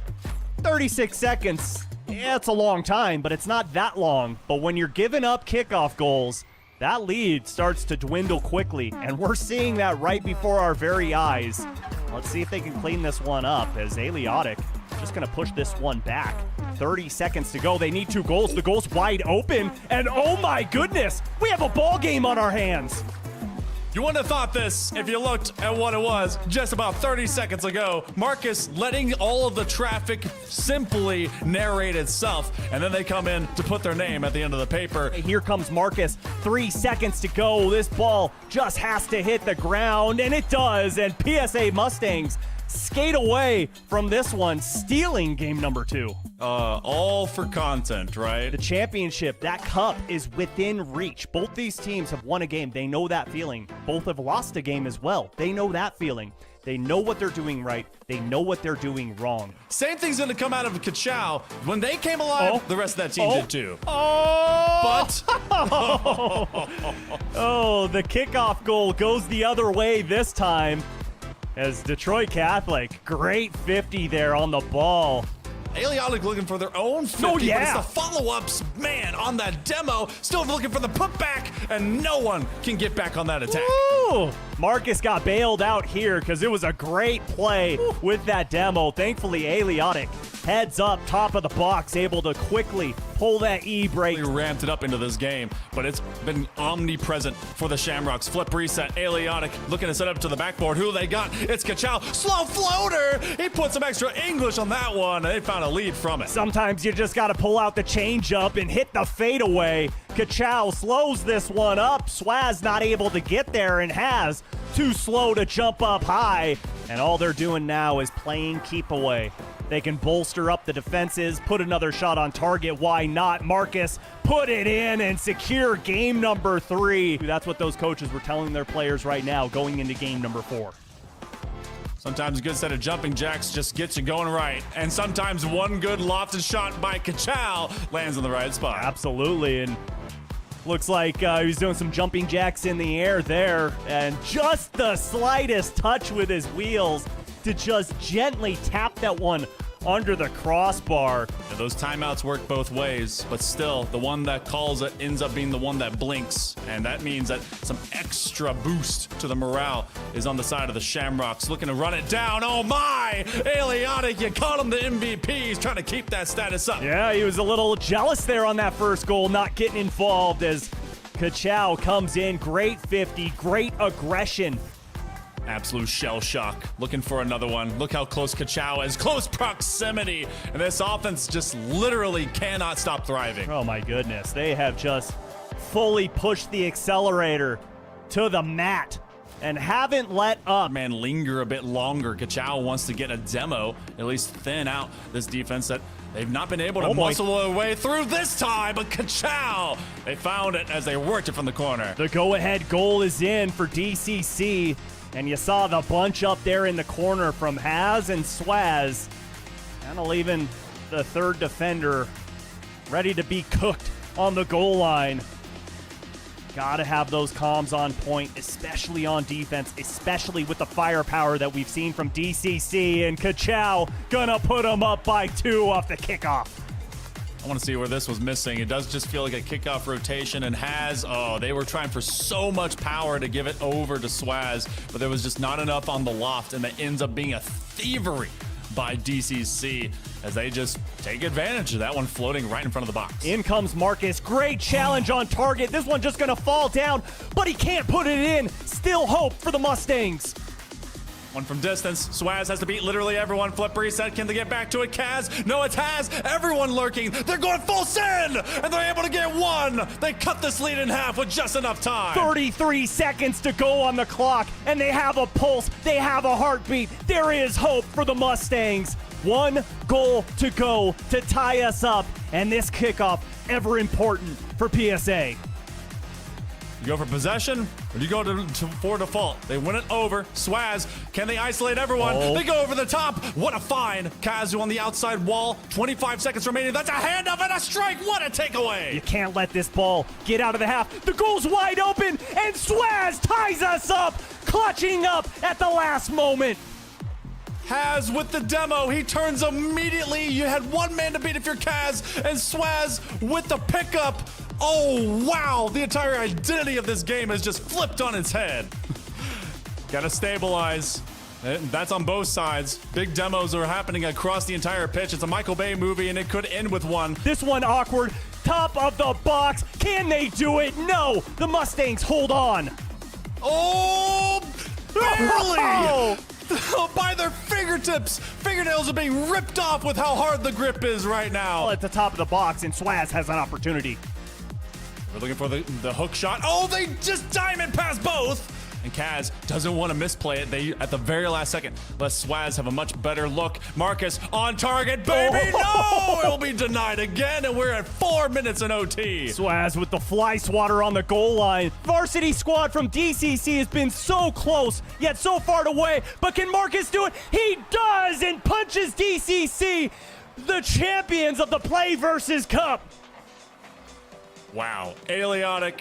36 seconds, it's a long time, but it's not that long. But when you're giving up kickoff goals, that lead starts to dwindle quickly, and we're seeing that right before our very eyes. Let's see if they can clean this one up, as Aliotic just going to push this one back. 30 seconds to go. They need 2 goals. The goal's wide open, and oh my goodness, we have a ball game on our hands. You wouldn't have thought this if you looked at what it was just about 30 seconds ago. Marcus letting all of the traffic simply narrate itself, and then they come in to put their name at the end of the paper. Here comes Marcus. 3 seconds to go. This ball just has to hit the ground, and it does, and PSA Mustangs skate away from this one, stealing game number 2. All for content, right? The championship, that cup is within reach. Both these teams have won a game. They know that feeling. Both have lost a game as well. They know that feeling. They know what they're doing right. They know what they're doing wrong. Same thing's going to come out of Kachow. When they came alive, the rest of that team did too. But the kickoff goal goes the other way this time, as Detroit Catholic, great 50 there on the ball. Aliotic looking for their own 50, but it's the follow-ups, man, on that demo. Still looking for the putback, and no one can get back on that attack. Ooh, Marcus got bailed out here because it was a great play with that demo. Thankfully, Aliotic heads up, top of the box, able to quickly pull that E-brake. Really ramped it up into this game, but it's been omnipresent for the Shamrocks. Flip reset, Aliotic looking to set up to the backboard. Who they got? It's Kachow. Slow floater! He put some extra English on that one. They found a lead from it. Sometimes you just got to pull out the changeup and hit the fadeaway. Kachow slows this one up. Swaz not able to get there and has too slow to jump up high. And all they're doing now is playing keep away. They can bolster up the defenses, put another shot on target. Why not? Marcus put it in and secure game number 3. That's what those coaches were telling their players right now going into game number 4. Sometimes a good set of jumping jacks just gets you going right. And sometimes one good lofted shot by Kachow lands in the right spot. Absolutely. And looks like he was doing some jumping jacks in the air there. And just the slightest touch with his wheels to just gently tap that one under the crossbar. Yeah, those timeouts work both ways, but still, the one that calls it ends up being the one that blinks. And that means that some extra boost to the morale is on the side of the Shamrocks, looking to run it down. Oh my! Aliotic, you called him the MVP. He's trying to keep that status up. Yeah, he was a little jealous there on that first goal, not getting involved as Kachow comes in. Great 50, great aggression. Absolute shell shock. Looking for another one. Look how close Kachow is. Close proximity. And this offense just literally cannot stop thriving. Oh my goodness. They have just fully pushed the accelerator to the mat and haven't let up. Man, linger a bit longer. Kachow wants to get a demo, at least thin out this defense that they've not been able to muscle their way through this time, but Kachow, they found it as they worked it from the corner. The go-ahead goal is in for DCC. And you saw the bunch up there in the corner from Haz and Swaz. Kind of leaving the third defender ready to be cooked on the goal line. Got to have those comms on point, especially on defense, especially with the firepower that we've seen from DCC. And Kachow gonna put them up by 2 off the kickoff. I want to see where this was missing. It does just feel like a kickoff rotation, and they were trying for so much power to give it over to Swaz, but there was just not enough on the loft, and that ends up being a thievery by DCC as they just take advantage of that one floating right in front of the box. In comes Marcus. Great challenge on target. This one just going to fall down, but he can't put it in. Still hope for the Mustangs. One from distance. Swaz has to beat literally everyone. Flip reset. Can they get back to it? Kaz? No, it's Haz. Everyone lurking. They're going full send, and they're able to get one. They cut this lead in half with just enough time. 33 seconds to go on the clock, and they have a pulse. They have a heartbeat. There is hope for the Mustangs. 1 goal to go to tie us up, and this kickoff ever important for PSA. You go for possession, or do you go for default? They win it over. Swaz, can they isolate everyone? They go over the top. What a find. Kazu on the outside wall. 25 seconds remaining. That's a handoff and a strike. What a takeaway. You can't let this ball get out of the half. The goal's wide open, and Swaz ties us up, clutching up at the last moment. Haz with the demo. He turns immediately. You had one man to beat if you're Kaz, and Swaz with the pickup. Oh, wow. The entire identity of this game has just flipped on its head. Gotta stabilize. That's on both sides. Big demos are happening across the entire pitch. It's a Michael Bay movie, and it could end with one. This one awkward. Top of the box. Can they do it? No. The Mustangs hold on. Oh, barely. By their fingertips. Fingernails are being ripped off with how hard the grip is right now. Well, at the top of the box, and Swaz has an opportunity. We're looking for the hook shot. Oh, they just diamond pass both. And Kaz doesn't want to misplay it. They, at the very last second, let Swaz have a much better look. Marcus on target, baby. No, it'll be denied again, and we're at 4 minutes in OT. Swaz with the fly swatter on the goal line. Varsity squad from DCC has been so close, yet so far away. But can Marcus do it? He does, and punches DCC, the champions of the PlayVS Cup. Wow, Aliotic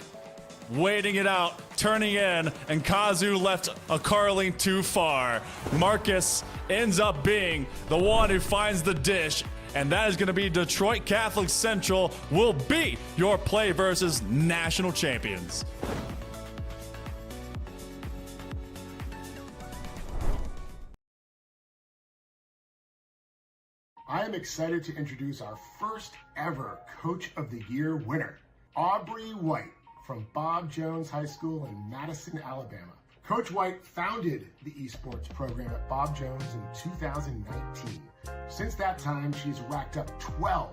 waiting it out, turning in, and Kazu left a Carling too far. Marcus ends up being the one who finds the dish, and that is going to be Detroit Catholic Central will be your PlayVS national champions. I am excited to introduce our first ever Coach of the Year winner, Aubrey White from Bob Jones High School in Madison, Alabama. Coach White founded the esports program at Bob Jones in 2019. Since that time, she's racked up 12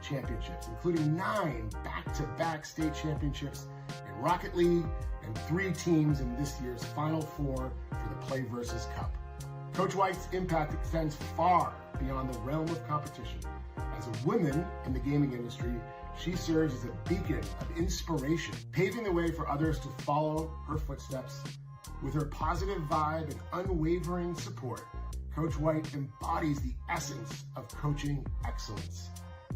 championships, including 9 back-to-back state championships in Rocket League and 3 teams in this year's Final Four for the PlayVS Cup. Coach White's impact extends far beyond the realm of competition. As a woman in the gaming industry, she serves as a beacon of inspiration, paving the way for others to follow her footsteps. With her positive vibe and unwavering support, Coach White embodies the essence of coaching excellence,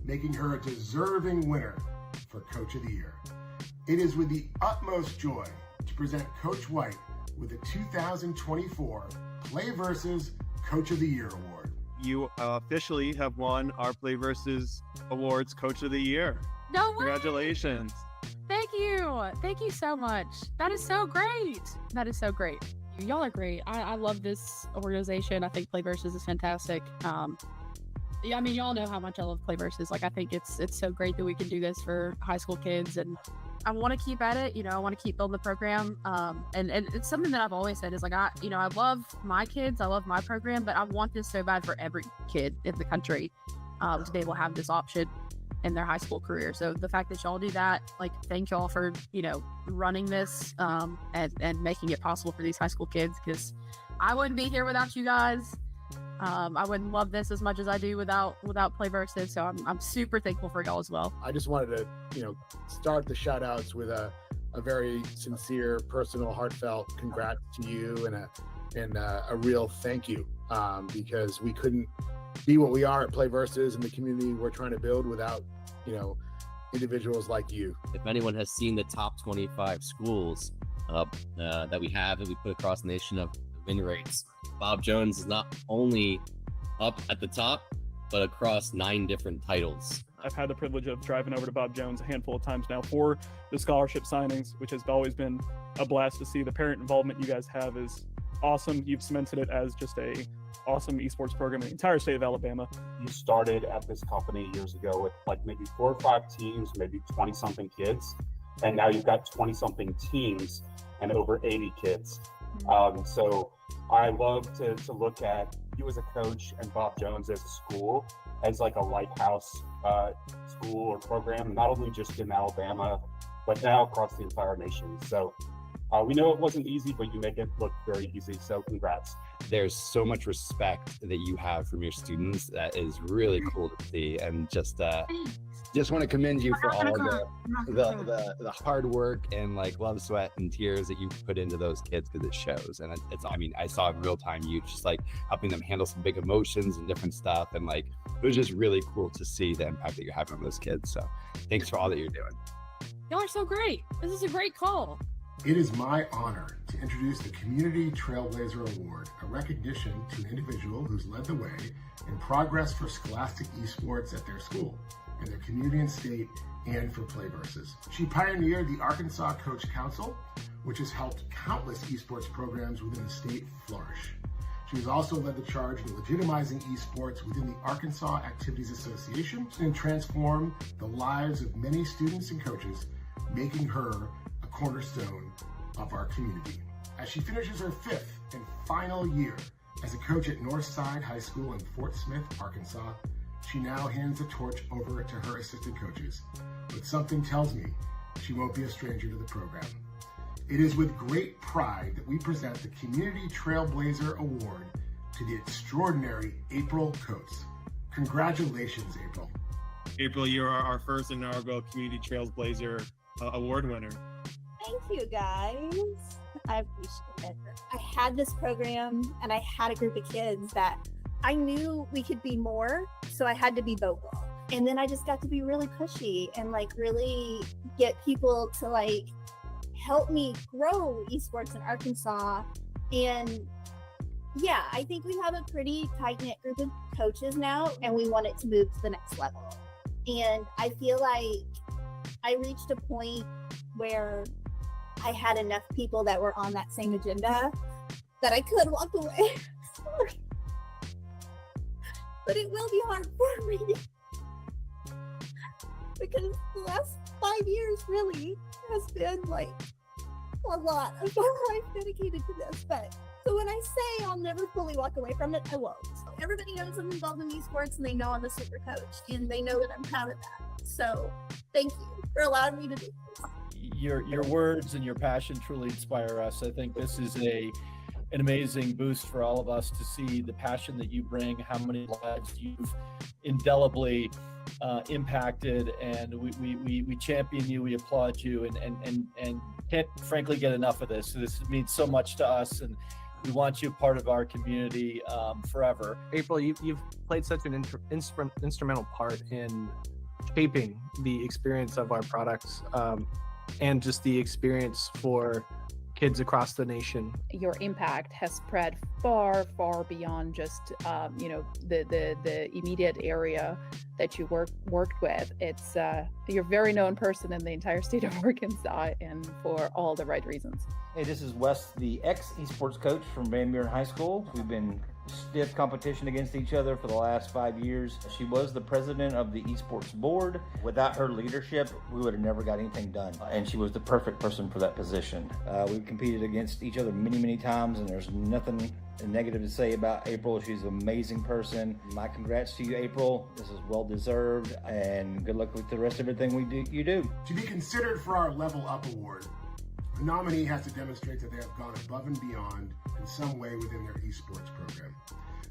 making her a deserving winner for Coach of the Year. It is with the utmost joy to present Coach White with the 2024 PlayVS Coach of the Year Award. You officially have won our PlayVS Awards Coach of the Year. No way! Congratulations. Thank you. Thank you so much. That is so great. That is so great. Y'all are great. I love this organization. I think PlayVS is fantastic. Yeah, I mean, y'all know how much I love PlayVS. Like, I think it's so great that we can do this for high school kids, and I want to keep at it. You know, I want to keep building the program. And it's something that I've always said is like, I love my kids. I love my program, but I want this so bad for every kid in the country to be able to have this option in their high school career. So the fact that y'all do that, like, thank y'all for, running this and making it possible for these high school kids, because I wouldn't be here without you guys. I wouldn't love this as much as I do without PlayVS. So I'm super thankful for y'all as well. I just wanted to, start the shout outs with a very sincere, personal, heartfelt congrats to you and a real thank you, because we couldn't be what we are at PlayVS and the community we're trying to build without, individuals like you. If anyone has seen the top 25 schools that we have that we put across the nation of win rates, Bob Jones is not only up at the top, but across 9 different titles. I've had the privilege of driving over to Bob Jones a handful of times now for the scholarship signings, which has always been a blast to see. The parent involvement you guys have is awesome. You've cemented it as just a awesome esports program in the entire state of Alabama. You started at this company years ago with like maybe 4 or 5 teams, maybe 20 something kids. And now you've got 20 something teams and over 80 kids. So I love to look at you as a coach and Bob Jones as a school as like a lighthouse school or program, not only just in Alabama, but now across the entire nation. So we know it wasn't easy, but you make it look very easy. So congrats. There's so much respect that you have from your students that is really cool to see, and just want to commend you for all the hard work and like love, sweat, and tears that you put into those kids, because it shows. And I saw in real time you just like helping them handle some big emotions and different stuff, and like it was just really cool to see the impact that you're having on those kids. So thanks for all that you're doing. Y'all are so great. This is a great call. It is my honor to introduce the Community Trailblazer Award, a recognition to an individual who's led the way in progress for scholastic esports at their school, in their community and state, and for PlayVS. She pioneered the Arkansas Coach Council, which has helped countless esports programs within the state flourish. She has also led the charge in legitimizing esports within the Arkansas Activities Association and transformed the lives of many students and coaches, making her a cornerstone of our community. As she finishes her 5th and final year as a coach at Northside High School in Fort Smith, Arkansas, she now hands the torch over to her assistant coaches, but something tells me she won't be a stranger to the program. It is with great pride that we present the Community Trailblazer Award to the extraordinary April Coates. Congratulations, April. April, you are our first inaugural Community Trailblazer Award winner. Thank you, guys. I appreciate it. I had this program and I had a group of kids that I knew we could be more, so I had to be vocal. And then I just got to be really pushy and like really get people to like help me grow esports in Arkansas. And yeah, I think we have a pretty tight-knit group of coaches now, and we want it to move to the next level. And I feel like I reached a point where I had enough people that were on that same agenda that I could walk away. but it will be hard for me because the last 5 years really has been like a lot of my life dedicated to this. But so when I say I'll never fully walk away from it, I won't. Everybody knows I'm involved in esports, and they know I'm a super coach, and they know that I'm proud of that. So thank you for allowing me to do this. Your words and your passion truly inspire us. I think this is an amazing boost for all of us to see the passion that you bring, how many lives you've indelibly impacted, and we champion you, we applaud you, and can't frankly get enough of this. So this means so much to us, and we want you part of our community forever. April, you've played such an instrumental part in shaping the experience of our products and just the experience for kids across the nation. Your impact has spread far, far beyond just the immediate area that you worked with. It's you're a very known person in the entire state of Arkansas, and for all the right reasons. Hey, this is Wes, the ex-esports coach from Van Buren High School. We've been stiff competition against each other for the last 5 years. She was the president of the esports board. Without her leadership, we would have never got anything done. And she was the perfect person for that position. We've competed against each other many, many times, and there's nothing negative to say about April. She's an amazing person. My congrats to you, April. This is well deserved, and good luck with the rest of everything you do. To be considered for our Level Up Award, the nominee has to demonstrate that they have gone above and beyond in some way within their esports program.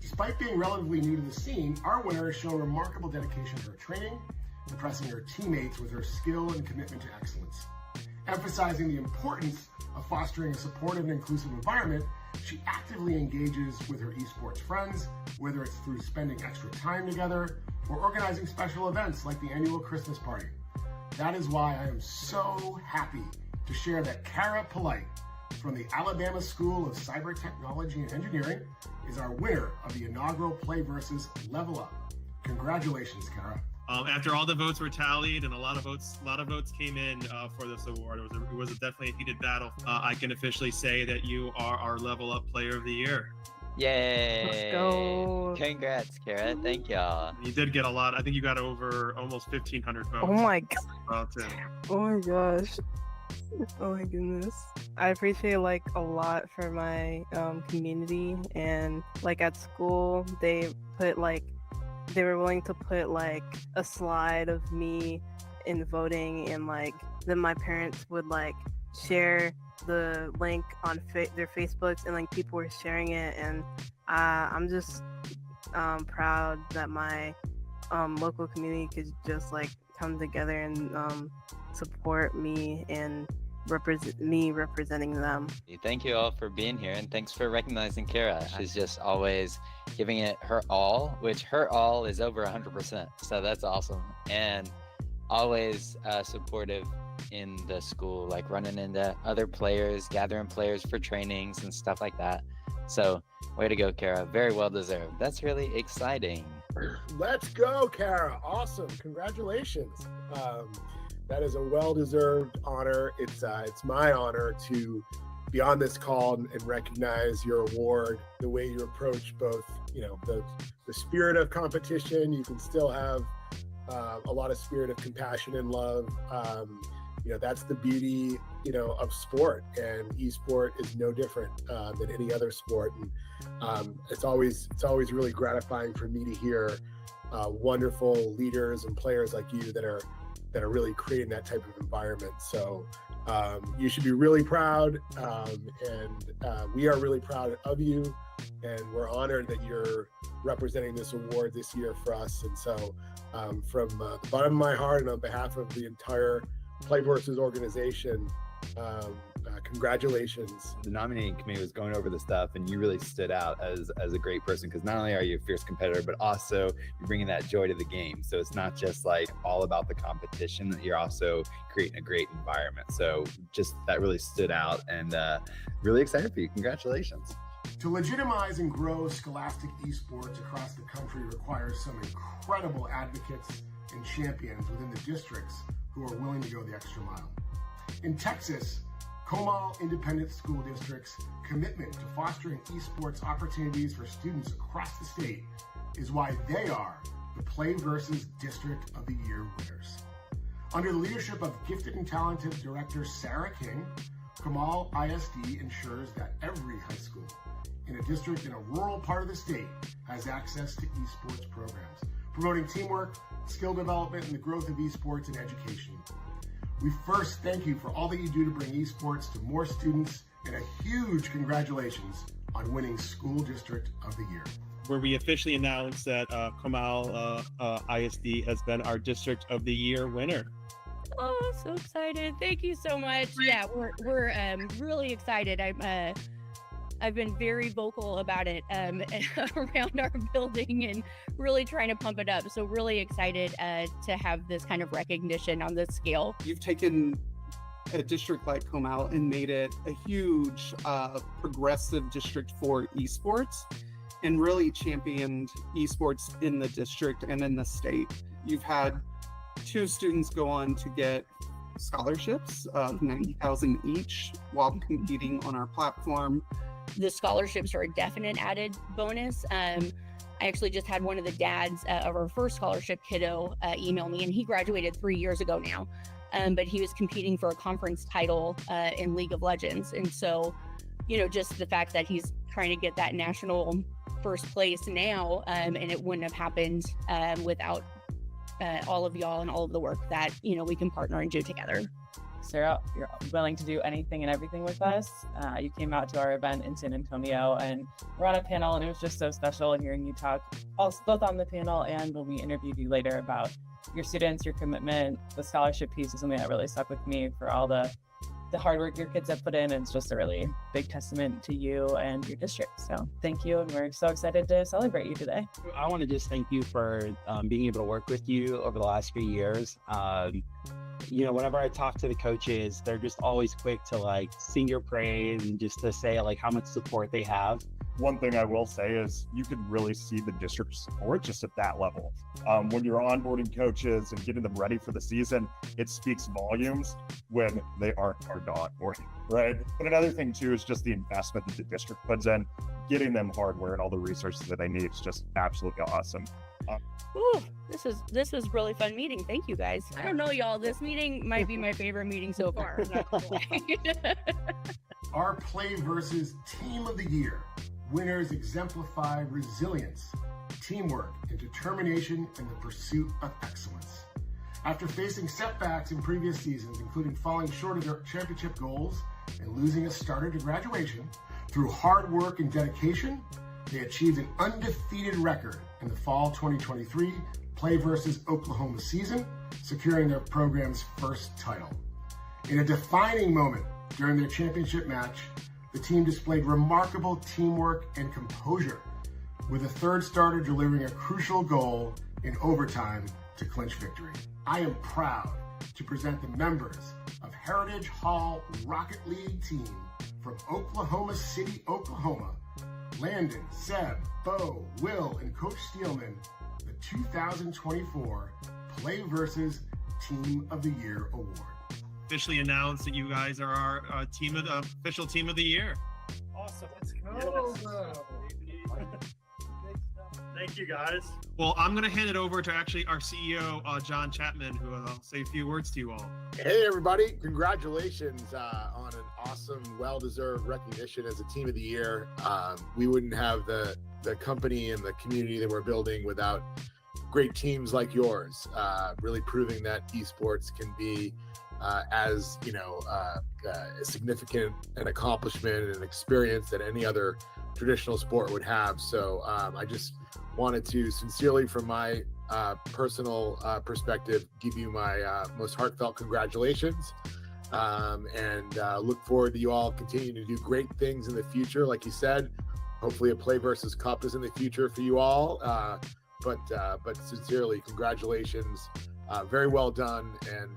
Despite being relatively new to the scene, our winner has shown remarkable dedication to her training, impressing her teammates with her skill and commitment to excellence. Emphasizing the importance of fostering a supportive and inclusive environment, she actively engages with her esports friends, whether it's through spending extra time together or organizing special events like the annual Christmas party. That is why I am so happy to share that Kara Polite from the Alabama School of Cyber Technology and Engineering is our winner of the inaugural PlayVS Level Up. Congratulations, Kara. After all the votes were tallied and a lot of votes came in for this award, it was definitely a heated battle. I can officially say that you are our Level Up Player of the Year. Yay! Let's go. Congrats, Kara. Thank y'all. You did get a lot. I think you got over almost 1,500 votes. Oh my god. Oh my gosh. Oh my goodness. I appreciate a lot for my community, and at school they were willing to put a slide of me in voting, and then my parents would share the link on their Facebooks, and people were sharing it, and I'm just proud that my local community could just come together and support me and representing them. Thank you all for being here, and thanks for recognizing Kara. She's just always giving it her all, which her all is over 100%. So that's awesome, and always supportive in the school, running into other players, gathering players for trainings and stuff like that. So way to go, Kara. Very well deserved. That's really exciting. Let's go, Kara. Awesome. Congratulations. That is a well-deserved honor. It's my honor to be on this call and recognize your award. The way you approach both, the spirit of competition, you can still have a lot of spirit of compassion and love. That's the beauty, of sport, and esport is no different than any other sport. And it's always really gratifying for me to hear wonderful leaders and players like you that are really creating that type of environment. So you should be really proud, and we are really proud of you, and we're honored that you're representing this award this year for us. And so from the bottom of my heart and on behalf of the entire PlayVS organization, congratulations. The nominating committee was going over the stuff, and you really stood out as a great person, because not only are you a fierce competitor, but also you're bringing that joy to the game. So it's not just all about the competition, you're also creating a great environment. So just that really stood out, and really excited for you. Congratulations. To legitimize and grow scholastic esports across the country requires some incredible advocates and champions within the districts who are willing to go the extra mile. In Texas, Comal Independent School District's commitment to fostering esports opportunities for students across the state is why they are the PlayVS District of the Year winners. Under the leadership of gifted and talented director Sarah King, Kamal ISD ensures that every high school in a district in a rural part of the state has access to esports programs, promoting teamwork, skill development, and the growth of esports and education. We first thank you for all that you do to bring esports to more students, and a huge congratulations on winning School District of the Year. Where we officially announced that Kamal ISD has been our District of the Year winner. Oh, so excited. Thank you so much. Yeah, we're really excited. I've been very vocal about it around our building and really trying to pump it up. So really excited to have this kind of recognition on this scale. You've taken a district like Comal and made it a huge progressive district for esports and really championed esports in the district and in the state. You've had 2 students go on to get scholarships of $90,000 each while competing on our platform. The scholarships are a definite added bonus. I actually just had one of the dads of our first scholarship kiddo email me, and he graduated 3 years ago now. But he was competing for a conference title in League of Legends. And so, just the fact that he's trying to get that national first place now, and it wouldn't have happened without all of y'all and all of the work that, we can partner and do together. Sarah, you're willing to do anything and everything with us. You came out to our event in San Antonio and we're on a panel, and it was just so special hearing you talk both on the panel and when we interviewed you later about your students, your commitment. The scholarship piece is something that really stuck with me for all the hard work your kids have put in. And it's just a really big testament to you and your district. So thank you. And we're so excited to celebrate you today. I want to just thank you for being able to work with you over the last few years. Whenever I talk to the coaches, they're just always quick to sing your praise and just to say how much support they have. One thing I will say is you can really see the district support just at that level. When you're onboarding coaches and getting them ready for the season, it speaks volumes when they aren't hard to onboard, right? But another thing too is just the investment that the district puts in, getting them hardware and all the resources that they need is just absolutely awesome. Ooh, this was really fun meeting. Thank you guys. I don't know, y'all. This meeting might be my favorite meeting so far. Our PlayVS Team of the Year winners exemplify resilience, teamwork, and determination in the pursuit of excellence. After facing setbacks in previous seasons, including falling short of their championship goals and losing a starter to graduation, through hard work and dedication, they achieved an undefeated record in the fall 2023 PlayVS Oklahoma season, securing their program's first title. In a defining moment during their championship match, the team displayed remarkable teamwork and composure, with a third starter delivering a crucial goal in overtime to clinch victory. I am proud to present the members of Heritage Hall Rocket League team from Oklahoma City, Oklahoma, Landon, Seb, Bo, Will, and Coach Steelman, the 2024 PlayVS Team of the Year Award. Officially announced that you guys are our official team of the year. Awesome. Let's go. Thank you, guys. Well, I'm going to hand it over to actually our CEO, John Chapman, who will say a few words to you all. Hey, everybody. Congratulations on an awesome, well-deserved recognition as a Team of the Year. We wouldn't have the company and the community that we're building without great teams like yours, really proving that esports can be as significant an accomplishment and an experience that any other traditional sport would have. So I just wanted to sincerely, from my personal perspective, give you my most heartfelt congratulations, and look forward to you all continuing to do great things in the future. Like you said, hopefully a PlayVS Cup is in the future for you all, but sincerely, congratulations. Very well done, and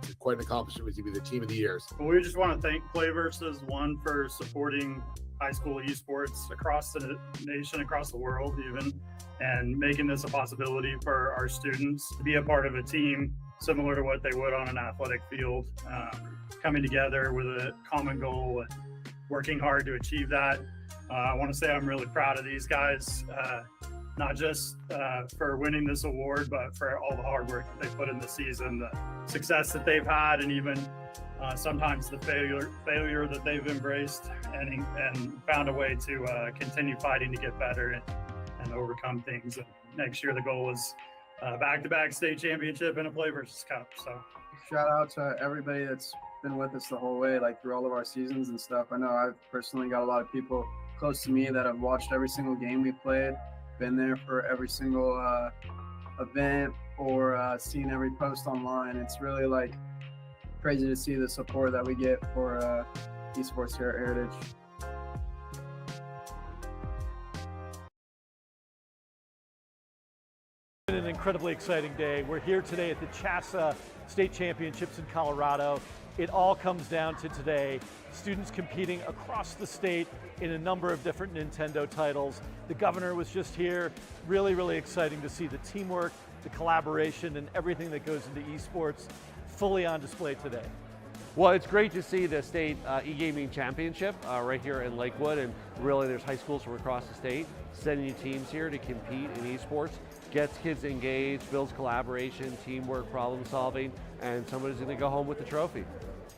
it's quite an accomplishment to be the Team of the Year. Well, we just want to thank PlayVS One for supporting high school esports across the nation, across the world even, and making this a possibility for our students to be a part of a team similar to what they would on an athletic field, coming together with a common goal and working hard to achieve that. I want to say I'm really proud of these guys. not just for winning this award, but for all the hard work that they put in the season, the success that they've had, and even sometimes the failure that they've embraced and found a way to continue fighting to get better and overcome things. And next year, the goal is back-to-back state championship and a PlayVS Cup. So shout out to everybody that's been with us the whole way, like through all of our seasons and stuff. I know I've personally got a lot of people close to me that have watched every single game we played, been there for every single event, or seen every post online. It's really like crazy to see the support that we get for esports here at Heritage. It's been an incredibly exciting day. We're here today at the CHASA State Championships in Colorado. It all comes down to today, students competing across the state in a number of different Nintendo titles. The governor was just here. Really, really exciting to see the teamwork, the collaboration, and everything that goes into esports fully on display today. Well, it's great to see the state e-gaming championship right here in Lakewood, and really there's high schools from across the state sending teams here to compete in esports, gets kids engaged, builds collaboration, teamwork, problem solving, and somebody's going to go home with the trophy.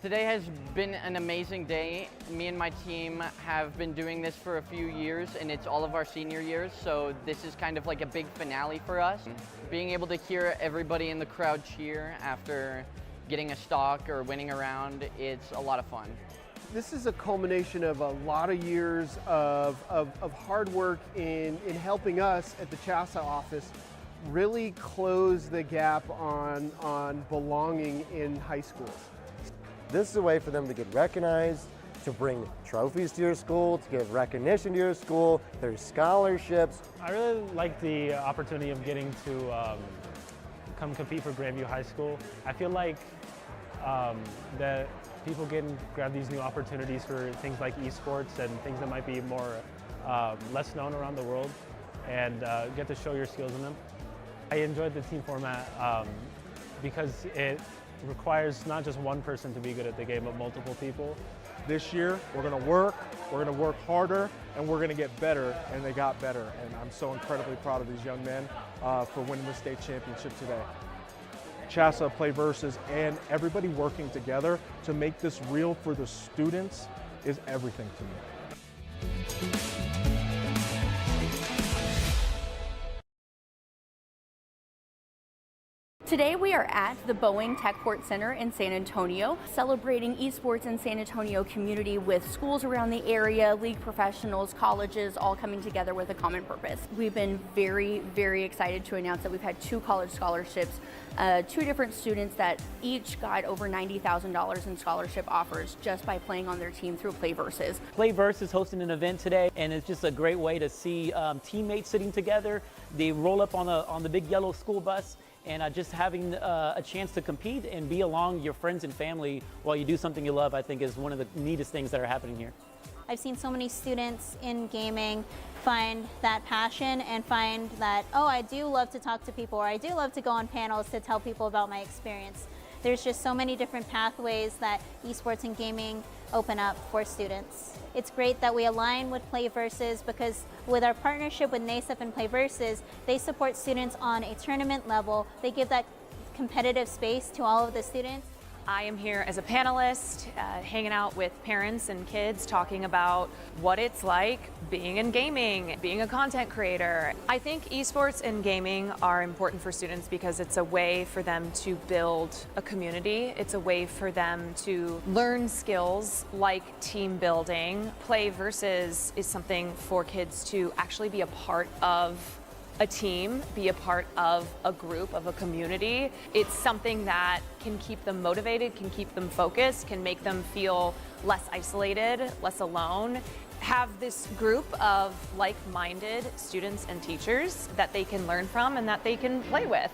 Today has been an amazing day. Me and my team have been doing this for a few years, and it's all of our senior years, so this is kind of like a big finale for us. Being able to hear everybody in the crowd cheer after getting a stock or winning a round, it's a lot of fun. This is a culmination of a lot of years of hard work in helping us at the CHASA office really close the gap on belonging in high schools. This is a way for them to get recognized, to bring trophies to your school, to give recognition to your school, their scholarships. I really like the opportunity of getting to come compete for Grandview High School. I feel like that people grab these new opportunities for things like esports and things that might be more less known around the world, and get to show your skills in them. I enjoyed the team format because it requires not just one person to be good at the game, but multiple people. This year, we're going to work harder, and we're going to get better, and they got better. And I'm so incredibly proud of these young men for winning the state championship today. CHASA, PlayVS, and everybody working together to make this real for the students is everything to me. Today we are at the Boeing Techport Center in San Antonio, celebrating esports in San Antonio community with schools around the area, league professionals, colleges, all coming together with a common purpose. We've been very, very excited to announce that we've had 2 college scholarships, 2 different students that each got over $90,000 in scholarship offers just by playing on their team through PlayVS. PlayVS is hosting an event today, and it's just a great way to see teammates sitting together. They roll up on the big yellow school bus, and just having a chance to compete and be along your friends and family while you do something you love, I think is one of the neatest things that are happening here. I've seen so many students in gaming find that passion and find that, oh, I do love to talk to people, or I do love to go on panels to tell people about my experience. There's just so many different pathways that esports and gaming open up for students. It's great that we align with PlayVS because with our partnership with NASEP and PlayVS, they support students on a tournament level. They give that competitive space to all of the students. I am here as a panelist, hanging out with parents and kids, talking about what it's like being in gaming, being a content creator. I think esports and gaming are important for students because it's a way for them to build a community. It's a way for them to learn skills like team building. PlayVS is something for kids to actually be a part of a team, be a part of a group, of a community. It's something that can keep them motivated, can keep them focused, can make them feel less isolated, less alone. Have this group of like-minded students and teachers that they can learn from and that they can play with.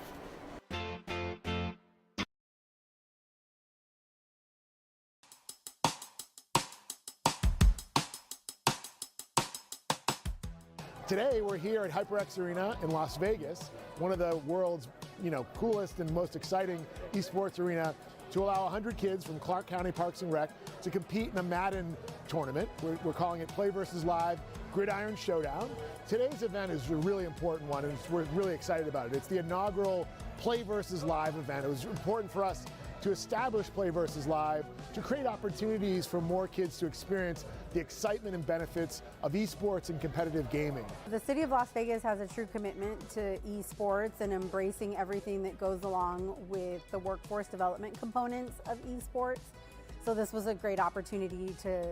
Today we're here at HyperX Arena in Las Vegas, one of the world's coolest and most exciting esports arena, to allow 100 kids from Clark County Parks and Rec to compete in a Madden tournament. We're calling it PlayVS Live. Gridiron Showdown. Today's event is a really important one, and we're really excited about it. It's the inaugural PlayVS Live event. It was important for us to establish PlayVS Live to create opportunities for more kids to experience the excitement and benefits of esports and competitive gaming. The city of Las Vegas has a true commitment to esports and embracing everything that goes along with the workforce development components of esports. So this was a great opportunity to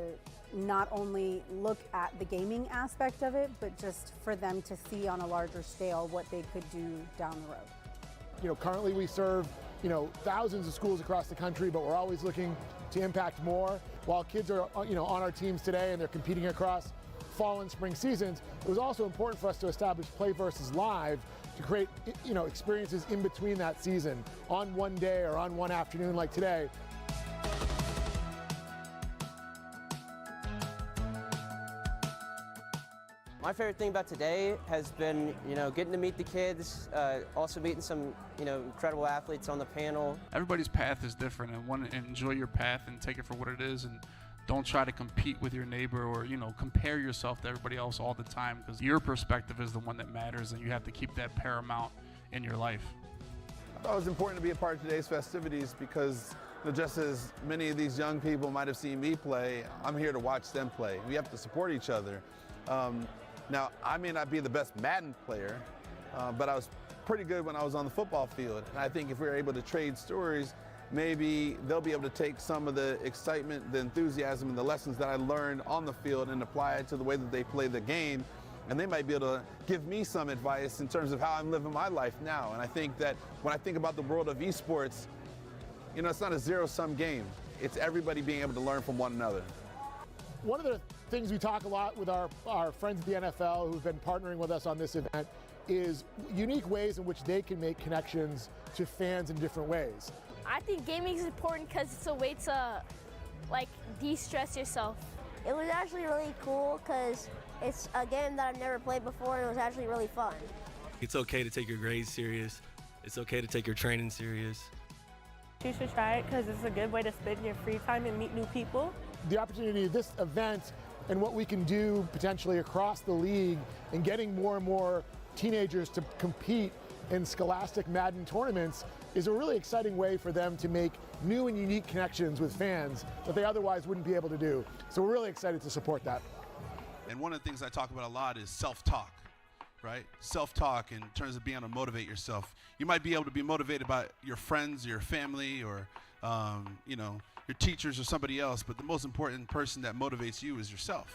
not only look at the gaming aspect of it, but just for them to see on a larger scale what they could do down the road. Currently we serve thousands of schools across the country, but we're always looking to impact more. While kids are on our teams today and they're competing across fall and spring seasons, it was also important for us to establish PlayVS Live to create experiences in between that season on one day or on one afternoon like today. My favorite thing about today has been, getting to meet the kids, also meeting some, incredible athletes on the panel. Everybody's path is different, and enjoy your path and take it for what it is, and don't try to compete with your neighbor or, compare yourself to everybody else all the time, because your perspective is the one that matters, and you have to keep that paramount in your life. I thought it was important to be a part of today's festivities because just as many of these young people might have seen me play, I'm here to watch them play. We have to support each other. Now, I may not be the best Madden player, but I was pretty good when I was on the football field. And I think if we're able to trade stories, maybe they'll be able to take some of the excitement, the enthusiasm, and the lessons that I learned on the field and apply it to the way that they play the game. And they might be able to give me some advice in terms of how I'm living my life now. And I think that when I think about the world of esports, it's not a zero-sum game. It's everybody being able to learn from one another. One of the things we talk a lot with our friends at the NFL who've been partnering with us on this event is unique ways in which they can make connections to fans in different ways. I think gaming is important because it's a way to de-stress yourself. It was actually really cool because it's a game that I've never played before and it was actually really fun. It's okay to take your grades serious. It's okay to take your training serious. You should try it because it's a good way to spend your free time and meet new people. The opportunity of this event and what we can do potentially across the league and getting more and more teenagers to compete in scholastic Madden tournaments is a really exciting way for them to make new and unique connections with fans that they otherwise wouldn't be able to do. So we're really excited to support that. And one of the things I talk about a lot is self-talk, right? Self-talk in terms of being able to motivate yourself. You might be able to be motivated by your friends, your family, or your teachers or somebody else, but the most important person that motivates you is yourself.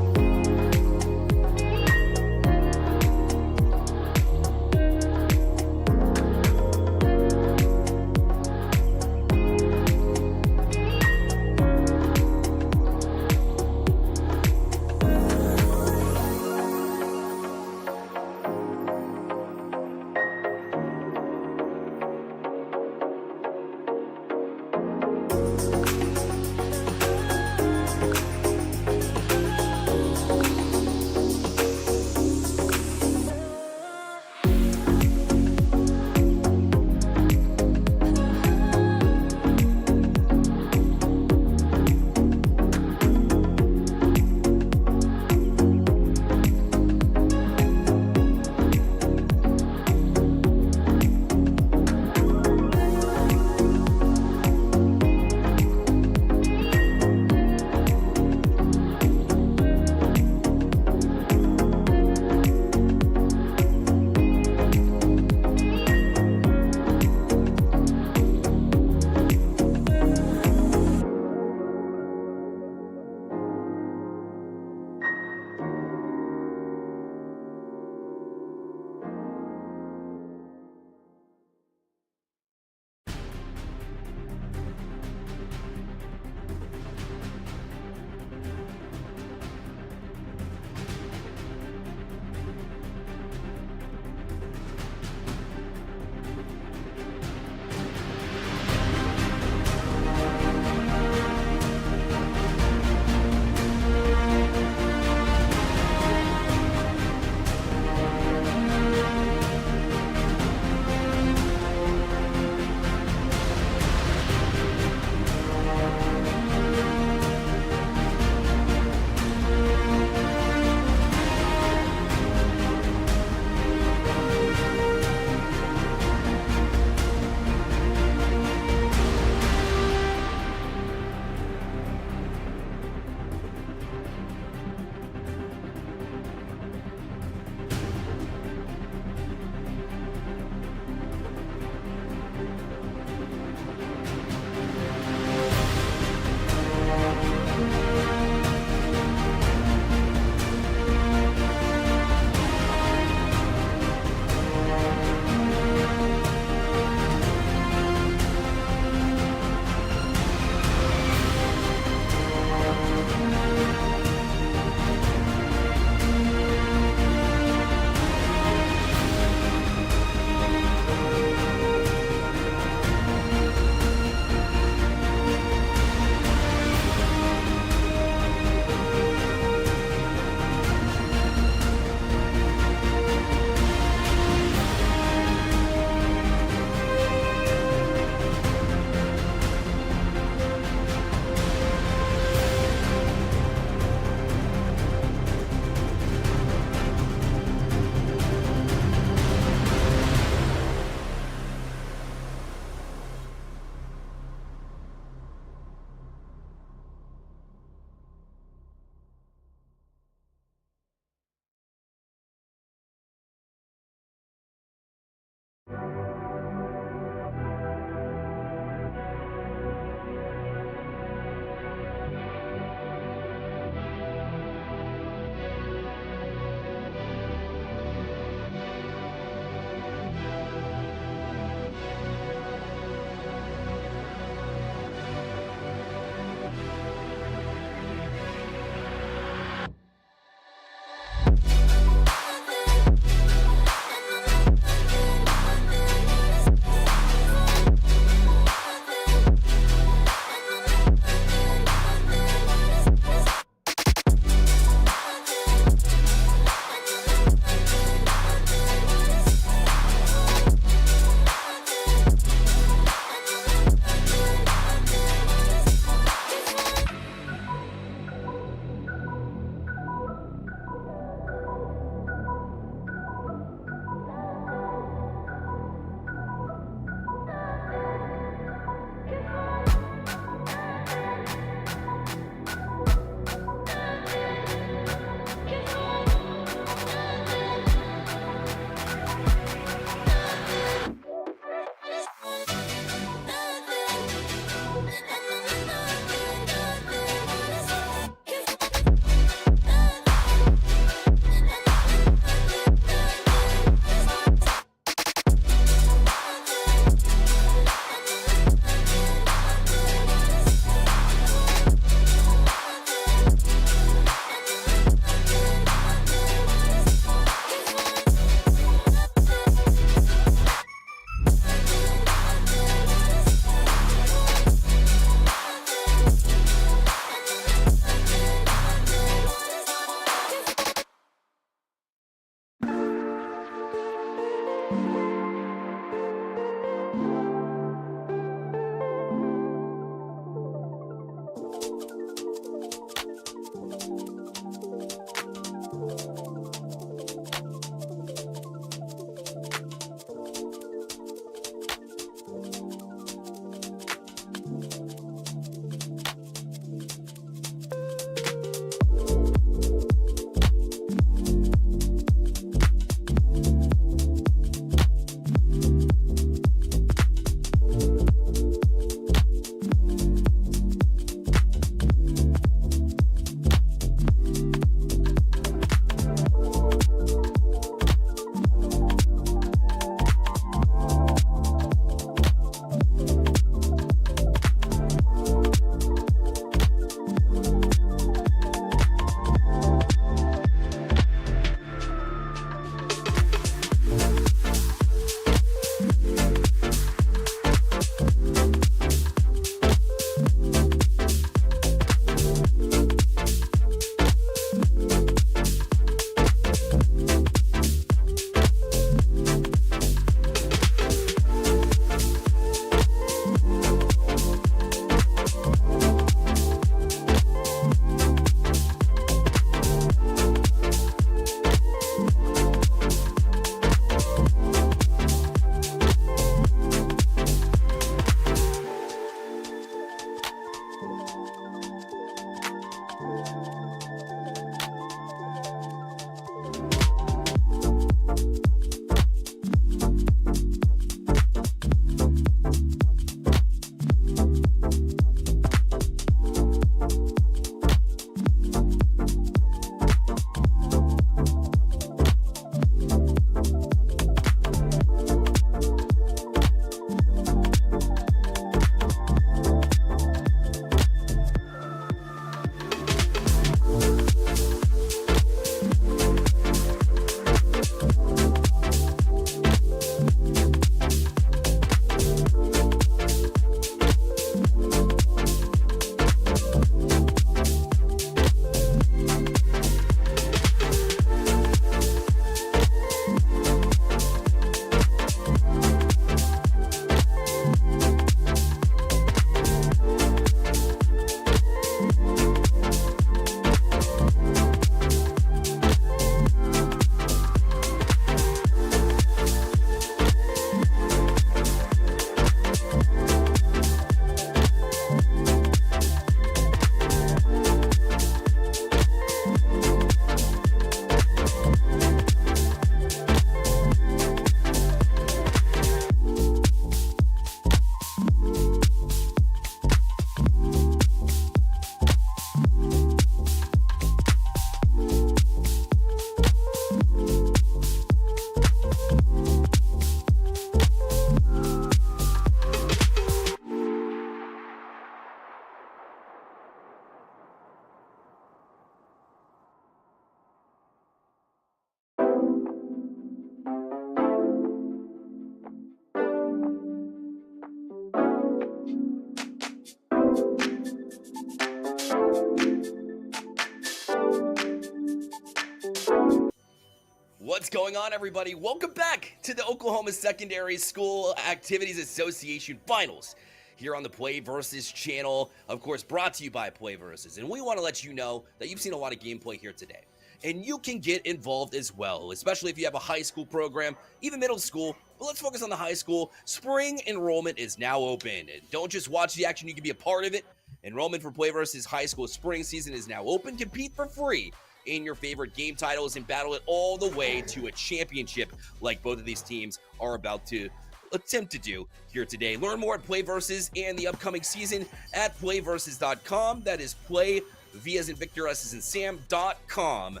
What's going on, everybody? Welcome back to the Oklahoma Secondary School Activities Association Finals here on the PlayVS channel. Of course, brought to you by PlayVS. And we want to let you know that you've seen a lot of gameplay here today. And you can get involved as well, especially if you have a high school program, even middle school. But let's focus on the high school. Spring enrollment is now open. And don't just watch the action, you can be a part of it. Enrollment for PlayVS high school spring season is now open. Compete for free in your favorite game titles and battle it all the way to a championship like both of these teams are about to attempt to do here today. Learn more at PlayVS and the upcoming season at playvs.com. That is play, V as in Victor, S as in Sam.com.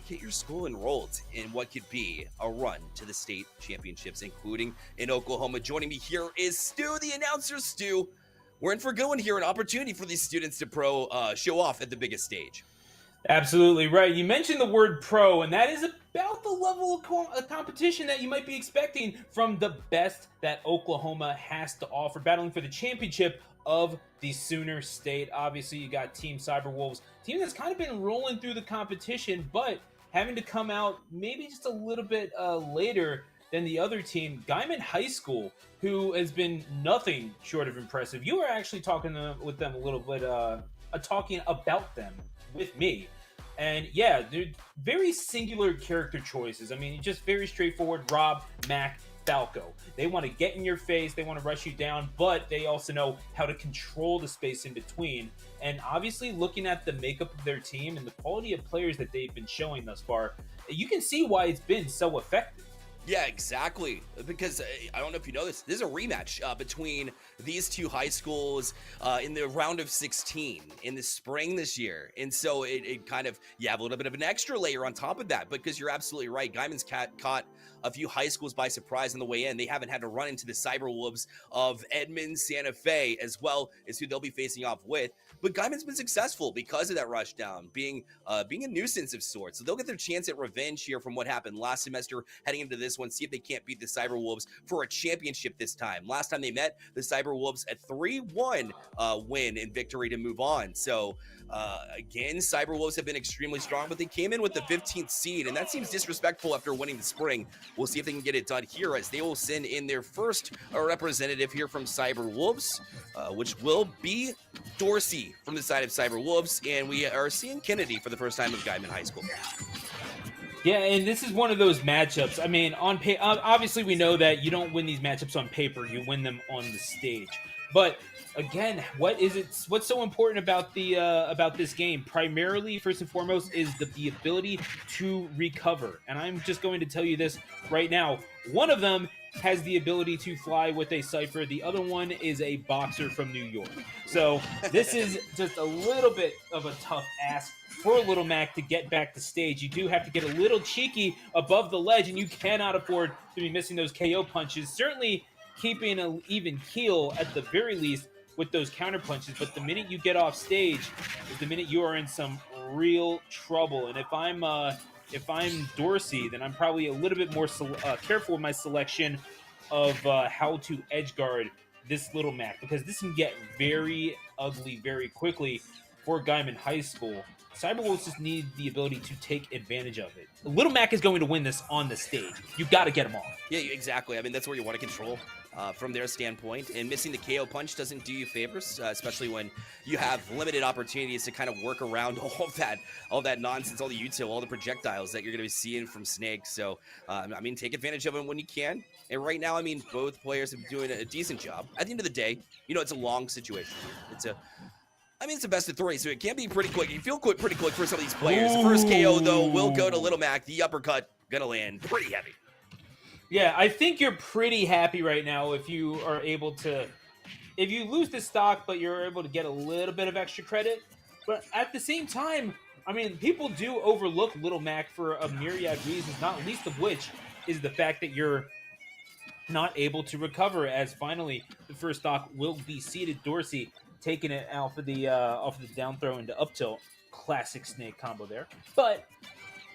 Get your school enrolled in what could be a run to the state championships, including in Oklahoma. Joining me here is Stu, the announcer. Stu, we're in for a good one here, an opportunity for these students to show off at the biggest stage. Absolutely right. You mentioned the word pro, and that is about the level of competition that you might be expecting from the best that Oklahoma has to offer, battling for the championship of the Sooner State. Obviously, you got Team Cyberwolves, team that's kind of been rolling through the competition, but having to come out maybe just a little bit later than the other team, Guyman High School, who has been nothing short of impressive. You were actually talking with them a little bit, talking about them with me. And yeah, they're very singular character choices. I mean, just very straightforward. Rob, Mac, Falco. They want to get in your face. They want to rush you down, but they also know how to control the space in between. And obviously, looking at the makeup of their team and the quality of players that they've been showing thus far, you can see why it's been so effective. Yeah, exactly. Because I don't know if you know this is a rematch between these two high schools in the round of 16 in the spring this year. And so it kind of, you have a little bit of an extra layer on top of that, because you're absolutely right. Guyman's caught a few high schools by surprise on the way in. They haven't had to run into the Cyberwolves of Edmond, Santa Fe, as well as who they'll be facing off with. But Guyman's been successful because of that rush down, being a nuisance of sorts. So they'll get their chance at revenge here from what happened last semester, heading into this one, see if they can't beat the Cyberwolves for a championship this time. Last time they met, the Cyberwolves at 3-1 win in victory to move on. So again, Cyberwolves have been extremely strong, but they came in with the 15th seed, and that seems disrespectful after winning the spring. We'll see if they can get it done here, as they will send in their first representative here from Cyberwolves, which will be Dorsey from the side of Cyberwolves, and we are seeing Kennedy for the first time of Guyman High School. Yeah, and this is one of those matchups. I mean, obviously we know that you don't win these matchups on paper, you win them on the stage. But again, what's so important about this game? Primarily, first and foremost, is the ability to recover. And I'm just going to tell you this right now. One of them has the ability to fly with a Cypher. The other one is a boxer from New York. So this is just a little bit of a tough ask for Little Mac to get back to stage. You do have to get a little cheeky above the ledge, and you cannot afford to be missing those KO punches. Certainly keeping an even keel at the very least with those counter punches. But the minute you get off stage is the minute you are in some real trouble. And if I'm Dorsey, then I'm probably a little bit more careful with my selection of how to edge guard this Little Mac, because this can get very ugly very quickly for Guyman High School. Cyberwolves just need the ability to take advantage of it. Little Mac is going to win this on the stage. You've got to get him off. Yeah, exactly. I mean, that's where you want to control from their standpoint. And missing the KO punch doesn't do you favors, especially when you have limited opportunities to kind of work around all that nonsense, all the util, all the projectiles that you're going to be seeing from Snake. So, I mean, take advantage of them when you can. And right now, I mean, both players have been doing a decent job. At the end of the day, you know, it's a long situation. It's a best of three, so it can be pretty quick. You feel pretty quick for some of these players. The first KO, though, will go to Little Mac. The uppercut gonna land pretty heavy. Yeah, I think you're pretty happy right now if you are able to... If you lose the stock, but you're able to get a little bit of extra credit. But at the same time, I mean, people do overlook Little Mac for a myriad reasons, not least of which is the fact that you're not able to recover, as finally the first stock will be seated. Dorsey taking it off of the down throw into up tilt. Classic Snake combo there. But,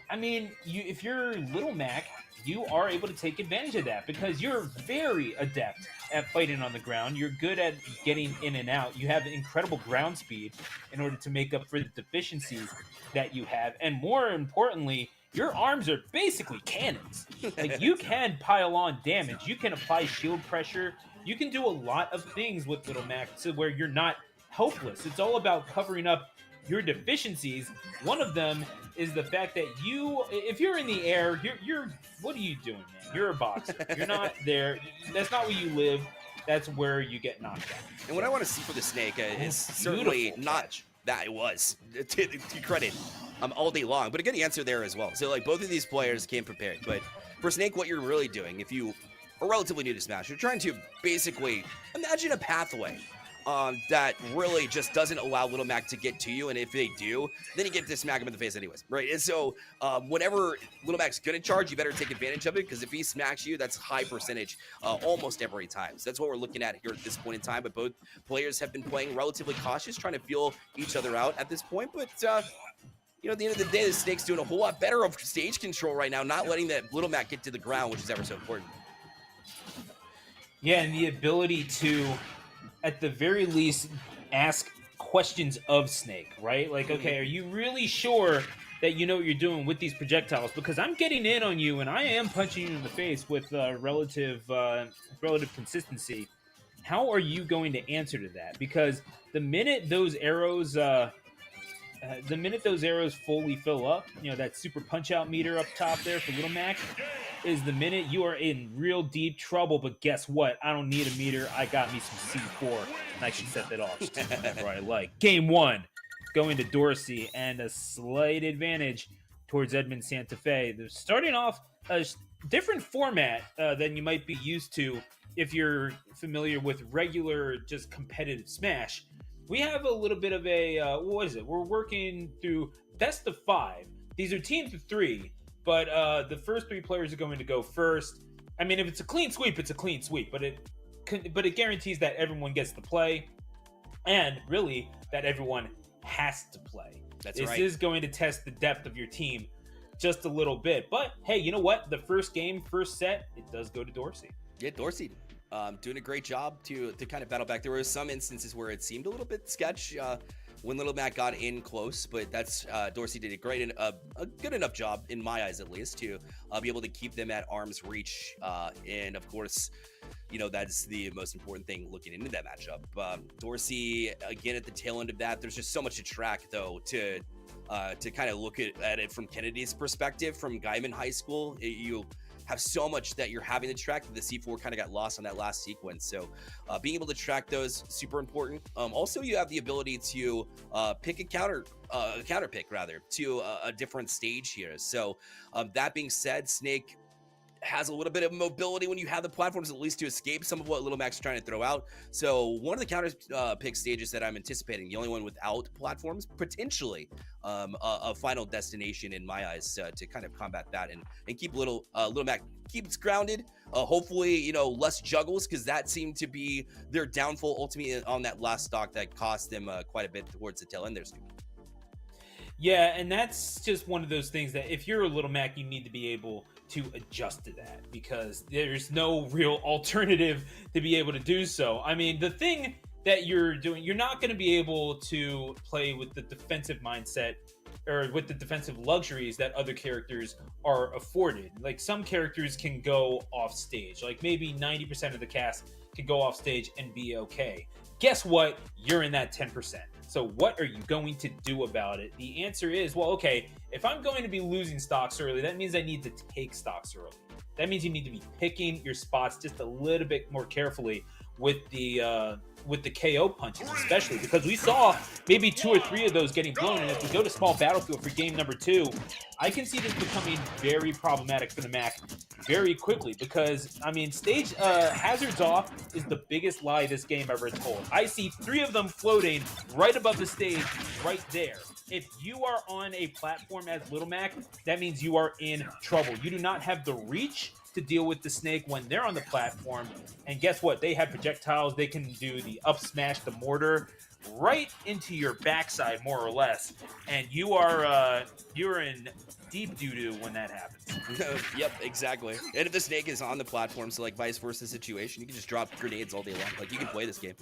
I mean, if you're Little Mac, you are able to take advantage of that because you're very adept at fighting on the ground. You're good at getting in and out. You have incredible ground speed in order to make up for the deficiencies that you have. And more importantly, your arms are basically cannons. Like, you can pile on damage. You can apply shield pressure. You can do a lot of things with Little Mac to where you're not helpless. It's all about covering up your deficiencies. One of them is the fact that if you're in the air, you're what are you doing, man? You're a boxer. You're not there. That's not where you live. That's where you get knocked out. And what I want to see for the Snake is certainly not that it was, to credit, all day long. But a good answer there as well. So, like, both of these players came prepared. But for Snake, what you're really doing, if you are relatively new to Smash, you're trying to basically imagine a pathway that really just doesn't allow Little Mac to get to you, and if they do, then you get to smack him in the face anyways, right? And so whenever Little Mac's gonna charge, you better take advantage of it, because if he smacks you, that's high percentage almost every time. So that's what we're looking at here at this point in time, but both players have been playing relatively cautious, trying to feel each other out at this point, but you know, at the end of the day, the Snake's doing a whole lot better of stage control right now, not letting that Little Mac get to the ground, which is ever so important. Yeah, and the ability to, at the very least, ask questions of Snake, right? Like, okay, are you really sure that you know what you're doing with these projectiles? Because I'm getting in on you, and I am punching you in the face with relative consistency. How are you going to answer to that? Because the minute those arrows fully fill up, you know, that super punch-out meter up top there for Little Mac is the minute you are in real deep trouble. But guess what? I don't need a meter. I got me some C4, and I can set that off just whenever I like. Game 1, going to Dorsey, and a slight advantage towards Edmond Santa Fe. They're starting off a different format than you might be used to if you're familiar with regular, just competitive Smash. We have a little bit of a, what is it? We're working through best of 5. These are teams of 3, but the first 3 players are going to go first. I mean, if it's a clean sweep, it's a clean sweep, but it guarantees that everyone gets to play, and really that everyone has to play. That's right. This is going to test the depth of your team just a little bit. But hey, you know what? The first game, first set, it does go to Dorsey. Yeah, Dorsey doing a great job to kind of battle back. There were some instances where it seemed a little bit sketch when Little Mac got in close, but that's Dorsey did a great and a good enough job, in my eyes at least, to be able to keep them at arm's reach. And of course, you know, that's the most important thing looking into that matchup. Dorsey, again, at the tail end of that, there's just so much to track, though, to kind of look at it from Kennedy's perspective, from Guyman High School. You have so much that you're having to track that the C4 kind of got lost on that last sequence. So being able to track those, super important. Also, you have the ability to pick a counter pick rather to a different stage here. So that being said, Snake has a little bit of mobility when you have the platforms, at least to escape some of what Little Mac's trying to throw out. So one of the counter pick stages that I'm anticipating, the only one without platforms, potentially a final destination in my eyes to kind of combat that and keep Little Mac keeps grounded. Hopefully, you know, less juggles, because that seemed to be their downfall ultimately on that last stock that cost them quite a bit towards the tail end there, Stu. Yeah, and that's just one of those things that if you're a Little Mac, you need to be able to adjust to that, because there's no real alternative to be able to do so. I mean, the thing that you're doing, you're not going to be able to play with the defensive mindset or with the defensive luxuries that other characters are afforded. Like, some characters can go off stage, like maybe 90% of the cast can go off stage and be okay. Guess what? You're in that 10%. So what are you going to do about it? The answer is, well, okay, if I'm going to be losing stocks early, that means I need to take stocks early. That means you need to be picking your spots just a little bit more carefully with the KO punches, especially because we saw maybe 2 or 3 of those getting blown. And if we go to small battlefield for game number 2, I can see this becoming very problematic for the Mac very quickly, because I mean, stage hazards off is the biggest lie this game ever told. I see 3 of them floating right above the stage right there. If you are on a platform as Little Mac, that means you are in trouble. You do not have the reach to deal with the Snake when they're on the platform. And guess what? They have projectiles. They can do the up smash, the mortar. right into your backside, more or less, and you're in deep doo-doo when that happens. Yep, exactly. And if the snake is on the platform, so like vice versa situation, you can just drop grenades all day long. Like, you can play this game.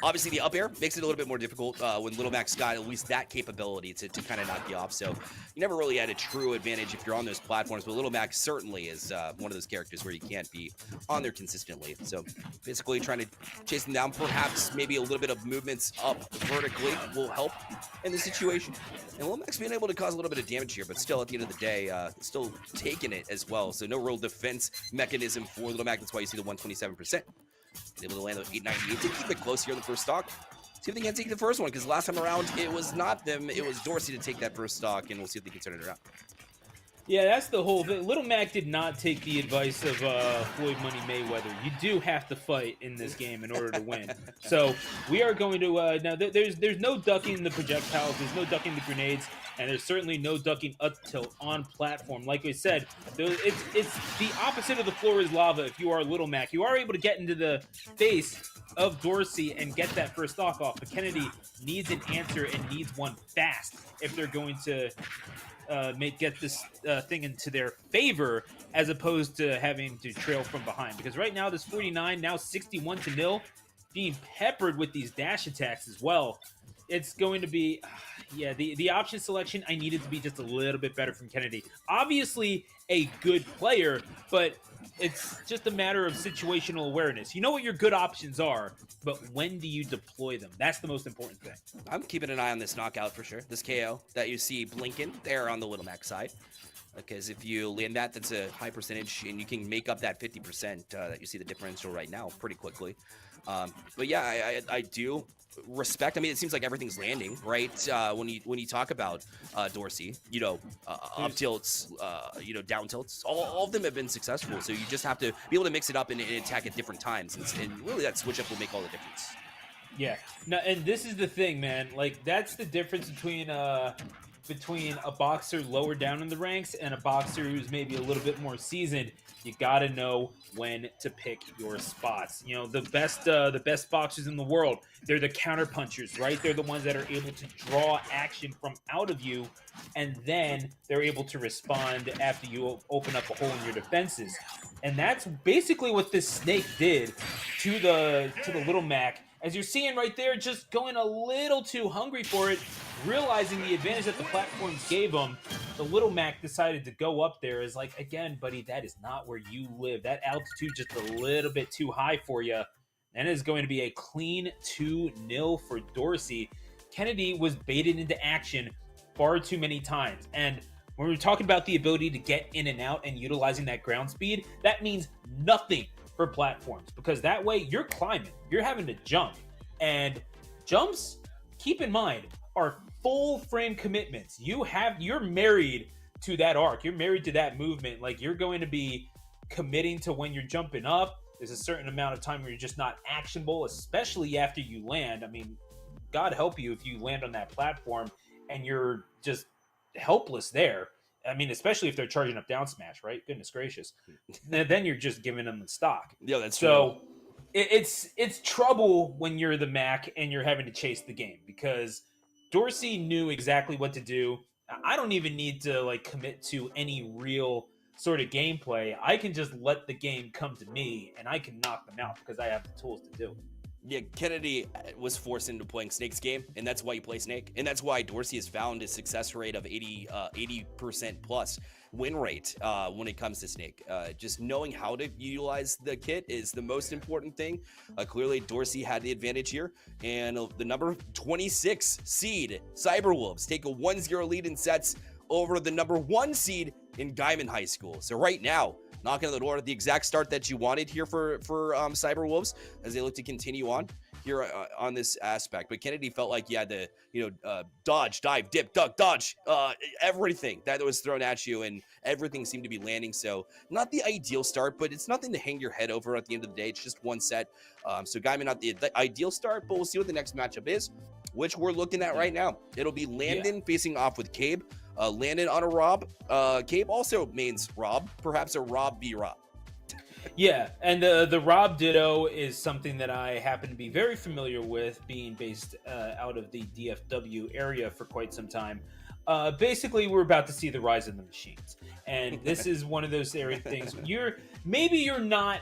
Obviously, the up air makes it a little bit more difficult when Little Mac's got at least that capability to kind of knock you off. So you never really had a true advantage if you're on those platforms, but Little Mac certainly is one of those characters where you can't be on there consistently. So basically trying to chase them down, perhaps maybe a little bit of movements up vertically will help in this situation. And Little Mac's being able to cause a little bit of damage here, but still at the end of the day, still taking it as well. So no real defense mechanism for Little Mac. That's why you see the 127%. Able to land those 898 to keep it close here in the first stock. See if they can take the first one, because last time around it was not them, it was Dorsey to take that first stock, and we'll see if they can turn it around. Yeah, that's the whole thing. Little Mac did not take the advice of Floyd Money Mayweather. You do have to fight in this game in order to win. So we are going to now. There's no ducking the projectiles. There's no ducking the grenades, and there's certainly no ducking up tilt on platform. Like we said, it's the opposite of the floor is lava. If you are Little Mac, you are able to get into the face of Dorsey and get that first stock off. But Kennedy needs an answer and needs one fast if they're going to get this thing into their favor, as opposed to having to trail from behind. Because right now, this 49, now 61-0, being peppered with these dash attacks as well. It's going to be, the option selection I needed to be just a little bit better from Kennedy. Obviously a good player, but it's just a matter of situational awareness. You know what your good options are, but when do you deploy them? That's the most important thing. I'm keeping an eye on this knockout for sure. This KO that you see blinking there on the Little Mac side. Because if you land that, that's a high percentage, and you can make up that 50% that you see the differential right now pretty quickly. But yeah, I do respect. I mean, it seems like everything's landing, right? When you talk about Dorsey, up tilts, down tilts, all of them have been successful. So you just have to be able to mix it up and attack at different times, and really that switch up will make all the difference. Yeah. No, and this is the thing, man. Like, that's the difference between a boxer lower down in the ranks and a boxer who's maybe a little bit more seasoned. You gotta know when to pick your spots. You know, the best boxers in the world, they're the counter punchers, right? They're the ones that are able to draw action from out of you, and then they're able to respond after you open up a hole in your defenses. And that's basically what this snake did to the Little Mac. As you're seeing right there, just going a little too hungry for it, realizing the advantage that the platforms gave him, the Little Mac decided to go up there. Is like, again, buddy, that is not where you live. That altitude just a little bit too high for you. And it is going to be a clean 2-0 for Dorsey. Kennedy was baited into action far too many times. And when we're talking about the ability to get in and out and utilizing that ground speed, that means nothing for platforms, because that way you're climbing, you're having to jump, and jumps, keep in mind, are full frame commitments. You're married to that arc, you're married to that movement. Like, you're going to be committing to when you're jumping up. There's a certain amount of time where you're just not actionable, especially after you land. I mean, God help you if you land on that platform and you're just helpless there. I mean, especially if they're charging up down smash, right? Goodness gracious. Then you're just giving them the stock. Yeah, that's so true. It's trouble when you're the Mac and you're having to chase the game, because Dorsey knew exactly what to do. I don't even need to commit to any real sort of gameplay. I can just let the game come to me and I can knock them out because I have the tools to do it. Yeah, Kennedy was forced into playing Snake's game, and that's why you play Snake. And that's why Dorsey has found a success rate of 80% plus win rate when it comes to Snake. Just knowing how to utilize the kit is the most important thing. Clearly, Dorsey had the advantage here, and the number 26 seed, Cyberwolves, take a 1-0 lead in sets over the number 1 seed in Gaiman High School. So right now, knocking on the door, the exact start that you wanted here for Cyberwolves as they look to continue on here on this aspect. But Kennedy felt like he had to, dodge, dive, dip, duck, dodge, everything that was thrown at you, and everything seemed to be landing. So not the ideal start, but it's nothing to hang your head over at the end of the day. It's just one set. So Gaiman, not the ideal start, but we'll see what the next matchup is, which we're looking at right now. It'll be Landon facing off with Cabe. Landon on a Rob. Cabe also means Rob, perhaps a Rob v. Rob. Yeah, and the Rob Ditto is something that I happen to be very familiar with, being based out of the DFW area for quite some time. Basically, we're about to see the rise of the machines, and this is one of those area things. Maybe you're not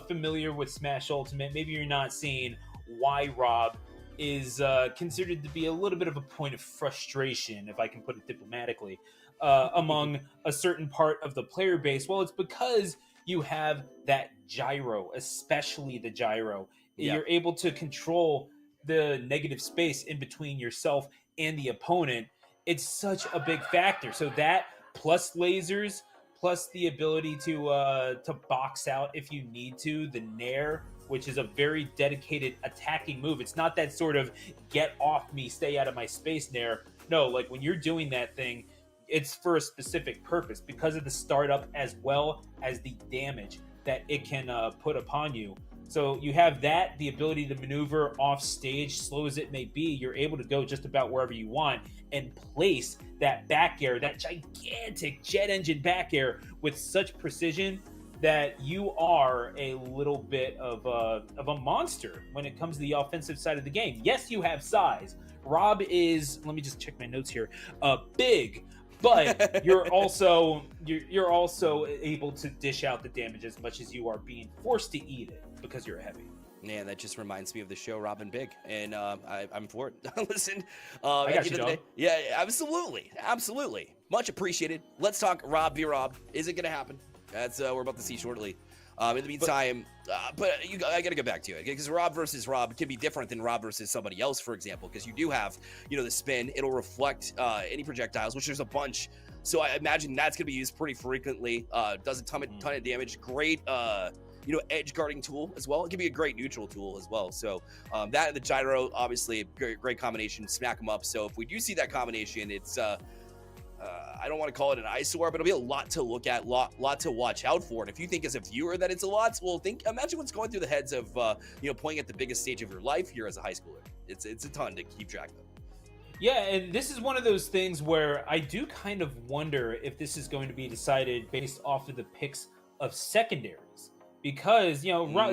familiar with Smash Ultimate. Maybe you're not seeing why Rob is considered to be a little bit of a point of frustration, if I can put it diplomatically, among a certain part of the player base. Well, it's because you have that gyro, especially the gyro. Yeah. You're able to control the negative space in between yourself and the opponent. It's such a big factor. So that plus lasers, plus the ability to box out if you need to, the Nair, which is a very dedicated attacking move. It's not that sort of get off me, stay out of my space Nair. No, like when you're doing that thing, it's for a specific purpose because of the startup as well as the damage that it can put upon you. So you have that, the ability to maneuver off stage, slow as it may be. You're able to go just about wherever you want and place that back air, that gigantic jet engine back air with such precision that you are a little bit of a monster when it comes to the offensive side of the game. Yes, you have size. Rob is, let me just check my notes here, big, but you're also able to dish out the damage as much as you are being forced to eat it because you're heavy. Man, that just reminds me of the show Robin Big, and I'm for it. Listen, I got you, dog. Yeah, absolutely. Much appreciated. Let's talk Rob v. Rob. Is it going to happen? That's we're about to see shortly. In the meantime, I got to go back to it because Rob versus Rob can be different than Rob versus somebody else, for example, because you do have, the spin. It'll reflect any projectiles, which there's a bunch. So I imagine that's going to be used pretty frequently. Does a ton of damage. Great, edge guarding tool as well. It can be a great neutral tool as well. So that and the gyro, obviously, great combination. Smack them up. So if we do see that combination, it's I don't want to call it an eyesore, but it'll be a lot to look at, lot to watch out for. And if you think as a viewer that it's a lot, well, imagine what's going through the heads of playing at the biggest stage of your life here as a high schooler. It's a ton to keep track of. Yeah, and this is one of those things where I do kind of wonder if this is going to be decided based off of the picks of secondaries, because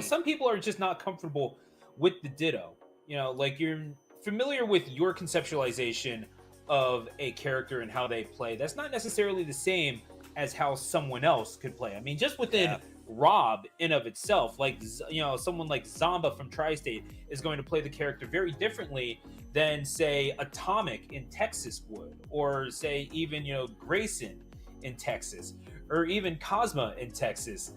some people are just not comfortable with the Ditto. Like you're familiar with your conceptualization of a character and how they play. That's not necessarily the same as how someone else could play. I mean, just within Rob in of itself, like someone like Zamba from Tri-State is going to play the character very differently than say Atomic in Texas would, or say even Grayson in Texas, or even Cosma in Texas.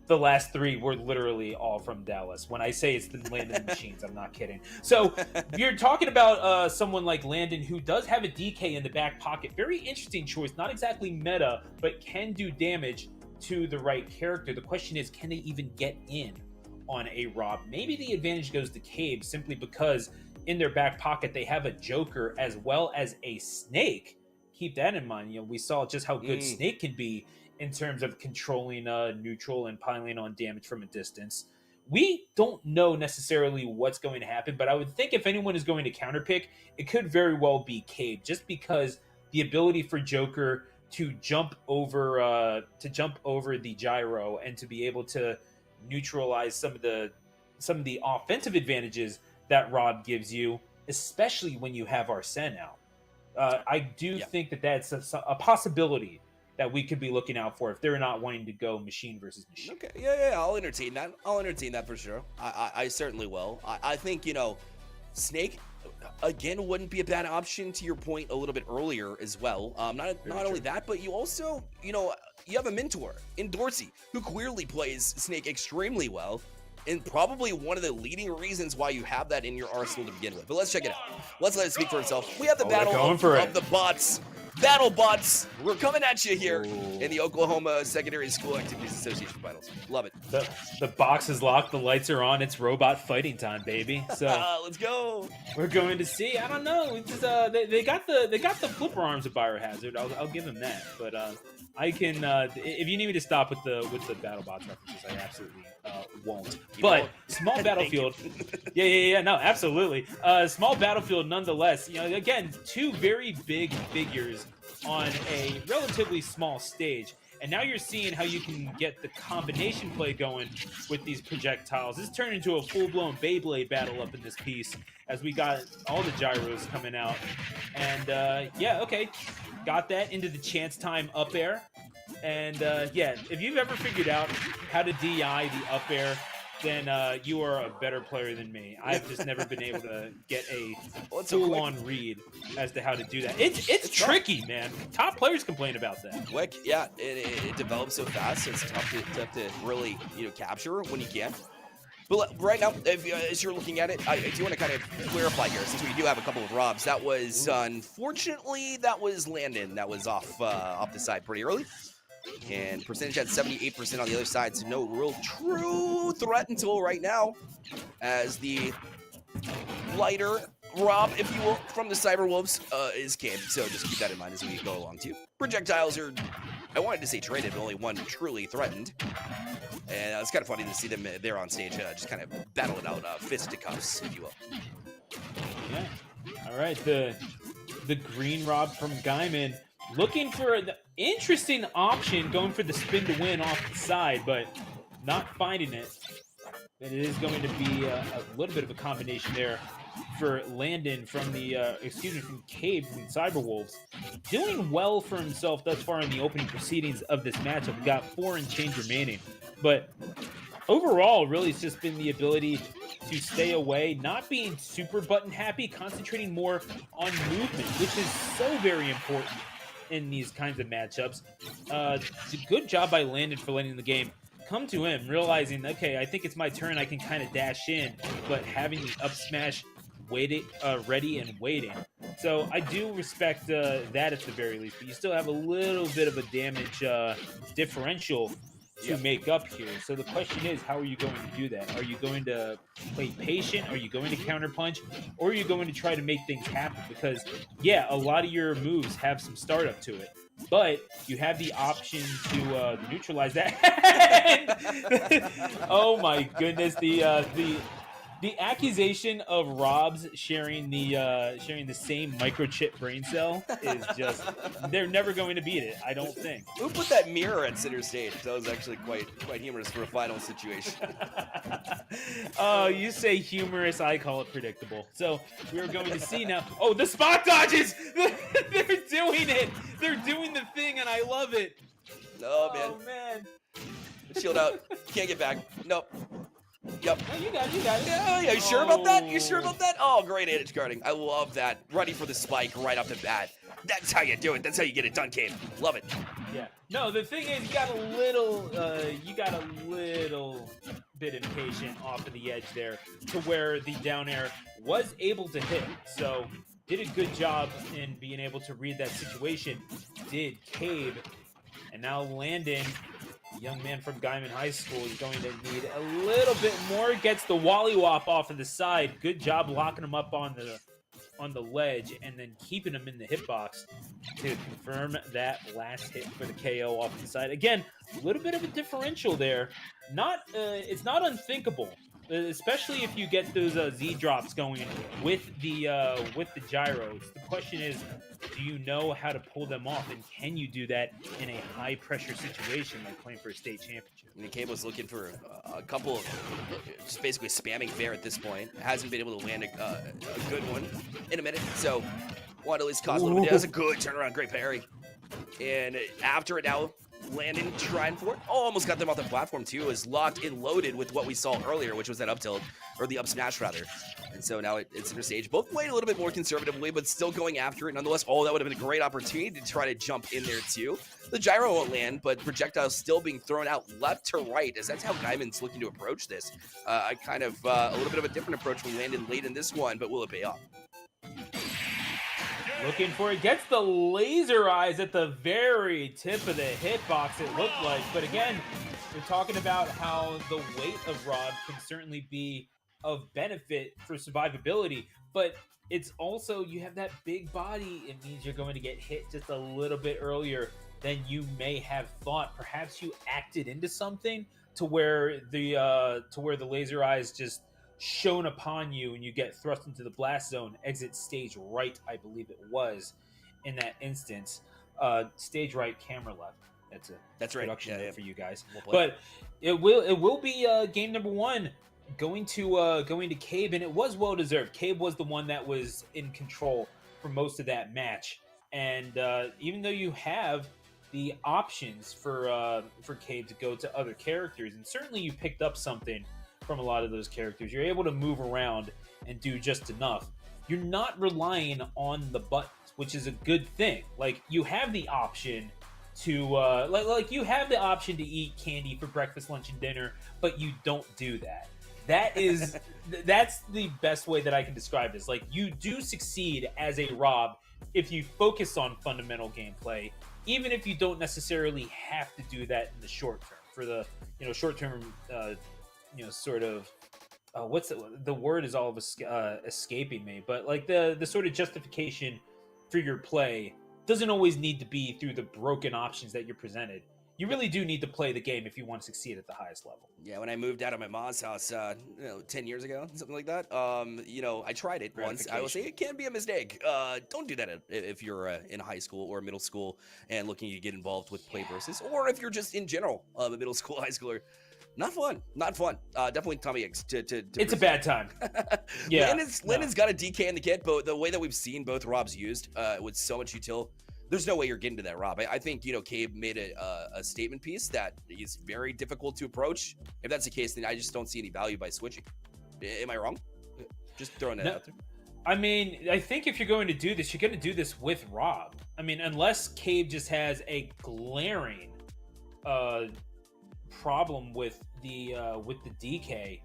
The last three were literally all from Dallas. When I say it's the land of the machines, I'm not kidding. So you're talking about someone like Landon who does have a DK in the back pocket. Very interesting choice. Not exactly meta, but can do damage to the right character. The question is, can they even get in on a Rob? Maybe the advantage goes to Cabe simply because in their back pocket they have a Joker as well as a Snake. Keep that in mind. We saw just how good Snake can be in terms of controlling neutral and piling on damage from a distance. We don't know necessarily what's going to happen, but I would think if anyone is going to counterpick, it could very well be Cabe, just because the ability for Joker to jump over the gyro and to be able to neutralize some of the offensive advantages that Rob gives you, especially when you have Arsene out. I do think that that's a possibility that we could be looking out for if they're not wanting to go machine versus machine. Okay, yeah, I'll entertain that for sure. I certainly will. I think, Snake, again, wouldn't be a bad option, to your point a little bit earlier as well. Not only that, but you also, you have a mentor in Dorsey who clearly plays Snake extremely well, and probably one of the leading reasons why you have that in your arsenal to begin with. But let's check it out. Let's let it speak for itself. We have the battle of the bots. Battle bots, we're coming at you here in the Oklahoma Secondary School Activities Association Finals. Love it. The box is locked, the lights are on, it's robot fighting time, baby. So let's go. We're going to see. I don't know. It's just, they got the flipper arms of Biohazard. I'll give them that. But I can if you need me to stop with the battle bots references, I absolutely won't. But small battlefield. Yeah. No, absolutely. Small battlefield nonetheless. Again, two very big figures on a relatively small stage. And now you're seeing how you can get the combination play going with these projectiles. This turned into a full-blown Beyblade battle up in this piece as we got all the gyros coming out. And yeah, okay, got that into the chance time up air. And yeah, if you've ever figured out how to DI the up air, then you are a better player than me. I've just never been able to get a full-on read as to how to do that. It's tricky, man. Top players complain about that. Quick, yeah, it develops so fast. It's tough to really capture when you can. But right now, as you're looking at it, I do want to kind of clarify here, since we do have a couple of robs. That was, unfortunately, that was Landon. That was off the side pretty early. And percentage at 78% on the other side, so no real true threat until right now, as the lighter rob, if you will, from the Cyberwolves is Cabe. So just keep that in mind as we go along too. Projectiles are, I wanted to say traded, but only one truly threatened. And it's kind of funny to see them there on stage, just kind of battle it out, fisticuffs, if you will. Yeah. All right, the green rob from Guyman. Looking for an interesting option, going for the spin to win off the side, but not finding it. And it is going to be a little bit of a combination there for Landon from from Cabe from Cyberwolves. Doing well for himself thus far in the opening proceedings of this matchup. We got 4 and change remaining. But overall, really, it's just been the ability to stay away, not being super button happy, concentrating more on movement, which is so very important in these kinds of matchups. Good job by Landon for letting the game come to him, realizing, okay, I think it's my turn, I can kind of dash in, but having the up smash ready and waiting. So I do respect that at the very least, but you still have a little bit of a damage differential to make up here. So the question is, how are you going to do that? Are you going to play patient? Are you going to counterpunch? Or are you going to try to make things happen? Because, yeah, a lot of your moves have some startup to it, but you have the option to neutralize that. Oh my goodness, the accusation of Robs sharing the same microchip brain cell is just, they're never going to beat it, I don't think. Who put that mirror at center stage? That was actually quite humorous for a final situation. Oh, you say humorous, I call it predictable. So we're going to see now. Oh, the spot dodges! They're doing it! They're doing the thing, and I love it. No, man. Oh, man. Shield out. Can't get back. Nope. Yep. Oh, you got it. Yeah, you sure about that? You sure about that? Oh, great advantage guarding. I love that. Ready for the spike right off the bat. That's how you do it. That's how you get it done, Cave. Love it. Yeah. No, the thing is, you got a little bit impatient off of the edge there, to where the down air was able to hit. So did a good job in being able to read that situation. Did Cabe, and now Landon, the young man from Guyman High School, is going to need a little bit more. Gets the Wally Wop off of the side. Good job locking him up on the ledge and then keeping him in the hitbox to confirm that last hit for the KO off the side. Again, a little bit of a differential there. It's not unthinkable, especially if you get those Z drops going with the gyros. The question is, do you know how to pull them off, and can you do that in a high pressure situation like playing for a state championship? I mean, Cable was looking for a couple of just basically spamming fair at this point. Hasn't been able to land a good one in a minute, so wanted to at least cause a little bit. That's a good turnaround, great parry. And after it now, Landon trying for it. Oh, almost got them off the platform too. Is locked and loaded with what we saw earlier, which was that up tilt, or the up smash rather. And so now it's center stage. Both playing a little bit more conservatively, but still going after it nonetheless. Oh, that would have been a great opportunity to try to jump in there too. The gyro won't land, but projectiles still being thrown out left to right, as that's how Guyman's looking to approach this. A little bit of a different approach from Landon late in this one, but will it pay off? Looking for it, gets the laser eyes at the very tip of the hitbox, it looked like. But again, we're talking about how the weight of Rob can certainly be of benefit for survivability, but it's also, you have that big body, it means you're going to get hit just a little bit earlier than you may have thought. Perhaps you acted into something to where the laser eyes just shone upon you and you get thrust into the blast zone. Exit stage right, I believe it was in that instance. Stage right, camera left. That's right. production note for you guys. Well played. But it will be game number 1 going to Cabe, and it was well deserved. Cabe was the one that was in control for most of that match, and even though you have the options for Cabe to go to other characters, and certainly you picked up something from a lot of those characters, you're able to move around and do just enough. You're not relying on the buttons, which is a good thing. Like, you have the option to like you have the option to eat candy for breakfast, lunch, and dinner, but you don't do that. That's the best way that I can describe this. Like, you do succeed as a Rob if you focus on fundamental gameplay, even if you don't necessarily have to do that in the short term. For the short term, sort of what's the word is all of escaping me, but like the sort of justification for your play doesn't always need to be through the broken options that you're presented. You really do need to play the game if you want to succeed at the highest level. Yeah, when I moved out of my mom's house, 10 years ago, something like that, I tried it once. I will say it can be a mistake. Don't do that if you're in high school or middle school and looking to get involved with PlayVS, or if you're just in general a middle school, high schooler. Not fun. Definitely Tommy X. It's a bad time. Yeah, Landon's got a DK in the kit, but the way that we've seen both Robs used with so much util, there's no way you're getting to that Rob. I think Cabe made a statement piece that is very difficult to approach. If that's the case, then I just don't see any value by switching. Am I wrong? Just throwing that out there. I mean, I think if you're going to do this, you're going to do this with Rob. I mean, unless Cabe just has a glaring problem with the DK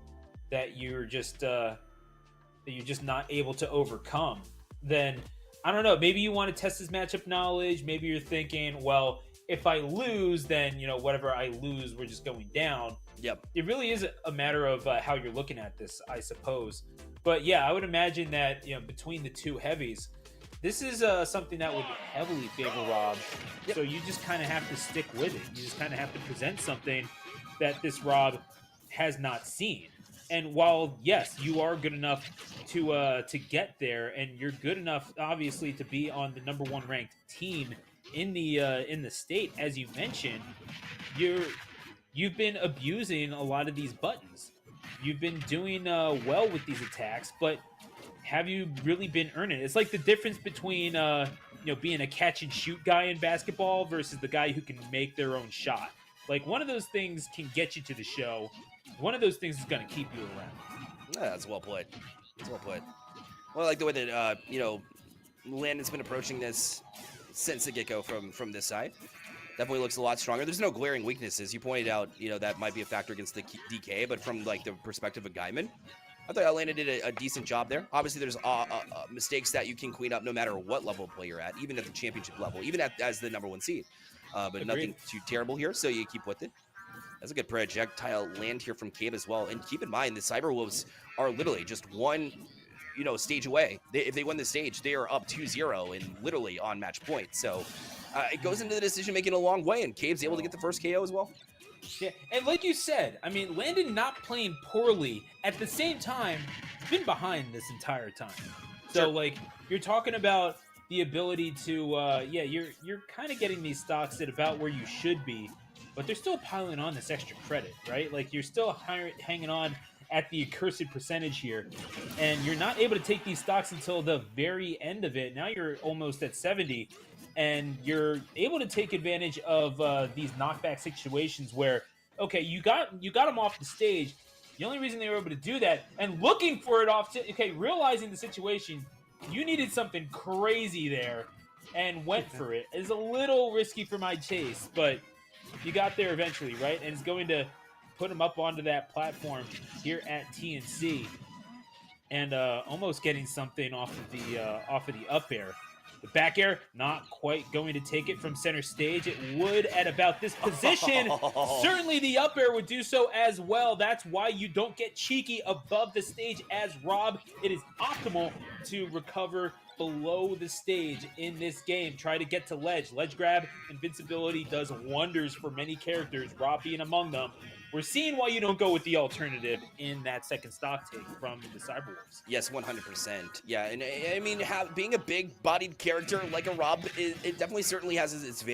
that you're just not able to overcome, then I don't know. Maybe you want to test his matchup knowledge. Maybe you're thinking, well, if I lose, then whatever I lose, we're just going down. Yep. It really is a matter of how you're looking at this, I suppose. But yeah, I would imagine that between the two heavies, this is something that would heavily favor Rob. Yep. So you just kind of have to stick with it. You just kind of have to present something that this Rob has not seen. And while, yes, you are good enough to get there, and you're good enough, obviously, to be on the number 1 ranked team in the state, as you mentioned, you've been abusing a lot of these buttons. You've been doing well with these attacks, but have you really been earning it? It's like the difference between being a catch and shoot guy in basketball versus the guy who can make their own shot. Like, one of those things can get you to the show. One of those things is going to keep you around. Yeah, that's well played. That's well played. Well, I like the way that, Landon's been approaching this since the get-go from this side. Definitely looks a lot stronger. There's no glaring weaknesses. You pointed out, that might be a factor against the DK, but from, like, the perspective of Guyman, I thought Landon did a decent job there. Obviously, there's mistakes that you can clean up no matter what level play you're at, even at the championship level, even as the number 1 seed. But Agreed. Nothing too terrible here, so you keep with it. That's a good projectile land here from Cabe as well. And keep in mind, the Cyberwolves are literally just one, stage away. If they win the stage, they are up 2-0 and literally on match point. So it goes into the decision-making a long way, and Cabe's able to get the first KO as well. Yeah, and like you said, I mean, Landon not playing poorly at the same time, been behind this entire time. So, like, you're talking about the ability to, you're kind of getting these stocks at about where you should be, but they're still piling on this extra credit, right? Like, you're still hanging on at the accursed percentage here, and you're not able to take these stocks until the very end of it. Now you're almost at 70, and you're able to take advantage of these knockback situations where, okay, you got them off the stage. The only reason they were able to do that, and looking for it realizing the situation, you needed something crazy there, and went for it. It's a little risky for my chase, but you got there eventually, right? And it's going to put him up onto that platform here at TNC, and almost getting something off of the up air. The back air, not quite going to take it from center stage. It would at about this position. Certainly the up air would do so as well. That's why you don't get cheeky above the stage as Rob. It is optimal to recover below the stage in this game. Try to get to ledge. Ledge grab invincibility does wonders for many characters, Rob being among them. We're seeing why you don't go with the alternative in that second stock take from the Cyberwolves. Yes, 100%. Yeah, and I mean, being a big-bodied character like a Rob, it definitely certainly has its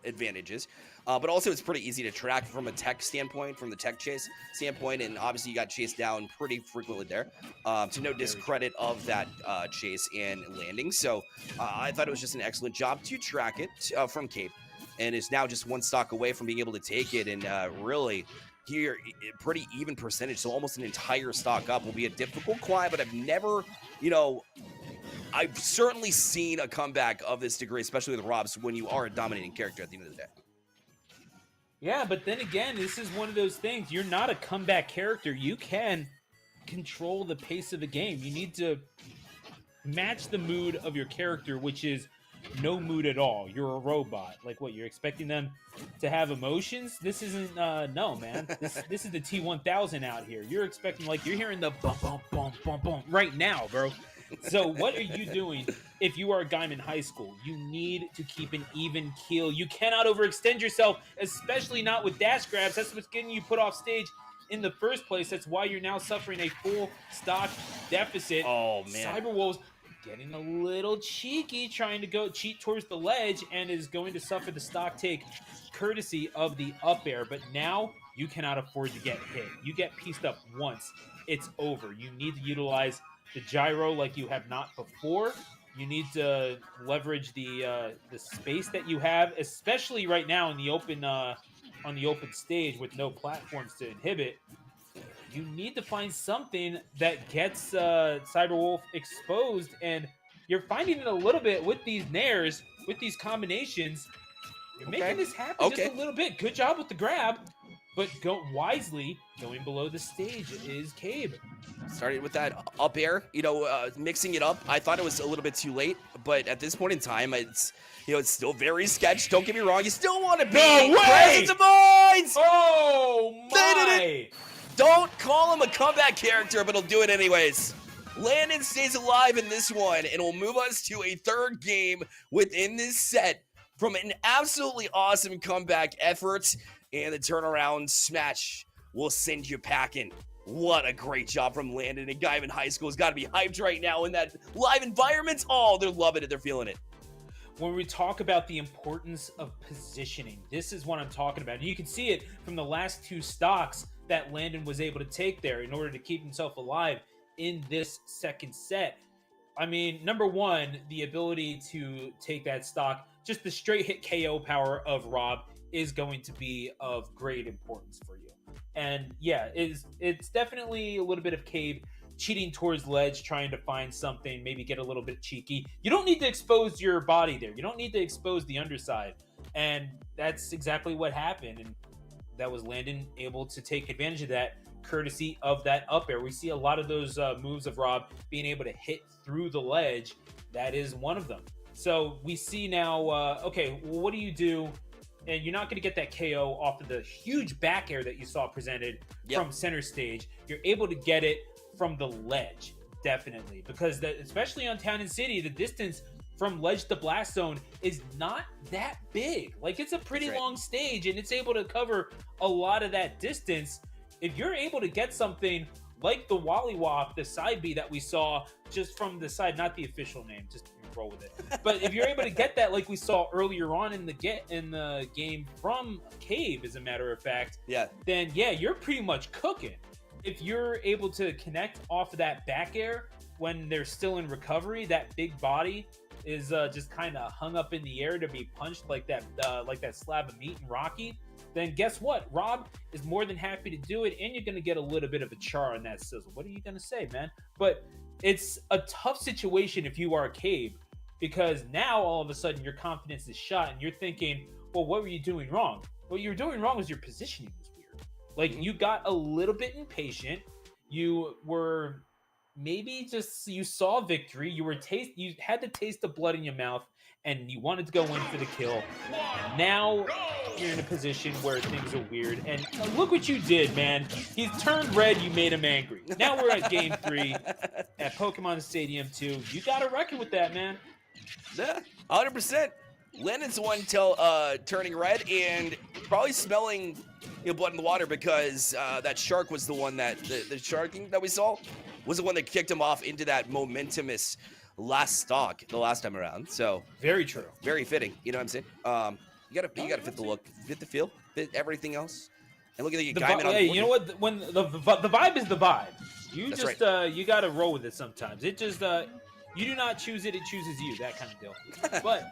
advantages. but also it's pretty easy to track from a tech standpoint, from the tech chase standpoint, and obviously you got chased down pretty frequently there, to no discredit of that chase and landing. So I thought it was just an excellent job to track it from Cape, and is now just one stock away from being able to take it, and really here pretty even percentage, so almost an entire stock up. Will be a difficult climb, but I've never, I've certainly seen a comeback of this degree, especially with Robs, when you are a dominating character at the end of the day. Yeah, but then again, this is one of those things. You're not a comeback character. You can control the pace of the game. You need to match the mood of your character, which is no mood at all. You're a robot. Like, what, you're expecting them to have emotions? This isn't, no, man. This is the T-1000 out here. You're expecting, like, you're hearing the bump, bump, bump, bump, bump right now, bro. So what are you doing if you are a Gaiman High School? You need to keep an even keel. You cannot overextend yourself, especially not with dash grabs. That's what's getting you put off stage in the first place. That's why you're now suffering a full stock deficit. Oh, man. Cyberwolves getting a little cheeky, trying to cheat towards the ledge, and is going to suffer the stock take courtesy of the up air. But now you cannot afford to get hit. You get pieced up once, it's over. You need to utilize the gyro like you have not before. You need to leverage the space that you have, especially right now in the open on the open stage with no platforms to inhibit. You need to find something that gets Cyberwolf exposed, and you're finding it a little bit with these nairs, with these combinations. You're making this happen just a little bit. Good job with the grab, but go wisely. Going below the stage is Cabe. Started with that up air, mixing it up. I thought it was a little bit too late, but at this point in time, it's still very sketch. Don't get me wrong, you still want to be presence of minds. Oh my! Don't call him a comeback character, but he'll do it anyways. Landon stays alive in this one, and will move us to a third game within this set from an absolutely awesome comeback effort, and the turnaround smash will send you packing. What a great job from Landon, and Gaiman High School has got to be hyped right now in that live environment. Oh, they're loving it. They're feeling it. When we talk about the importance of positioning, this is what I'm talking about. And you can see it from the last two stocks that Landon was able to take there in order to keep himself alive in this second set. I mean, number one, the ability to take that stock, just the straight hit KO power of Rob is going to be of great importance for you. And yeah, it's definitely a little bit of Cabe cheating towards ledge, trying to find something, maybe get a little bit cheeky. You don't need to expose your body there. You don't need to expose the underside. And that's exactly what happened. And that was Landon able to take advantage of that, courtesy of that up air. We see a lot of those moves of Rob being able to hit through the ledge. That is one of them. So we see now, okay, well, what do you do? And you're not going to get that KO off of the huge back air that you saw presented from center stage. You're able to get it from the ledge, definitely. Because especially on Town and City, the distance from ledge to blast zone is not that big. Like, it's a pretty long stage, and it's able to cover a lot of that distance. If you're able to get something like the Wally Wop, the side B that we saw just from the side, not the official name, just roll with it. But if you're able to get that like we saw earlier on in the game from Cave, as a matter of fact, then you're pretty much cooking. If you're able to connect off of that back air when they're still in recovery, that big body is just kind of hung up in the air to be punched like that slab of meat in Rocky, then guess what? Rob is more than happy to do it, and you're going to get a little bit of a char on that sizzle. What are you going to say, man? But it's a tough situation if you are Cave, because now all of a sudden your confidence is shot, and you're thinking, well, what were you doing wrong? What you were doing wrong was your positioning was weird. Like, you got a little bit impatient. You were maybe just, you saw victory. You had the taste of blood in your mouth, and you wanted to go in for the kill. Now you're in a position where things are weird, and look what you did, man. He's turned red. You made him angry. Now we're at game 3 at Pokemon Stadium 2. You got a record with that, man. Yeah, 100%. Landon's the one turning red and probably smelling blood in the water, because that shark was the one that the sharking that we saw was the one that kicked him off into that momentumous last stock the last time around. So very true, very fitting. You know what I'm saying? You gotta fit the look, fit the feel, fit everything else. And look at the The guy on the hey, court. you know what? When the vibe is the vibe. You That's just right. you got to roll with it sometimes. It just you do not choose it; it chooses you. That kind of deal. But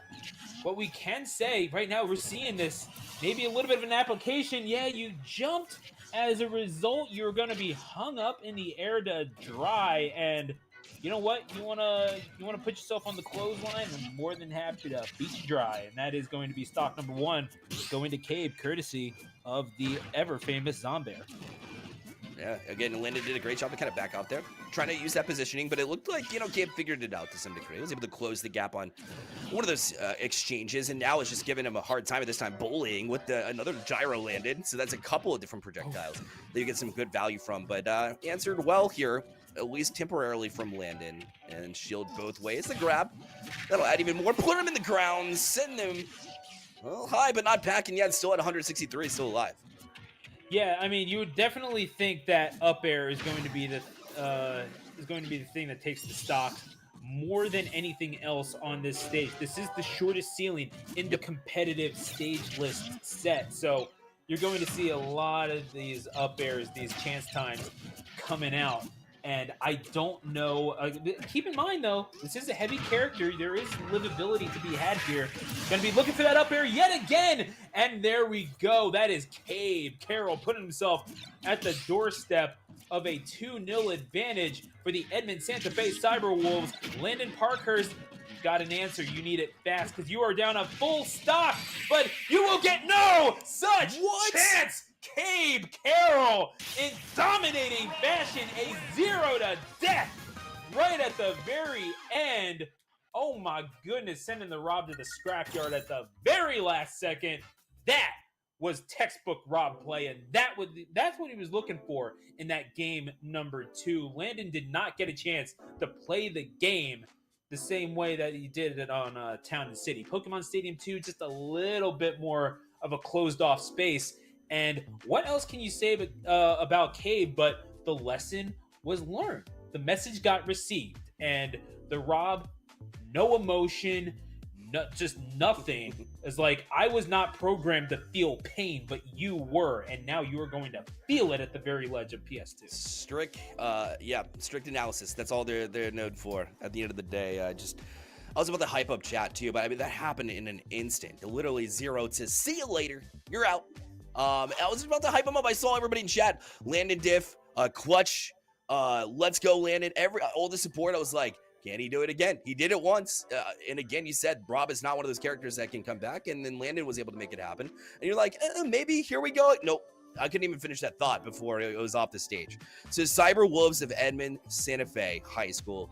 what we can say right now, we're seeing this maybe a little bit of an application. Yeah, you jumped. As a result, you're going to be hung up in the air to dry. And you know what? You wanna put yourself on the clothesline. I'm more than happy to beat you dry. And that is going to be stock number 1, going to Cabe, courtesy of the ever famous Zombear. Yeah, again, Landon did a great job to kind of back out there, trying to use that positioning, but it looked like, Gabe figured it out to some degree. He was able to close the gap on one of those exchanges, and now it's just giving him a hard time at this time, bullying with another gyro landed. So that's a couple of different projectiles that you get some good value from, but answered well here, at least temporarily from Landon, and shield both ways. The grab, that'll add even more, put him in the ground, send him high, but not backing yet, still at 163, still alive. Yeah, I mean, you would definitely think that up air is going to be the thing that takes the stock more than anything else on this stage. This is the shortest ceiling in the competitive stage list set, so you're going to see a lot of these up airs, these chance times coming out. And I don't know. Keep in mind, though, this is a heavy character. There is livability to be had here. Going to be looking for that up air yet again. And there we go. That is Cabe Carroll putting himself at the doorstep of a 2-0 advantage for the Edmond Santa Fe Cyberwolves. Landon Parkhurst, you've got an answer. You need it fast because you are down a full stock. But you will get no such chance. Cabe Carroll in dominating fashion, a 0-0 right at the very end. Oh my goodness, sending the Rob to the scrapyard at the very last second. That was textbook Rob play, and that's what he was looking for in that game number 2. Landon did not get a chance to play the game the same way that he did it on Town and City. Pokemon Stadium 2, just a little bit more of a closed off space. And what else can you say about Cabe but the lesson was learned? The message got received. And the Rob, no emotion, just nothing. It's like, I was not programmed to feel pain, but you were. And now you are going to feel it at the very ledge of PS2. Strict analysis. That's all they're known for at the end of the day. I was about to hype up chat too, but I mean, that happened in an instant. Literally 0 to see you later. You're out. I was about to hype him up. I saw everybody in chat. Landon diff, clutch, let's go Landon. All the support. I was like, can he do it again? He did it once. And again, you said Rob is not one of those characters that can come back. And then Landon was able to make it happen. And you're like, maybe, here we go. Nope. I couldn't even finish that thought before it was off the stage. So Cyber Wolves of Edmond Santa Fe High School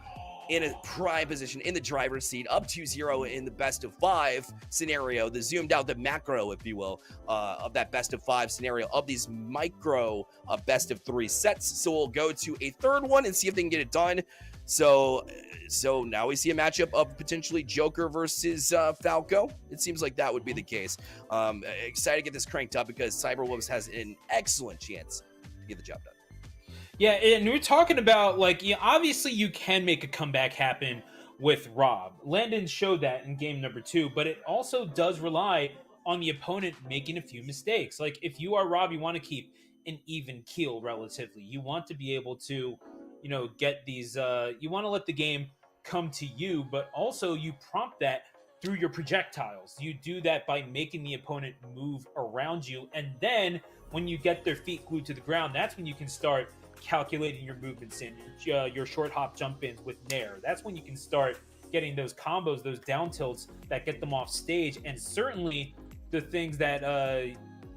in a prime position in the driver's seat, up 2-0 in the best of 5 scenario, the zoomed out, the macro, if you will, of that best of 5 scenario of these micro best of 3 sets. So we'll go to a third one and see if they can get it done. So now we see a matchup of potentially Joker versus Falco. It seems like that would be the case. Excited to get this cranked up because Cyberwolves has an excellent chance to get the job done. Yeah, and we're talking about, obviously you can make a comeback happen with Rob. Landon showed that in game number 2, but it also does rely on the opponent making a few mistakes. Like, if you are Rob, you want to keep an even keel relatively. You want to be able to, get these, you want to let the game come to you, but also you prompt that through your projectiles. You do that by making the opponent move around you, and then when you get their feet glued to the ground, that's when you can start calculating your movements in your short hop jump ins with Nair. That's when you can start getting those combos, those down tilts that get them off stage, and certainly the things that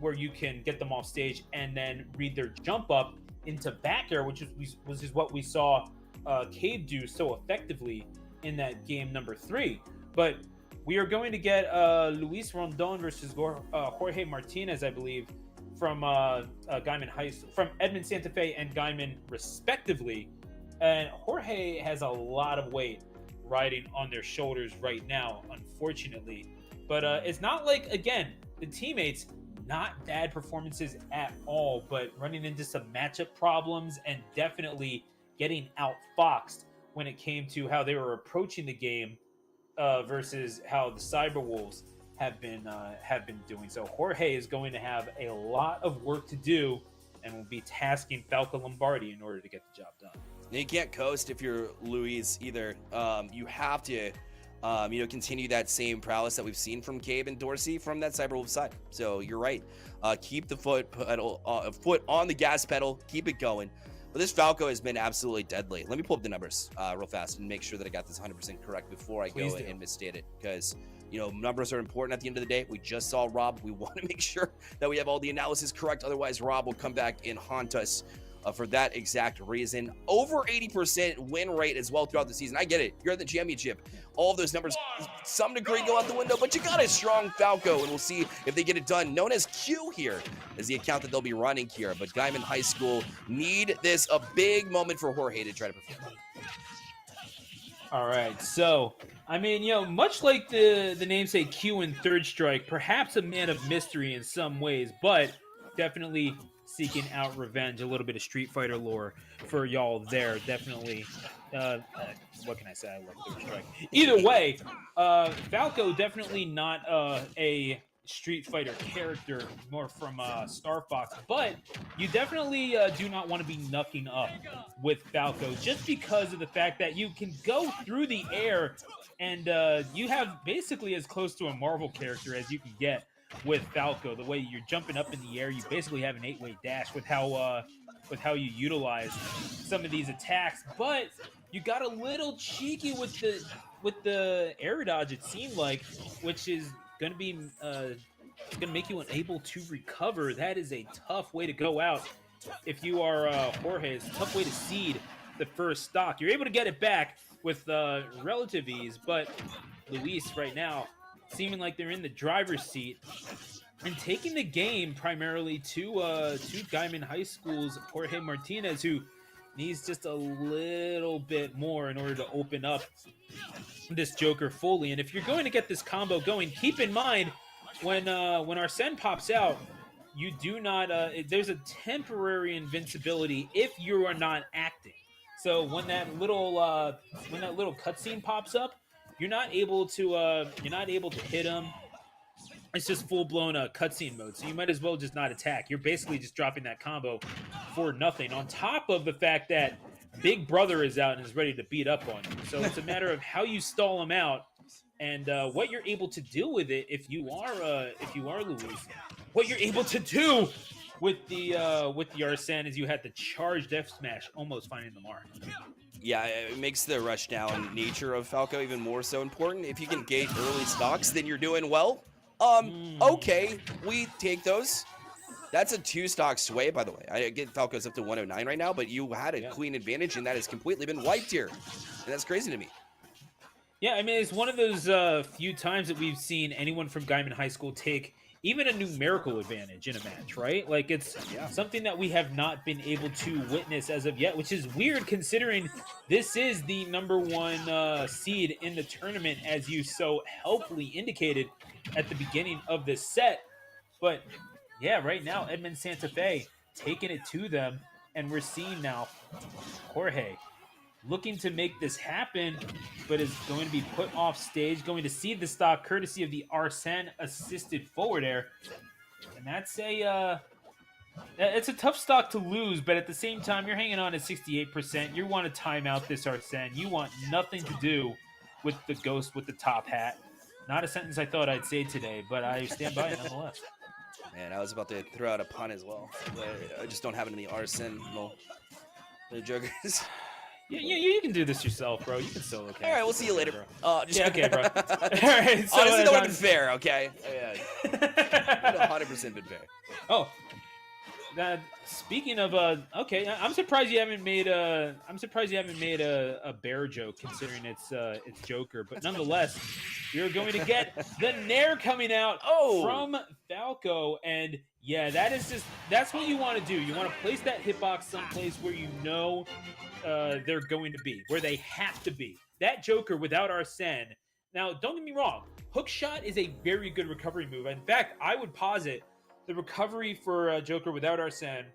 where you can get them off stage and then read their jump up into back air, which is what we saw Cabe do so effectively in that game number 3. But we are going to get Luis Rondon versus Jorge Martinez, I believe, from Guyman High School, from Edmond Santa Fe and Guyman respectively. And Jorge has a lot of weight riding on their shoulders right now, unfortunately. But it's not like, again, the teammates, not bad performances at all, but running into some matchup problems and definitely getting outfoxed when it came to how they were approaching the game versus how the Cyberwolves have been doing. So Jorge is going to have a lot of work to do, and will be tasking Falco Lombardi in order to get the job done. You can't coast if you're Luis either. You have to, continue that same prowess that we've seen from Gabe and Dorsey from that Cyberwolf side. So you're right. Keep the foot on the gas pedal. Keep it going. But this Falco has been absolutely deadly. Let me pull up the numbers real fast and make sure that I got this 100% correct before I go and misstate it. Because, numbers are important at the end of the day. We just saw Rob. We want to make sure that we have all the analysis correct. Otherwise, Rob will come back and haunt us for that exact reason. Over 80% win rate as well throughout the season. I get it. You're at the championship. All of those numbers, some degree, go out the window, but you got a strong Falco, and we'll see if they get it done. Known as Q here is the account that they'll be running here, but Gaiman High School need this, a big moment for Jorge to try to perform. All right, so, much like the namesake Q in Third Strike, perhaps a man of mystery in some ways, but definitely seeking out revenge, a little bit of Street Fighter lore for y'all there. Definitely, what can I say? I love Third Strike. Either way, Falco definitely not a Street Fighter character, more from Star Fox, but you definitely do not want to be knucking up with Falco just because of the fact that you can go through the air and you have basically as close to a Marvel character as you can get with Falco. The way you're jumping up in the air, you basically have an 8-way dash with how you utilize some of these attacks. But you got a little cheeky with the air dodge, it seemed like, which is going to be going to make you unable to recover. That is a tough way to go out. If you are Jorge, it's a tough way to seed the first stock. You're able to get it back with relative ease, but Luis right now seeming like they're in the driver's seat and taking the game primarily to Gaiman High School's Jorge Martinez, who needs just a little bit more in order to open up this Joker fully. And if you're going to get this combo going, keep in mind when Arsene pops out, you do not there's a temporary invincibility if you are not acting. So when that little cutscene pops up, you're not able to hit him. It's just full-blown cutscene mode, so you might as well just not attack. You're basically just dropping that combo for nothing, on top of the fact that Big Brother is out and is ready to beat up on you. So it's a matter of how you stall him out and what you're able to do with it if you are Luis. What you're able to do with the Arsene is you had the charge Death Smash, almost finding the mark. Yeah, it makes the rush down nature of Falco even more so important. If you can gate early stocks, then you're doing well. Okay, we take those. That's a 2-stock sway, by the way. I get Falco's up to 109 right now, but you had a clean advantage, and that has completely been wiped here. And that's crazy to me. Yeah, it's one of those few times that we've seen anyone from Gaiman High School take even a numerical advantage in a match, right? Like, it's something that we have not been able to witness as of yet, which is weird considering this is the #1 seed in the tournament, as you so helpfully indicated at the beginning of this set. But yeah, right now, Edmond Santa Fe taking it to them, and we're seeing now Jorge looking to make this happen, but is going to be put off stage, going to cede the stock courtesy of the Arsene assisted forward air. And that's it's a tough stock to lose, but at the same time, you're hanging on at 68%. You want to time out this Arsene. You want nothing to do with the ghost with the top hat. Not a sentence I thought I'd say today, but I stand by it nonetheless. Man, I was about to throw out a pun as well, but I just don't have it in the Arsenal. The Jokers. Yeah, you can do this yourself, bro. You can solo. Okay. All right, we'll see you later. Okay, bro. All right. So honestly, that would have been fair, okay? Yeah. 100% been fair. Oh, speaking of okay, I'm surprised you haven't made a bear joke considering it's Joker, but nonetheless, you're going to get the Nair coming out from Falco, and yeah, that's what you want to do. You want to place that hitbox someplace where you know they're going to be, where they have to be. That Joker without Arsene. Now, don't get me wrong, hook shot is a very good recovery move. In fact, I would posit the recovery for Joker without Arsene.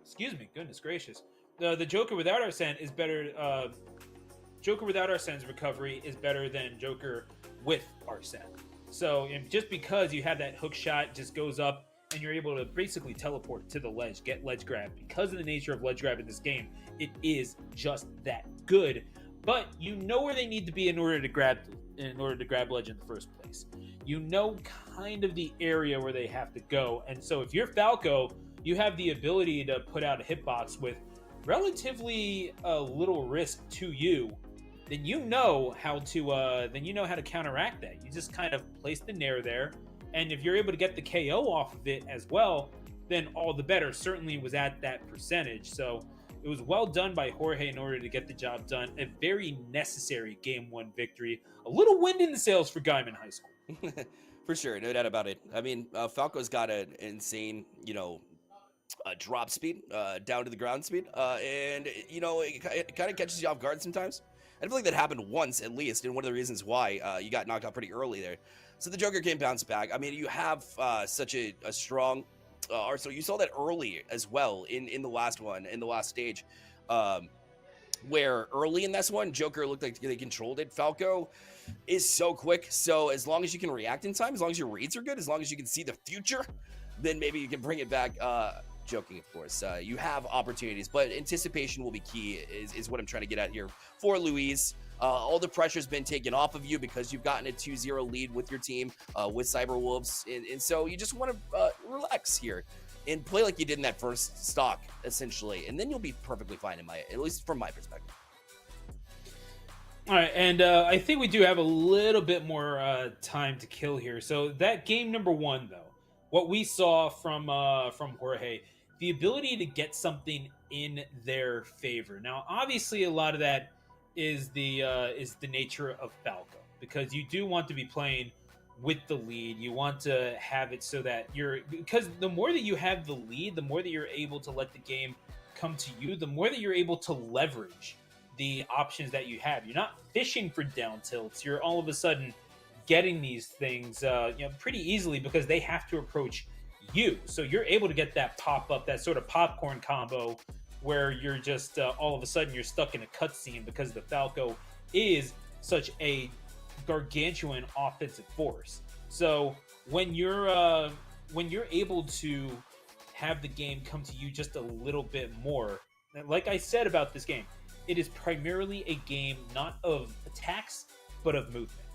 Excuse me, goodness gracious. The Joker without Arsene is better. Joker without Arsene's recovery is better than Joker with Arsene. So just because you have that hook shot, just goes up, and you're able to basically teleport to the ledge, get ledge grab. Because of the nature of ledge grab in this game, it is just that good. But you know where they need to be in order to grab ledge in the first place. You know kind of the area where they have to go. And so if you're Falco, you have the ability to put out a hitbox with relatively little risk to you. Then you know how to counteract that. You just kind of place the nair there. And if you're able to get the KO off of it as well, then all the better. Certainly was at that percentage. So it was well done by Jorge in order to get the job done. A very necessary Game 1 victory. A little wind in the sails for Guyman High School. For sure, no doubt about it. I mean, Falco's got an insane, drop speed, down to the ground speed. And, it kind of catches you off guard sometimes. I feel like that happened once at least, and one of the reasons why you got knocked out pretty early there. So the Joker can bounce back. I mean, you have such a strong arsenal. You saw that early as well in the last stage, where early in this one, Joker looked like they controlled it. Falco is so quick, so as long as you can react in time, as long as your reads are good, as long as you can see the future, then maybe you can bring it back. Joking, of course. You have opportunities, but anticipation will be key, is what I'm trying to get at here for Luis. All the pressure's been taken off of you because you've gotten a 2-0 lead with your team, with Cyberwolves, and so you just want to relax here and play like you did in that first stock, essentially, and then you'll be perfectly fine, at least from my perspective. All right, and I think we do have a little bit more time to kill here. So that game number 1, though, what we saw from Jorge, the ability to get something in their favor. Now, obviously, a lot of that is the nature of Falco, because you do want to be playing with the lead. You want to have it so that because the more that you have the lead, the more that you're able to let the game come to you, the more that you're able to leverage the options that you have. You're not fishing for down tilts. You're all of a sudden getting these things pretty easily because they have to approach you. So you're able to get that pop up, that sort of popcorn combo where you're just all of a sudden you're stuck in a cutscene because the Falco is such a gargantuan offensive force. So when you're able to have the game come to you just a little bit more, like I said about this game, it is primarily a game not of attacks but of movement.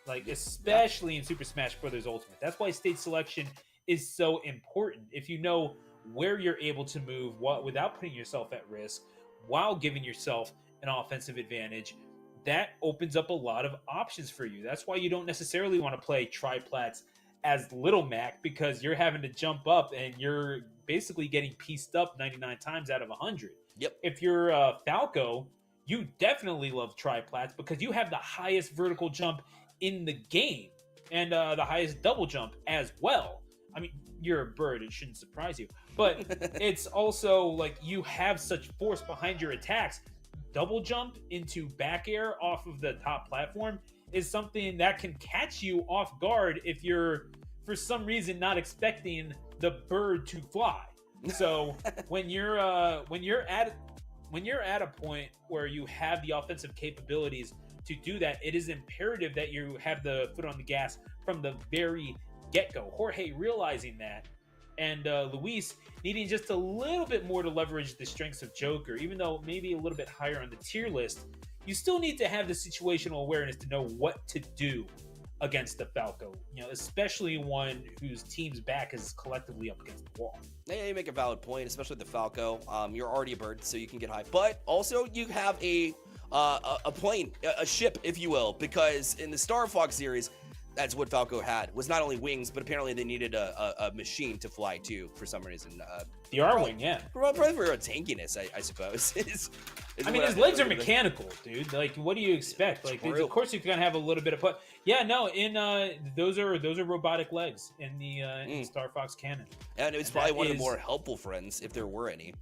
Like especially in Super Smash Bros. Ultimate. That's why stage selection is so important. If you know where you're able to move without putting yourself at risk, while giving yourself an offensive advantage, that opens up a lot of options for you. That's why you don't necessarily want to play triplats as Little Mac, because you're having to jump up and you're basically getting pieced up 99 times out of 100. Yep. If you're Falco, you definitely love triplats because you have the highest vertical jump in the game and the highest double jump as well. I mean, you're a bird, it shouldn't surprise you. But it's also like you have such force behind your attacks. Double jump into back air off of the top platform is something that can catch you off guard if you're, for some reason, not expecting the bird to fly. So when you're at a point where you have the offensive capabilities to do that, it is imperative that you have the foot on the gas from the very get-go. Jorge realizing that, and Luis needing just a little bit more to leverage the strengths of Joker, even though maybe a little bit higher on the tier list. You still need to have the situational awareness to know what to do against the Falco, especially one whose team's back is collectively up against the wall. Yeah, you make a valid point, especially the Falco. You're already a bird, so you can get high, but also you have a plane, a ship, if you will, because in the Star Fox series, that's what Falco had, was not only wings, but apparently they needed a machine to fly too for some reason. The R-Wing, yeah. Probably for a tankiness, I suppose. I mean, his legs are mechanical, dude. Like, what do you expect? Like, of course you're gonna have a little bit of put. Yeah, no. In those are robotic legs in the in Star Fox canon. And it's probably one of the more helpful friends, if there were any.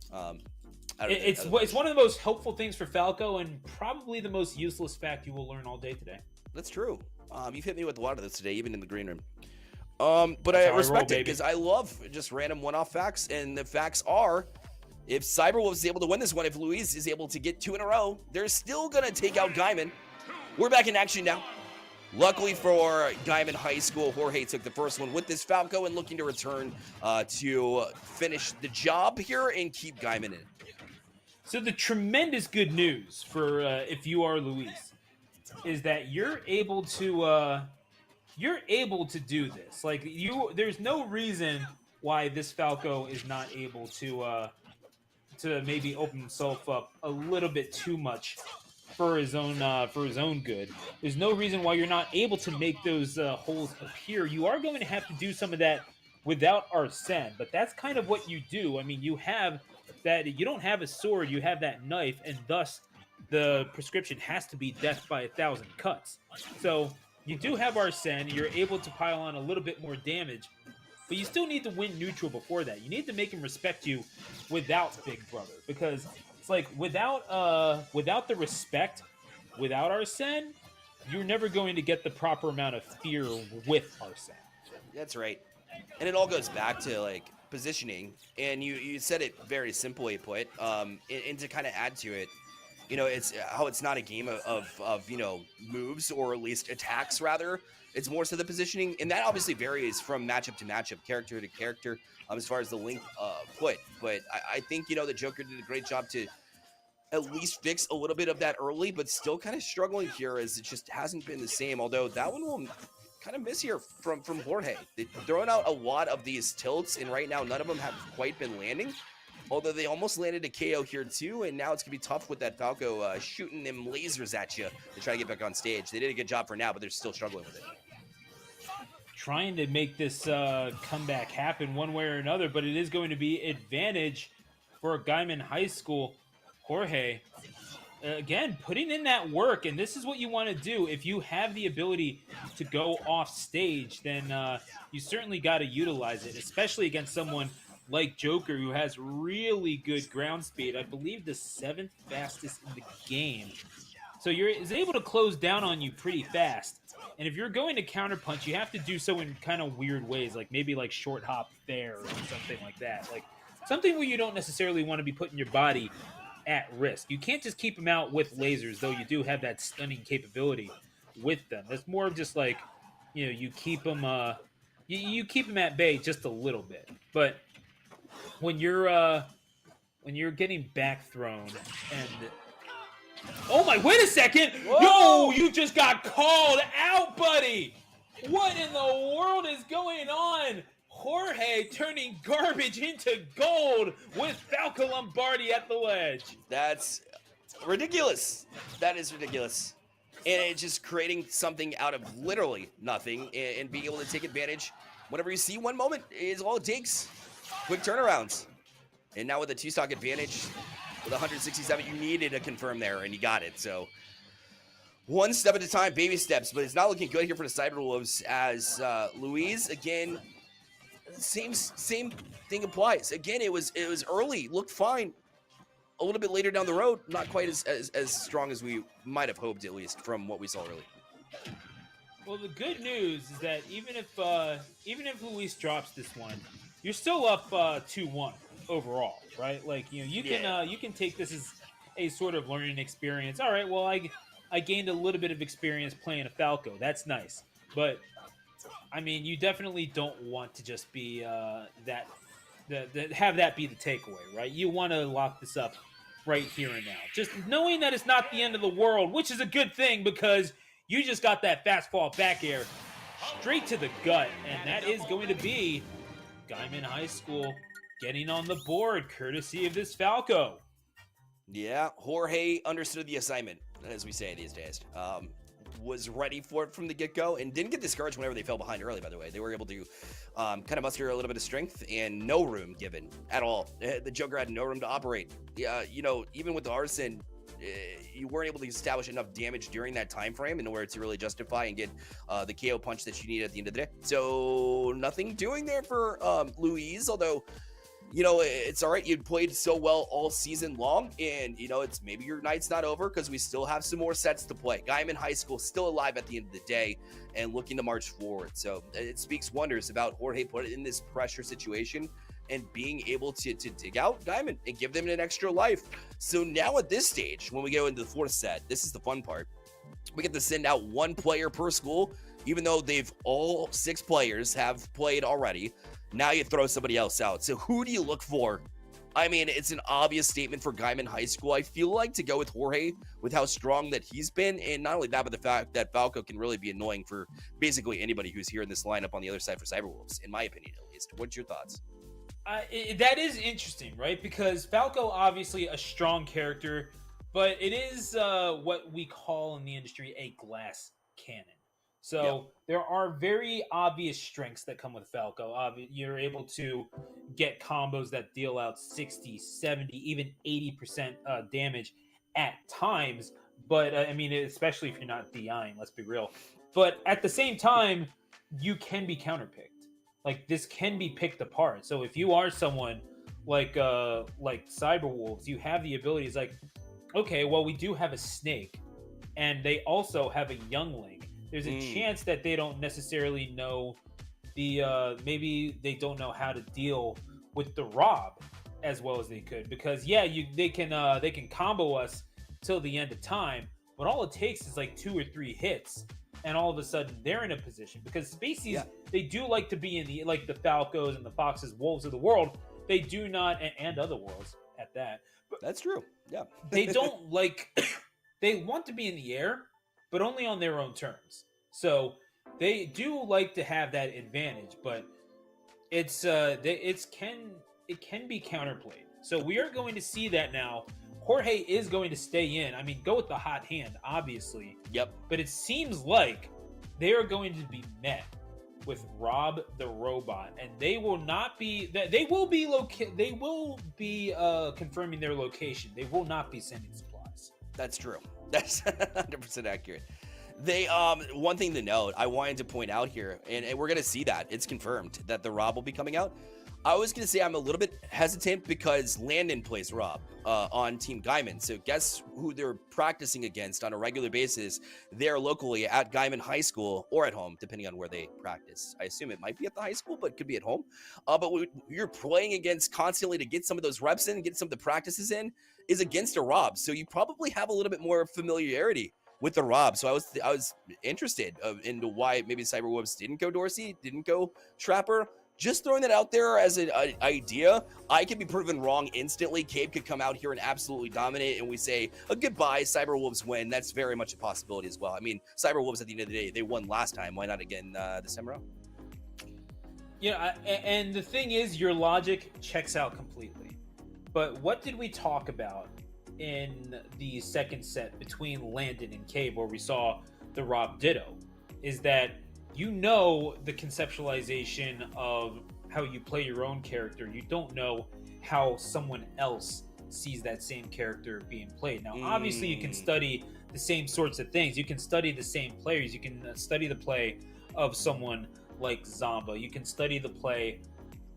It's one of the most helpful things for Falco, and probably the most useless fact you will learn all day today. That's true. You've hit me with a lot of this today, even in the green room. But I respect it because I love just random one-off facts, and the facts are, if Cyberwolf is able to win this one, if Luis is able to get 2 in a row, they're still gonna take out Guyman. We're back in action now. Luckily for Guyman High School, Jorge took the first one with this Falco and looking to return to finish the job here and keep Guyman in. So the tremendous good news for if you are Luis is that you're able to do this. Like there's no reason why this Falco is not able to maybe open himself up a little bit too much for his own good. There's no reason why you're not able to make those holes appear. You are going to have to do some of that without Arsene, but that's kind of what you do. I mean, you have that. You don't have a sword, you have that knife, and thus the prescription has to be death by 1,000 cuts. So you do have Arsene. You're able to pile on a little bit more damage, but you still need to win neutral before that. You need to make him respect you without Big Brother, because it's like without the respect, without Arsene, you're never going to get the proper amount of fear with Arsene. That's right. And it all goes back to like positioning, and you said it very simply put, and to kind of add to it, you know, it's how it's not a game of you know, moves, or at least attacks rather. It's more so the positioning, and that obviously varies from matchup to matchup, character to character, as far as the link put. But I think, you know, the Joker did a great job to at least fix a little bit of that early, but still kind of struggling here, as it just hasn't been the same. Although that one will kind of miss here from Jorge. They've thrown out a lot of these tilts, and right now none of them have quite been landing. Although they almost landed a KO here too, and now it's going to be tough with that Falco shooting them lasers at you to try to get back on stage. They did a good job for now, but they're still struggling with it. Trying to make this comeback happen one way or another, but it is going to be advantage for Guyman High School. Jorge, again, putting in that work, and this is what you want to do. If you have the ability to go off stage, then you certainly got to utilize it, especially against someone like Joker, who has really good ground speed. I believe the 7th fastest in the game. So is able to close down on you pretty fast. And if you're going to counterpunch, you have to do so in kind of weird ways, like maybe like short hop there or something like that. Like something where you don't necessarily want to be putting your body at risk. You can't just keep them out with lasers, though you do have that stunning capability with them. That's more of just like, you know, you keep them you keep them at bay just a little bit. But when you're getting back thrown and oh my, wait a second! Whoa! Yo, you just got called out, buddy! What in the world is going on? Jorge turning garbage into gold with Falco Lombardi at the ledge. That's ridiculous. That is ridiculous. And it's just creating something out of literally nothing, and being able to take advantage whenever you see one moment is all it takes. Quick turnarounds. And now with a 2-stock advantage, with 167, you needed a confirm there, and you got it. So one step at a time, baby steps, but it's not looking good here for the Cyberwolves, as Luis, again, same thing applies. Again, it was early, looked fine. A little bit later down the road, not quite as strong as we might have hoped, at least from what we saw early. Well, the good news is that even if Luis drops this one, you're still up 2-1 overall, right? Like, you know, you can take this as a sort of learning experience. All right, well, I gained a little bit of experience playing a Falco. That's nice, but I mean, you definitely don't want to just be have that be the takeaway, right? You want to lock this up right here and now. Just knowing that it's not the end of the world, which is a good thing, because you just got that fastball back air straight to the gut, and that is going to be Guyman High School getting on the board, courtesy of this Falco. Yeah, Jorge understood the assignment, as we say these days. Was ready for it from the get-go, and didn't get discouraged whenever they fell behind early, by the way. They were able to kind of muster a little bit of strength, and no room given at all. The Joker had no room to operate. Yeah, you know, even with the Arson, you weren't able to establish enough damage during that time frame in order to really justify and get the KO punch that you need at the end of the day. So nothing doing there for Luis, although, you know, it's all right. You played so well all season long, and, you know, it's maybe your night's not over, because we still have some more sets to play. Guyman High School still alive at the end of the day and looking to march forward. So it speaks wonders about Jorge put it in this pressure situation and being able to dig out Guyman and give them an extra life. So now at this stage, when we go into the fourth set, this is the fun part. we get to send out one player per school, even though they've all 6 players have played already. Now you throw somebody else out. So who do you look for? I mean, it's an obvious statement for Guyman High School. I feel like to go with Jorge with how strong that he's been, and not only that, but the fact that Falco can really be annoying for basically anybody who's here in this lineup on the other side for Cyberwolves, in my opinion at least. What's your thoughts? That is interesting, right? Because Falco, obviously a strong character, but it is what we call in the industry a glass cannon. So there are very obvious strengths that come with Falco. You're able to get combos that deal out 60, 70, even 80% damage at times. But I mean, especially if you're not DIing, let's be real. But at the same time, you can be counterpicked. Like, this can be picked apart. So if you are someone like Cyberwolves, you have the abilities like, okay, well, we do have a Snake, and they also have a Youngling. There's a chance that they don't necessarily know maybe they don't know how to deal with the Rob as well as they could, because they can combo us till the end of time, but all it takes is like 2 or 3 hits, and all of a sudden they're in a position, because Spaceys, they do like to be in the, like the Falcos and the Foxes, Wolves of the world, they do not, and other worlds at that. But that's true. Yeah. They don't like, they want to be in the air, but only on their own terms. So they do like to have that advantage, but it can be counterplayed. So we are going to see that now. Jorge is going to stay in. I mean, go with the hot hand, obviously. Yep. But it seems like they are going to be met with Rob the Robot, and they will not be. They will be confirming their location. They will not be sending supplies. That's true. That's 100% accurate. They one thing to note, I wanted to point out here, and we're gonna see that it's confirmed that the Rob will be coming out. I was gonna say I'm a little bit hesitant because Landon plays Rob on Team Guyman. So guess who they're practicing against on a regular basis there locally at Guyman High School or at home, depending on where they practice. I assume it might be at the high school, but it could be at home. But you're playing against constantly to get some of those reps in, get some of the practices in, is against a Rob. So you probably have a little bit more familiarity with the Rob. So I was interested into why maybe Cyberwolves didn't go Dorsey, didn't go Trapper. Just throwing that out there as an idea. I could be proven wrong instantly. Cabe could come out here and absolutely dominate, and we say a goodbye, Cyberwolves win. That's very much a possibility as well. I mean, Cyberwolves at the end of the day, they won last time. Why not again this time around? Yeah, and the thing is, your logic checks out completely. But what did we talk about in the second set between Landon and Cabe, where we saw the Rob Ditto, is that you know the conceptualization of how you play your own character. You don't know how someone else sees that same character being played. Now, obviously, you can study the same sorts of things. You can study the same players. You can study the play of someone like Zomba. You can study the play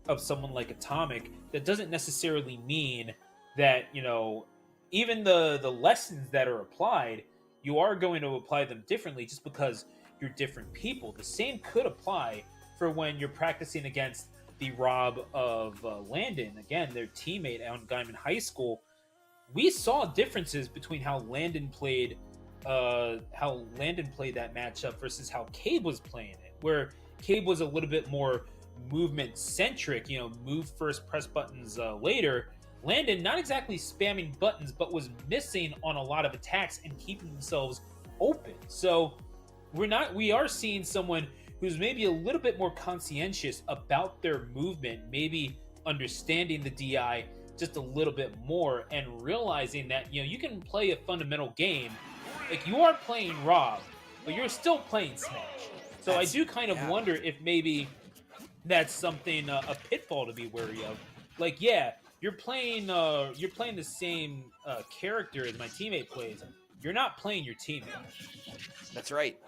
of someone like Atomic. That doesn't necessarily mean that, you know, even the lessons that are applied, you are going to apply them differently just because you're different people. The same could apply for when you're practicing against the Rob of Landon, again, their teammate on Guyman High School. We saw differences between how Landon played that matchup versus how Cabe was playing it, where Cabe was a little bit more movement centric, you know, move first, press buttons later. Landon not exactly spamming buttons, but was missing on a lot of attacks and keeping themselves open. So we are seeing someone who's maybe a little bit more conscientious about their movement, maybe understanding the DI just a little bit more and realizing that, you know, you can play a fundamental game. Like, you are playing Rob, but you're still playing Smash. So I do kind of wonder if maybe that's something, a pitfall to be wary of. Like, yeah, you're playing the same character as my teammate plays. You're not playing your teammate. That's right.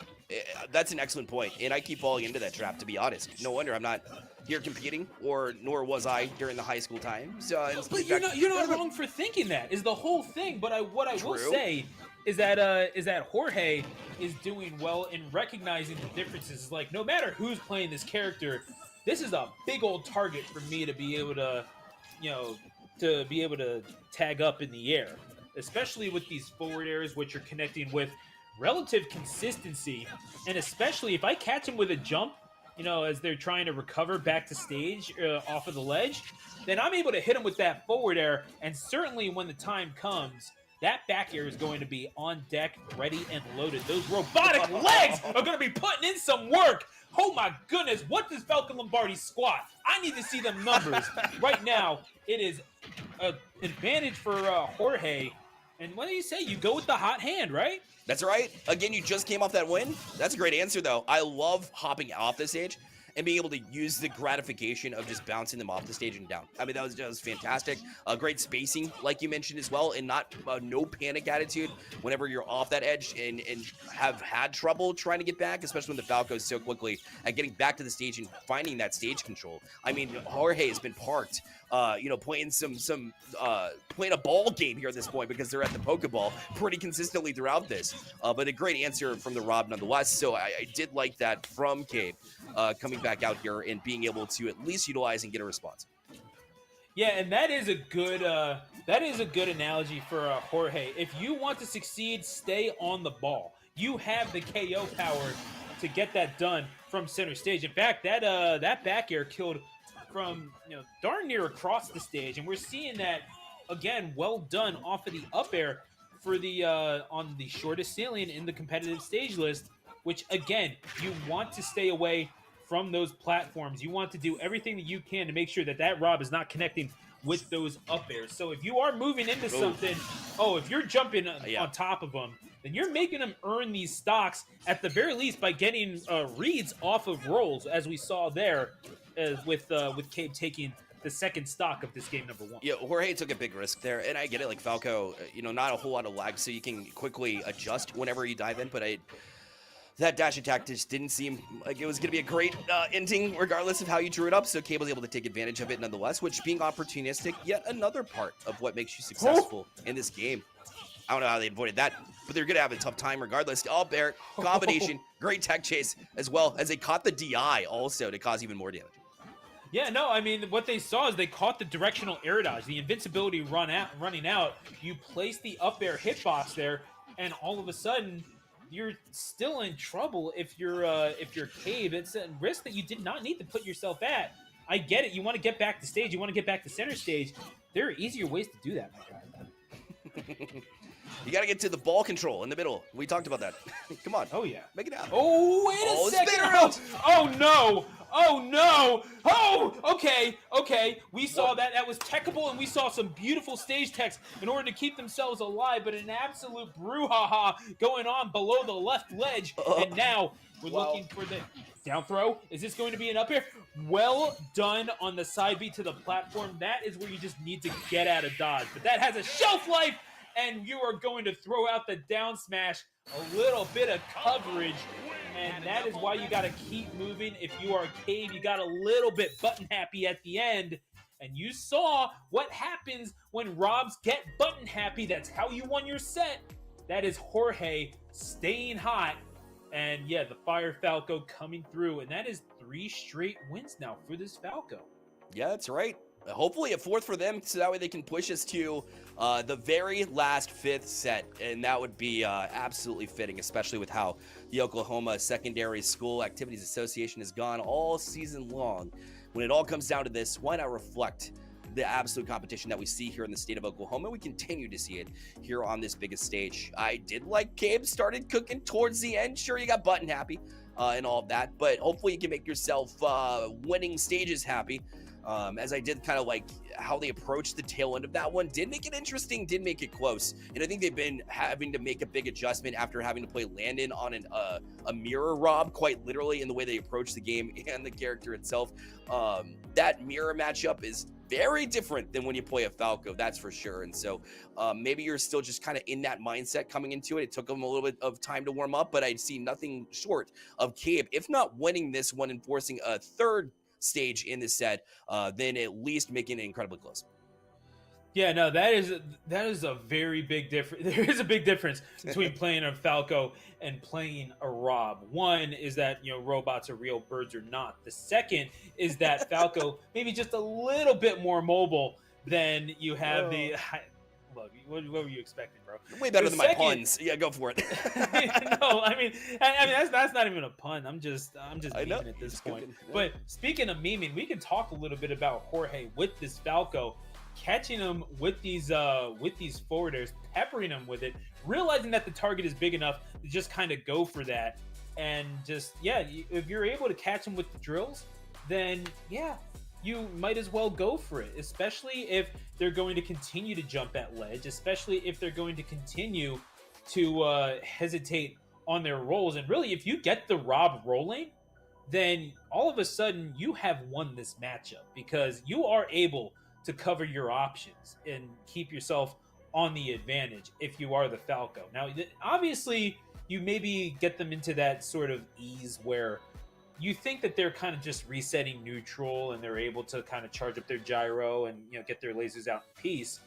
That's an excellent point, and I keep falling into that trap, to be honest. No wonder I'm not here competing, nor was I during the high school times. But you're not wrong for thinking that, is the whole thing. But what I will say is that Jorge is doing well in recognizing the differences. It's like, no matter who's playing this character, this is a big old target for me to be able to, you know, to be able to tag up in the air, especially with these forward airs, which you're connecting with relative consistency, and especially if I catch him with a jump, as they're trying to recover back to stage off of the ledge, then I'm able to hit him with that forward air, and certainly when the time comes, that back air is going to be on deck, ready and loaded. Those robotic legs are going to be putting in some work. Oh my goodness, what does Falcon Lombardi squat? I need to see them numbers. Right now, it is an advantage for Jorge. And what do you say? You go with the hot hand, right? That's right. Again, you just came off that win. That's a great answer, though. I love hopping off the stage and being able to use the gratification of just bouncing them off the stage and down. I mean, that was fantastic. Great spacing, like you mentioned as well, and not no panic attitude whenever you're off that edge and have had trouble trying to get back, especially when the Falcos so quickly at getting back to the stage and finding that stage control. I mean, Jorge has been parked, playing playing a ball game here at this point because they're at the Pokeball pretty consistently throughout this. But a great answer from the Rob nonetheless. So I did like that from Cabe, coming back out here and being able to at least utilize and get a response. Yeah, and that is a good analogy for Jorge. If you want to succeed, stay on the ball. You have the KO power to get that done from center stage. In fact, that back air killed from darn near across the stage, and we're seeing that again. Well done off of the up air for the on the shortest salient in the competitive stage list. Which again, you want to stay away from those platforms. You want to do everything that you can to make sure that Rob is not connecting with those up airs. So if you are moving into something, if you're jumping on top of them, then you're making them earn these stocks at the very least by getting reads off of rolls, as we saw there with Cabe taking the second stock of this game number 1. Yeah, Jorge took a big risk there, and I get it. Like Falco, not a whole lot of lag, so you can quickly adjust whenever you dive in, but that dash attack just didn't seem like it was going to be a great ending regardless of how you drew it up, so Cable was able to take advantage of it nonetheless, which being opportunistic, yet another part of what makes you successful in this game. I don't know how they avoided that, but they're going to have a tough time regardless. Up air, combination, great tech chase, as well as they caught the DI also to cause even more damage. Yeah, no, I mean, what they saw is they caught the directional air dodge, the invincibility running out. You place the up air hitbox there, and all of a sudden, you're still in trouble if you're Cabe. It's a risk that you did not need to put yourself at. I get it. You want to get back to stage. You want to get back to center stage. There are easier ways to do that, my guy. You got to get to the ball control in the middle. We talked about that. Come on. Oh, yeah. Make it happen. Oh, wait a second. Oh, no. Oh, no. Oh, okay. We saw that. That was techable, and we saw some beautiful stage techs in order to keep themselves alive, but an absolute brouhaha going on below the left ledge. And now we're looking for the down throw. Is this going to be an up air? Well done on the side B to the platform. That is where you just need to get out of dodge. But that has a shelf life, and you are going to throw out the down smash. A little bit of coverage, and that is why you got to keep moving. If you are Cave, you got a little bit button happy at the end, and you saw what happens when Robs get button happy. That's how you won your set. That is Jorge staying hot, and yeah, the Fire Falco coming through, and that is 3 straight wins now for this Falco. Yeah, that's right. Hopefully a 4th for them, so that way they can push us to the very last 5th set, and that would be absolutely fitting, especially with how the Oklahoma Secondary School Activities Association has gone all season long. When it all comes down to this, why not reflect the absolute competition that we see here in the state of Oklahoma? We continue to see it here on this biggest stage. I did like Cabe started cooking towards the end. Sure, you got button happy and all of that, but hopefully you can make yourself winning stages happy. As I did kind of like how they approached the tail end of that one. Did make it interesting, did make it close. And I think they've been having to make a big adjustment after having to play Landon on a mirror Rob, quite literally, in the way they approach the game and the character itself. That mirror matchup is very different than when you play a Falco, that's for sure. And so maybe you're still just kind of in that mindset coming into it. It took them a little bit of time to warm up, but I'd see nothing short of Cabe, if not winning this one and forcing a 3rd stage in this set, then at least making it incredibly close. Yeah, no, that is a very big difference. There is a big difference between playing a Falco and playing a Rob. One is that, robots are real, birds are not. The second is that Falco maybe just a little bit more mobile than you have Look, what were you expecting, bro? Way better than my puns. Yeah, go for it. No, I mean that's not even a pun. I'm just memeing at this point. Cooking, yeah. But speaking of memeing, we can talk a little bit about Jorge with this Falco, catching him with these forwarders, peppering him with it, realizing that the target is big enough to just kind of go for that, and just if you're able to catch him with the drills, then you might as well go for it, especially if they're going to continue to jump at ledge, especially if they're going to continue to hesitate on their rolls. And really, if you get the Rob rolling, then all of a sudden you have won this matchup, because you are able to cover your options and keep yourself on the advantage if you are the Falco. Now, obviously, you maybe get them into that sort of ease where you think that they're kind of just resetting neutral and they're able to kind of charge up their gyro and get their lasers out in peace.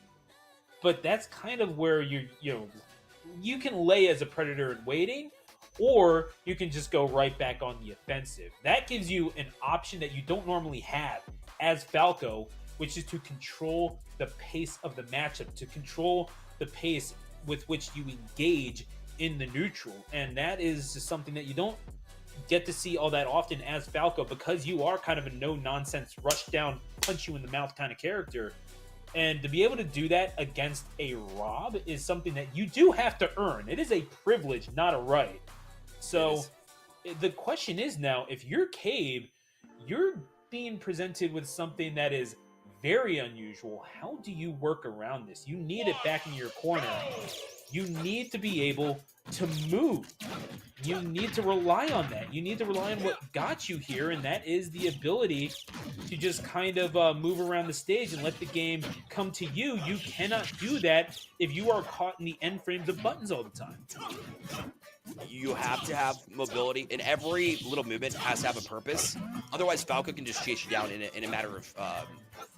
But that's kind of where you can lay as a predator in waiting, or you can just go right back on the offensive. That gives you an option that you don't normally have as Falco, which is to control the pace of the matchup, to control the pace with which you engage in the neutral. And that is just something that you don't get to see all that often as Falco, because you are kind of a no-nonsense, rush down, punch you in the mouth kind of character. And to be able to do that against a Rob is something that you do have to earn. It is a privilege, not a right. So the question is now, if you're Cabe, you're being presented with something that is very unusual. How do you work around this? You need it back in your corner. You need to be able to move. You need to rely on that. You need to rely on what got you here, and that is the ability to just kind of move around the stage and let the game come to you. You cannot do that if you are caught in the end frames of buttons all the time. You have to have mobility, and every little movement has to have a purpose. Otherwise, Falco can just chase you down in a matter of,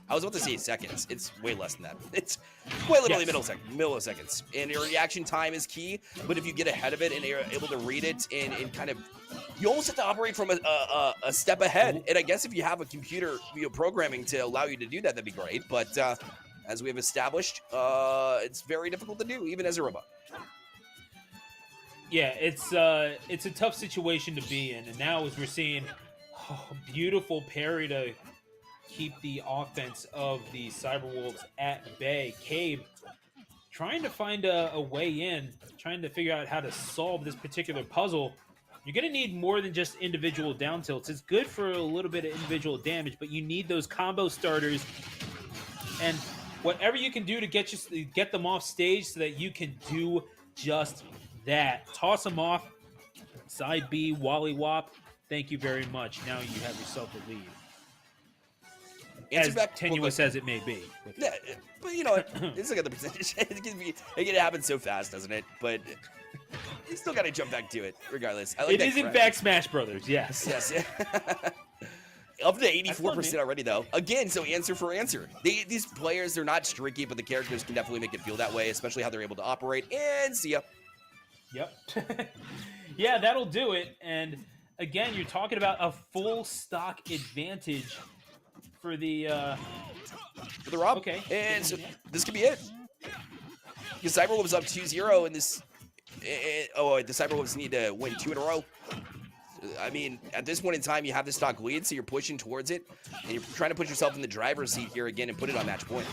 I was about to say seconds. It's way less than that. It's quite literally milliseconds. And your reaction time is key, but if you get ahead of it and you're able to read it and kind of, you almost have to operate from a step ahead. And I guess if you have a computer programming to allow you to do that, that'd be great. But as we have established, it's very difficult to do, even as a robot. Yeah, it's a tough situation to be in, and now as we're seeing, beautiful parry to keep the offense of the Cyberwolves at bay. Cabe trying to find a way in, trying to figure out how to solve this particular puzzle. You're going to need more than just individual down tilts. It's good for a little bit of individual damage, but you need those combo starters, and whatever you can do to get them off stage so that you can do just that. Toss them off. Side B, Wally Wop. Thank you very much. Now you have yourself a lead. As tenuous as it may be. Yeah, but you know what? Let's look at the percentage. It can happen so fast, doesn't it? But you still got to jump back to it, regardless. I like it is in fact Smash Brothers, yes. Yes, yeah. Up to 84% already, though. Again, so answer for answer. These players, they're not streaky, but the characters can definitely make it feel that way, especially how they're able to operate. And see ya. Yep. Yeah, that'll do it. And again, you're talking about a full stock advantage for the Rob. Okay. And so this could be it. Because Cyberwolves up 2-0 in this. The Cyberwolves need to win 2 in a row. I mean, at this point in time, you have the stock lead, so you're pushing towards it, and you're trying to put yourself in the driver's seat here again and put it on match point.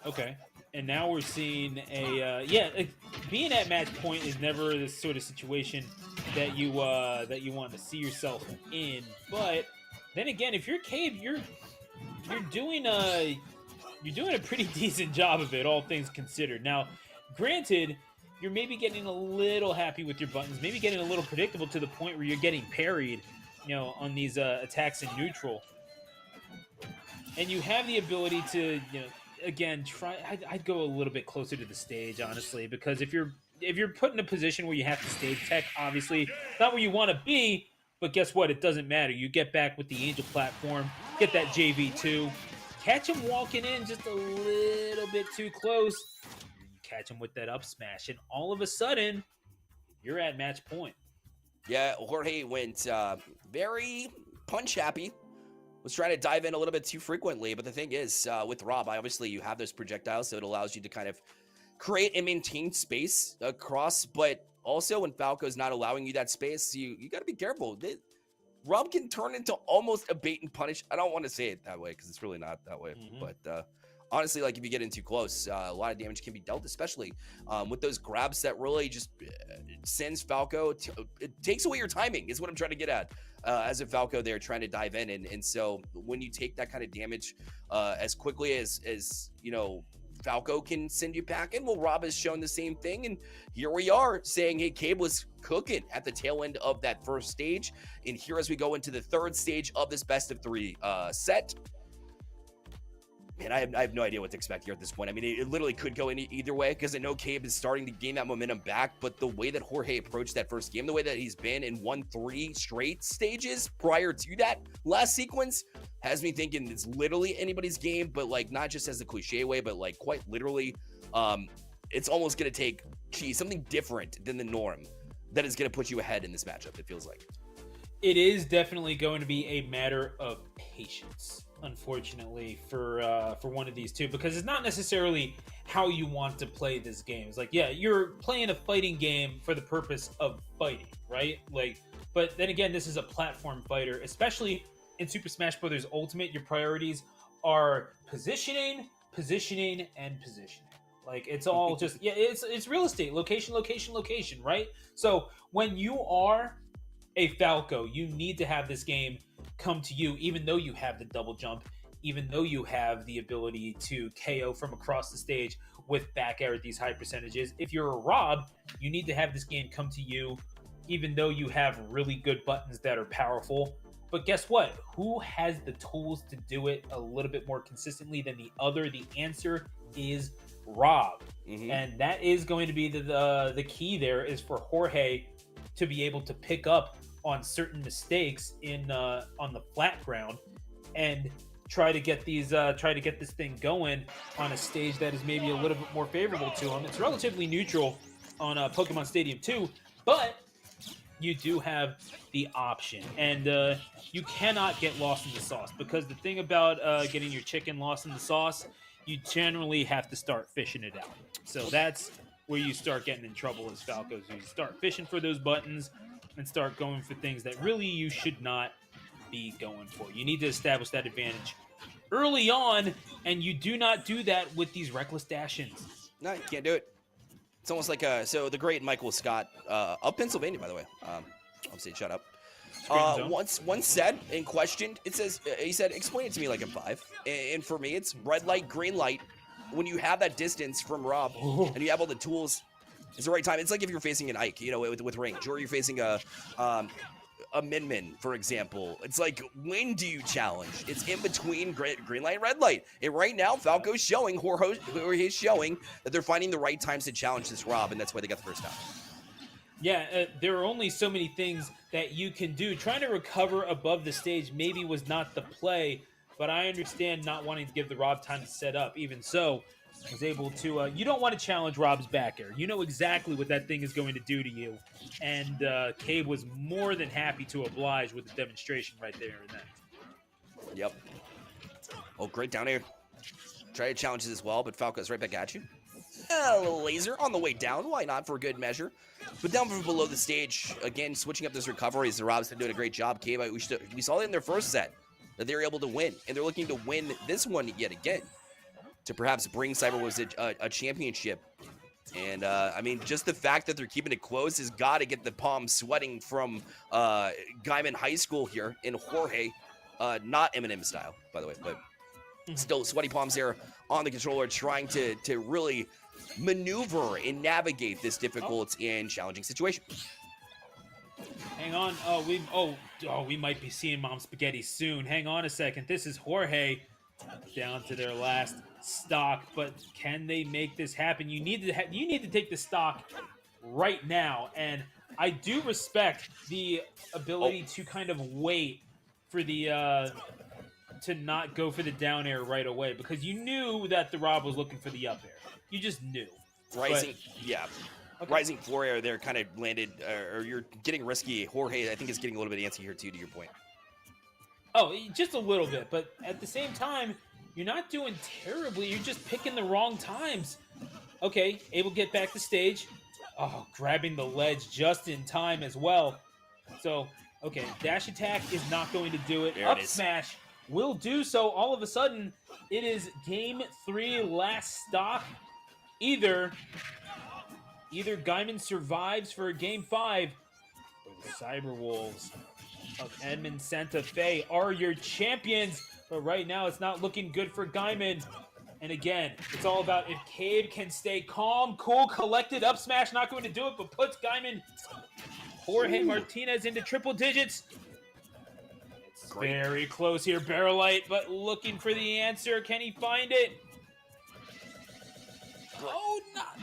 Okay. And now we're seeing being at match point is never the sort of situation that you want to see yourself in. But then again, if you're Cabe, you're doing a pretty decent job of it, all things considered. Now, granted, you're maybe getting a little happy with your buttons, maybe getting a little predictable to the point where you're getting parried, on these attacks in neutral. And you have the ability to, again, I'd go a little bit closer to the stage, honestly, because if you're put in a position where you have to stage tech, obviously, not where you want to be, but guess what? It doesn't matter. You get back with the Angel platform, get that JV2, catch him walking in just a little bit too close, catch him with that up smash, and all of a sudden, you're at match point. Yeah, Jorge went very punch happy. was trying to dive in a little bit too frequently. But the thing is, with Rob, obviously you have those projectiles, so it allows you to kind of create and maintain space across. But also when Falco's not allowing you that space, you got to be careful. Rob can turn into almost a bait and punish. I don't want to say it that way because it's really not that way. But honestly, like if you get in too close, a lot of damage can be dealt, especially with those grabs that really just sends Falco. It takes away your timing is what I'm trying to get at. As a Falco there trying to dive in. And so when you take that kind of damage as quickly as you know, Falco can send you back in. Well, Rob has shown the same thing. And here we are saying, hey, Cabe was cooking at the tail end of that first stage. And here as we go into the third stage of this best of three set. Man, I have no idea what to expect here at this point. I mean, it literally could go in either way because I know Cabe is starting to gain that momentum back. But the way that Jorge approached that first game, the way that he's been and won 3 straight stages prior to that last sequence has me thinking it's literally anybody's game. But like not just as the cliche way, but like quite literally, it's almost going to take something different than the norm that is going to put you ahead in this matchup. It feels like it is definitely going to be a matter of patience. Unfortunately for one of these two, because it's not necessarily how you want to play this game. It's like, yeah, you're playing a fighting game for the purpose of fighting, right? Like, but then again, this is a platform fighter, especially in Super Smash Bros. Ultimate. Your priorities are positioning, and positioning. Like it's all just it's real estate, location, right? So when you are a Falco, you need to have this game come to you, even though you have the double jump, even though you have the ability to KO from across the stage with back air at these high percentages. If you're a Rob, you need to have this game come to you, even though you have really good buttons that are powerful. But guess what? Who has the tools to do it a little bit more consistently than the other? The answer is Rob. And that is going to be the key there is for Jorge to be able to pick up on certain mistakes on the flat ground and try to get this thing going on a stage that is maybe a little bit more favorable to him. It's relatively neutral on Pokemon Stadium 2, but you do have the option, and you cannot get lost in the sauce, because the thing about getting your chicken lost in the sauce, you generally have to start fishing it out. So that's where you start getting in trouble as Falcos. You start fishing for those buttons and start going for things that really you should not be going for. You need to establish that advantage early on, and you do not do that with these reckless dash-ins. No, you can't do it. It's almost like so the great Michael Scott of Pennsylvania, by the way. I'll say shut up. Once said and questioned, it says he said, "Explain it to me like I'm 5." And for me, it's red light, green light. When you have that distance from Rob and you have all the tools, it's the right time. It's like if you're facing an Ike, you know, with range, or you're facing a Min Min, for example. It's like, when do you challenge? It's in between green light and red light. And right now, Falco's showing, Jorge's showing that they're finding the right times to challenge this Rob, and that's why they got the first time. Yeah, there are only so many things that you can do. Trying to recover above the stage maybe was not the play, but I understand not wanting to give the Rob time to set up. Even so, was able to, you don't want to challenge Rob's back air. You know exactly what that thing is going to do to you. And Cabe was more than happy to oblige with the demonstration right there and then. Yep. Oh, great down air. Try to challenge it as well, but Falco's right back at you. A little laser on the way down. Why not, for good measure? But down from below the stage, again, switching up those recoveries. The Rob's been doing a great job. Cabe, we saw it in their first set, that they were able to win. And they're looking to win this one yet again, to perhaps bring CyberWolves a championship. And, I mean, just the fact that they're keeping it close has got to get the palms sweating from Guyman High School here in Jorge. Not Eminem style, by the way, but still sweaty palms there on the controller, trying to really maneuver and navigate this difficult and challenging situation. Hang on. We might be seeing Mom Spaghetti soon. Hang on a second. This is Jorge down to their last stock, but can they make this happen? You need to take the stock right now, and I do respect the ability to kind of wait for the to not go for the down air right away, because you knew that the Rob was looking for the up air. You just knew. Rising floor air there kind of landed, or you're getting risky. Jorge, I think, is getting a little bit antsy here too, to your point. Oh, just a little bit, but at the same time, you're not doing terribly. You're just picking the wrong times. Okay, able to get back to stage. Oh, grabbing the ledge just in time as well. So, okay, dash attack is not going to do it. There Up it is. smash will do so. All of a sudden, it is game 3, last stock. Either Gaiman survives for game 5, or the Cyberwolves of Edmond Santa Fe are your champions. But right now, it's not looking good for Gaiman. And again, it's all about if Cade can stay calm, cool, collected. Up smash not going to do it, but puts Gaiman, Jorge Martinez into triple digits. It's very close here, Barrelite, but looking for the answer. Can he find it? Oh, not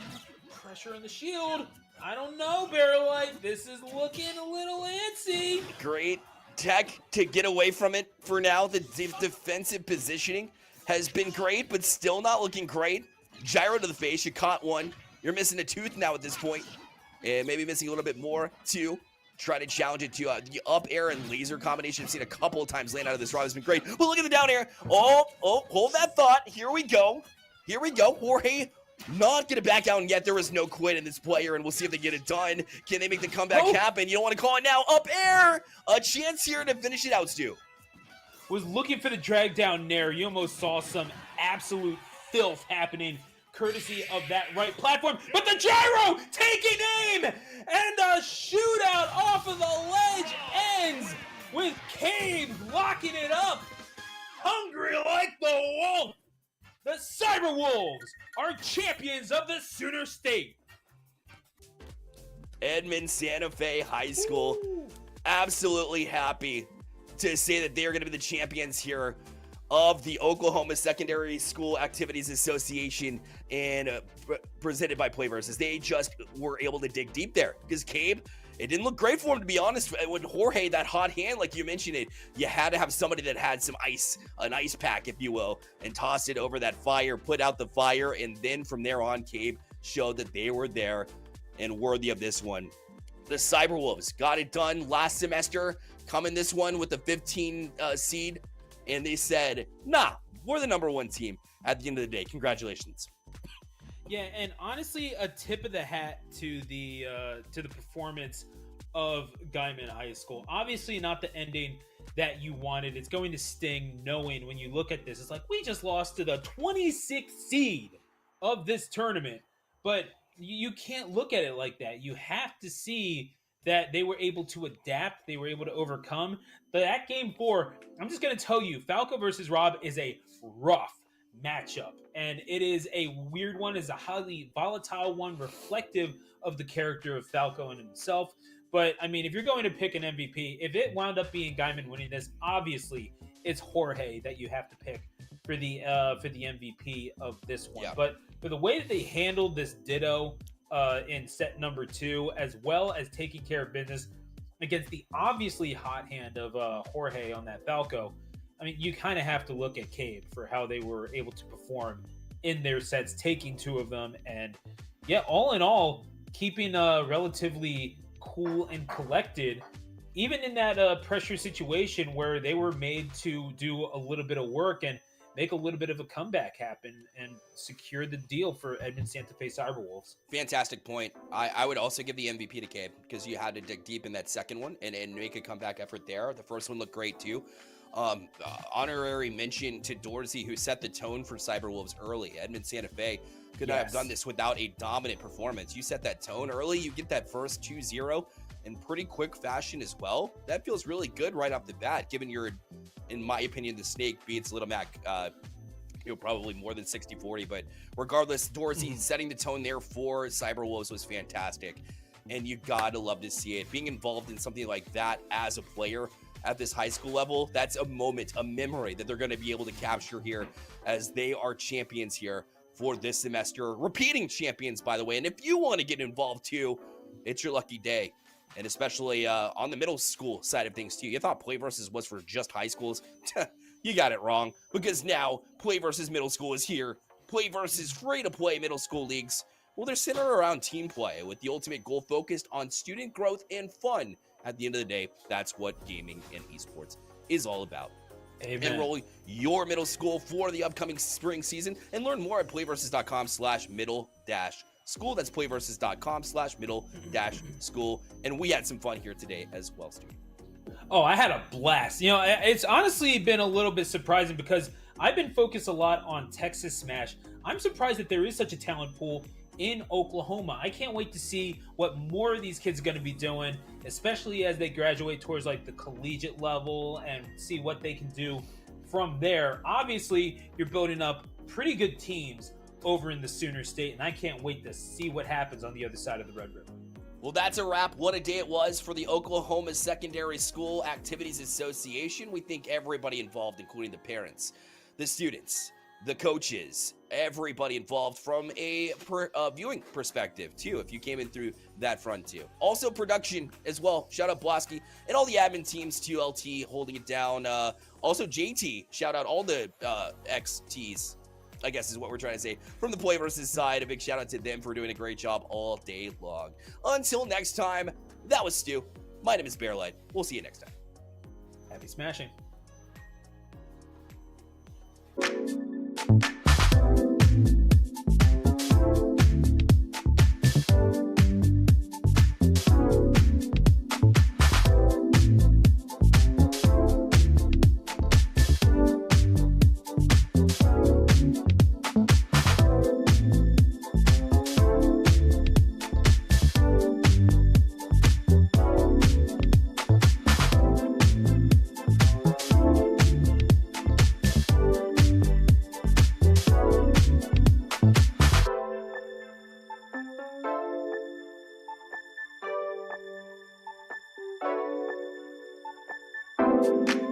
pressure on the shield. I don't know, Barrelite. This is looking a little antsy. Great tech to get away from it for now. The defensive positioning has been great, but still not looking great. Gyro to the face. You caught one. You're missing a tooth now at this point. And maybe missing a little bit more, too. Try to challenge it to the up air and laser combination. I've seen a couple of times land out of this rod. It's been great. But look at the down air. Oh, hold that thought. Here we go. Here we go. Jorge not going to back down yet. There was no quit in this player, and we'll see if they get it done. Can they make the comeback happen? You don't want to call it now. Up air. A chance here to finish it out, Stu. Was looking for the drag down nair. You almost saw some absolute filth happening courtesy of that right platform. But the gyro taking aim, and a shootout off of the ledge ends with Cave locking it up. Hungry like the wolf. The Cyberwolves are champions of the Sooner State. Edmond Santa Fe High School, absolutely happy to say that they are going to be the champions here of the Oklahoma Secondary School Activities Association, and presented by PlayVS. They just were able to dig deep there because Cabe, it didn't look great for him, to be honest. When Jorge, that hot hand, like you mentioned it, you had to have somebody that had some ice, an ice pack, if you will, and toss it over that fire, put out the fire, and then from there on, Cabe showed that they were there and worthy of this one. The Cyberwolves got it done last semester, coming this one with the 15 seed, and they said, nah, we're the #1 team at the end of the day. Congratulations. Yeah, and honestly, a tip of the hat to the performance of Gaiman High School. Obviously, not the ending that you wanted. It's going to sting knowing when you look at this. It's like, we just lost to the 26th seed of this tournament. But you can't look at it like that. You have to see that they were able to adapt. They were able to overcome. But that game 4, I'm just going to tell you, Falco versus Rob is a rough matchup, and it is a weird one. It's a highly volatile one, reflective of the character of Falco and himself. But I mean, if you're going to pick an MVP, if it wound up being Gaiman winning this, obviously it's Jorge that you have to pick for the MVP of this one. Yeah. But for the way that they handled this Ditto in set number 2, as well as taking care of business against the obviously hot hand of Jorge on that Falco, I mean, you kind of have to look at Cade for how they were able to perform in their sets, taking 2 of them. And yeah, all in all, keeping relatively cool and collected, even in that pressure situation where they were made to do a little bit of work and make a little bit of a comeback happen and secure the deal for Edmond Santa Fe Cyberwolves. Fantastic point. I would also give the MVP to Cabe because you had to dig deep in that second one and make a comeback effort there. The first one looked great too. Honorary mention to Dorsey, who set the tone for Cyberwolves early. Edmond Santa Fe could not have done this without a dominant performance. You set that tone early, you get that first 2-0 in pretty quick fashion as well. That feels really good right off the bat, given you're, in my opinion, the Snake beats Little Mac, probably more than 60-40, but regardless, Dorsey setting the tone there for Cyberwolves was fantastic, and you gotta love to see it. Being involved in something like that as a player at this high school level, that's a moment, a memory that they're going to be able to capture here as they are champions here for this semester. Repeating champions, by the way. And if you want to get involved too, it's your lucky day. And especially on the middle school side of things too. You thought PlayVS was for just high schools? You got it wrong, because now PlayVS Middle School is here. PlayVS free-to-play middle school leagues. Well, they're centered around team play with the ultimate goal focused on student growth and fun. At the end of the day, that's what gaming and esports is all about. Amen. Enroll your middle school for the upcoming spring season and learn more at playversus.com/middle-school. That's playversus.com/middle-school. And we had some fun here today as well, Stu. Oh, I had a blast. You know, it's honestly been a little bit surprising because I've been focused a lot on Texas Smash. I'm surprised that there is such a talent pool in Oklahoma. I can't wait to see what more of these kids are going to be doing, especially as they graduate towards like the collegiate level and see what they can do from there. Obviously, you're building up pretty good teams over in the Sooner State, and I can't wait to see what happens on the other side of the Red River. Well, that's a wrap. What a day it was for the Oklahoma Secondary School Activities Association. We thank everybody involved, including the parents, the students, the coaches, everybody involved from a viewing perspective, too, if you came in through that front, too. Also, production as well. Shout out Blosky and all the admin teams, 2LT holding it down. Also, JT, shout out all the XTs, I guess is what we're trying to say. From the PlayVS side, a big shout out to them for doing a great job all day long. Until next time, that was Stu. My name is Bearlight. We'll see you next time. Happy smashing. you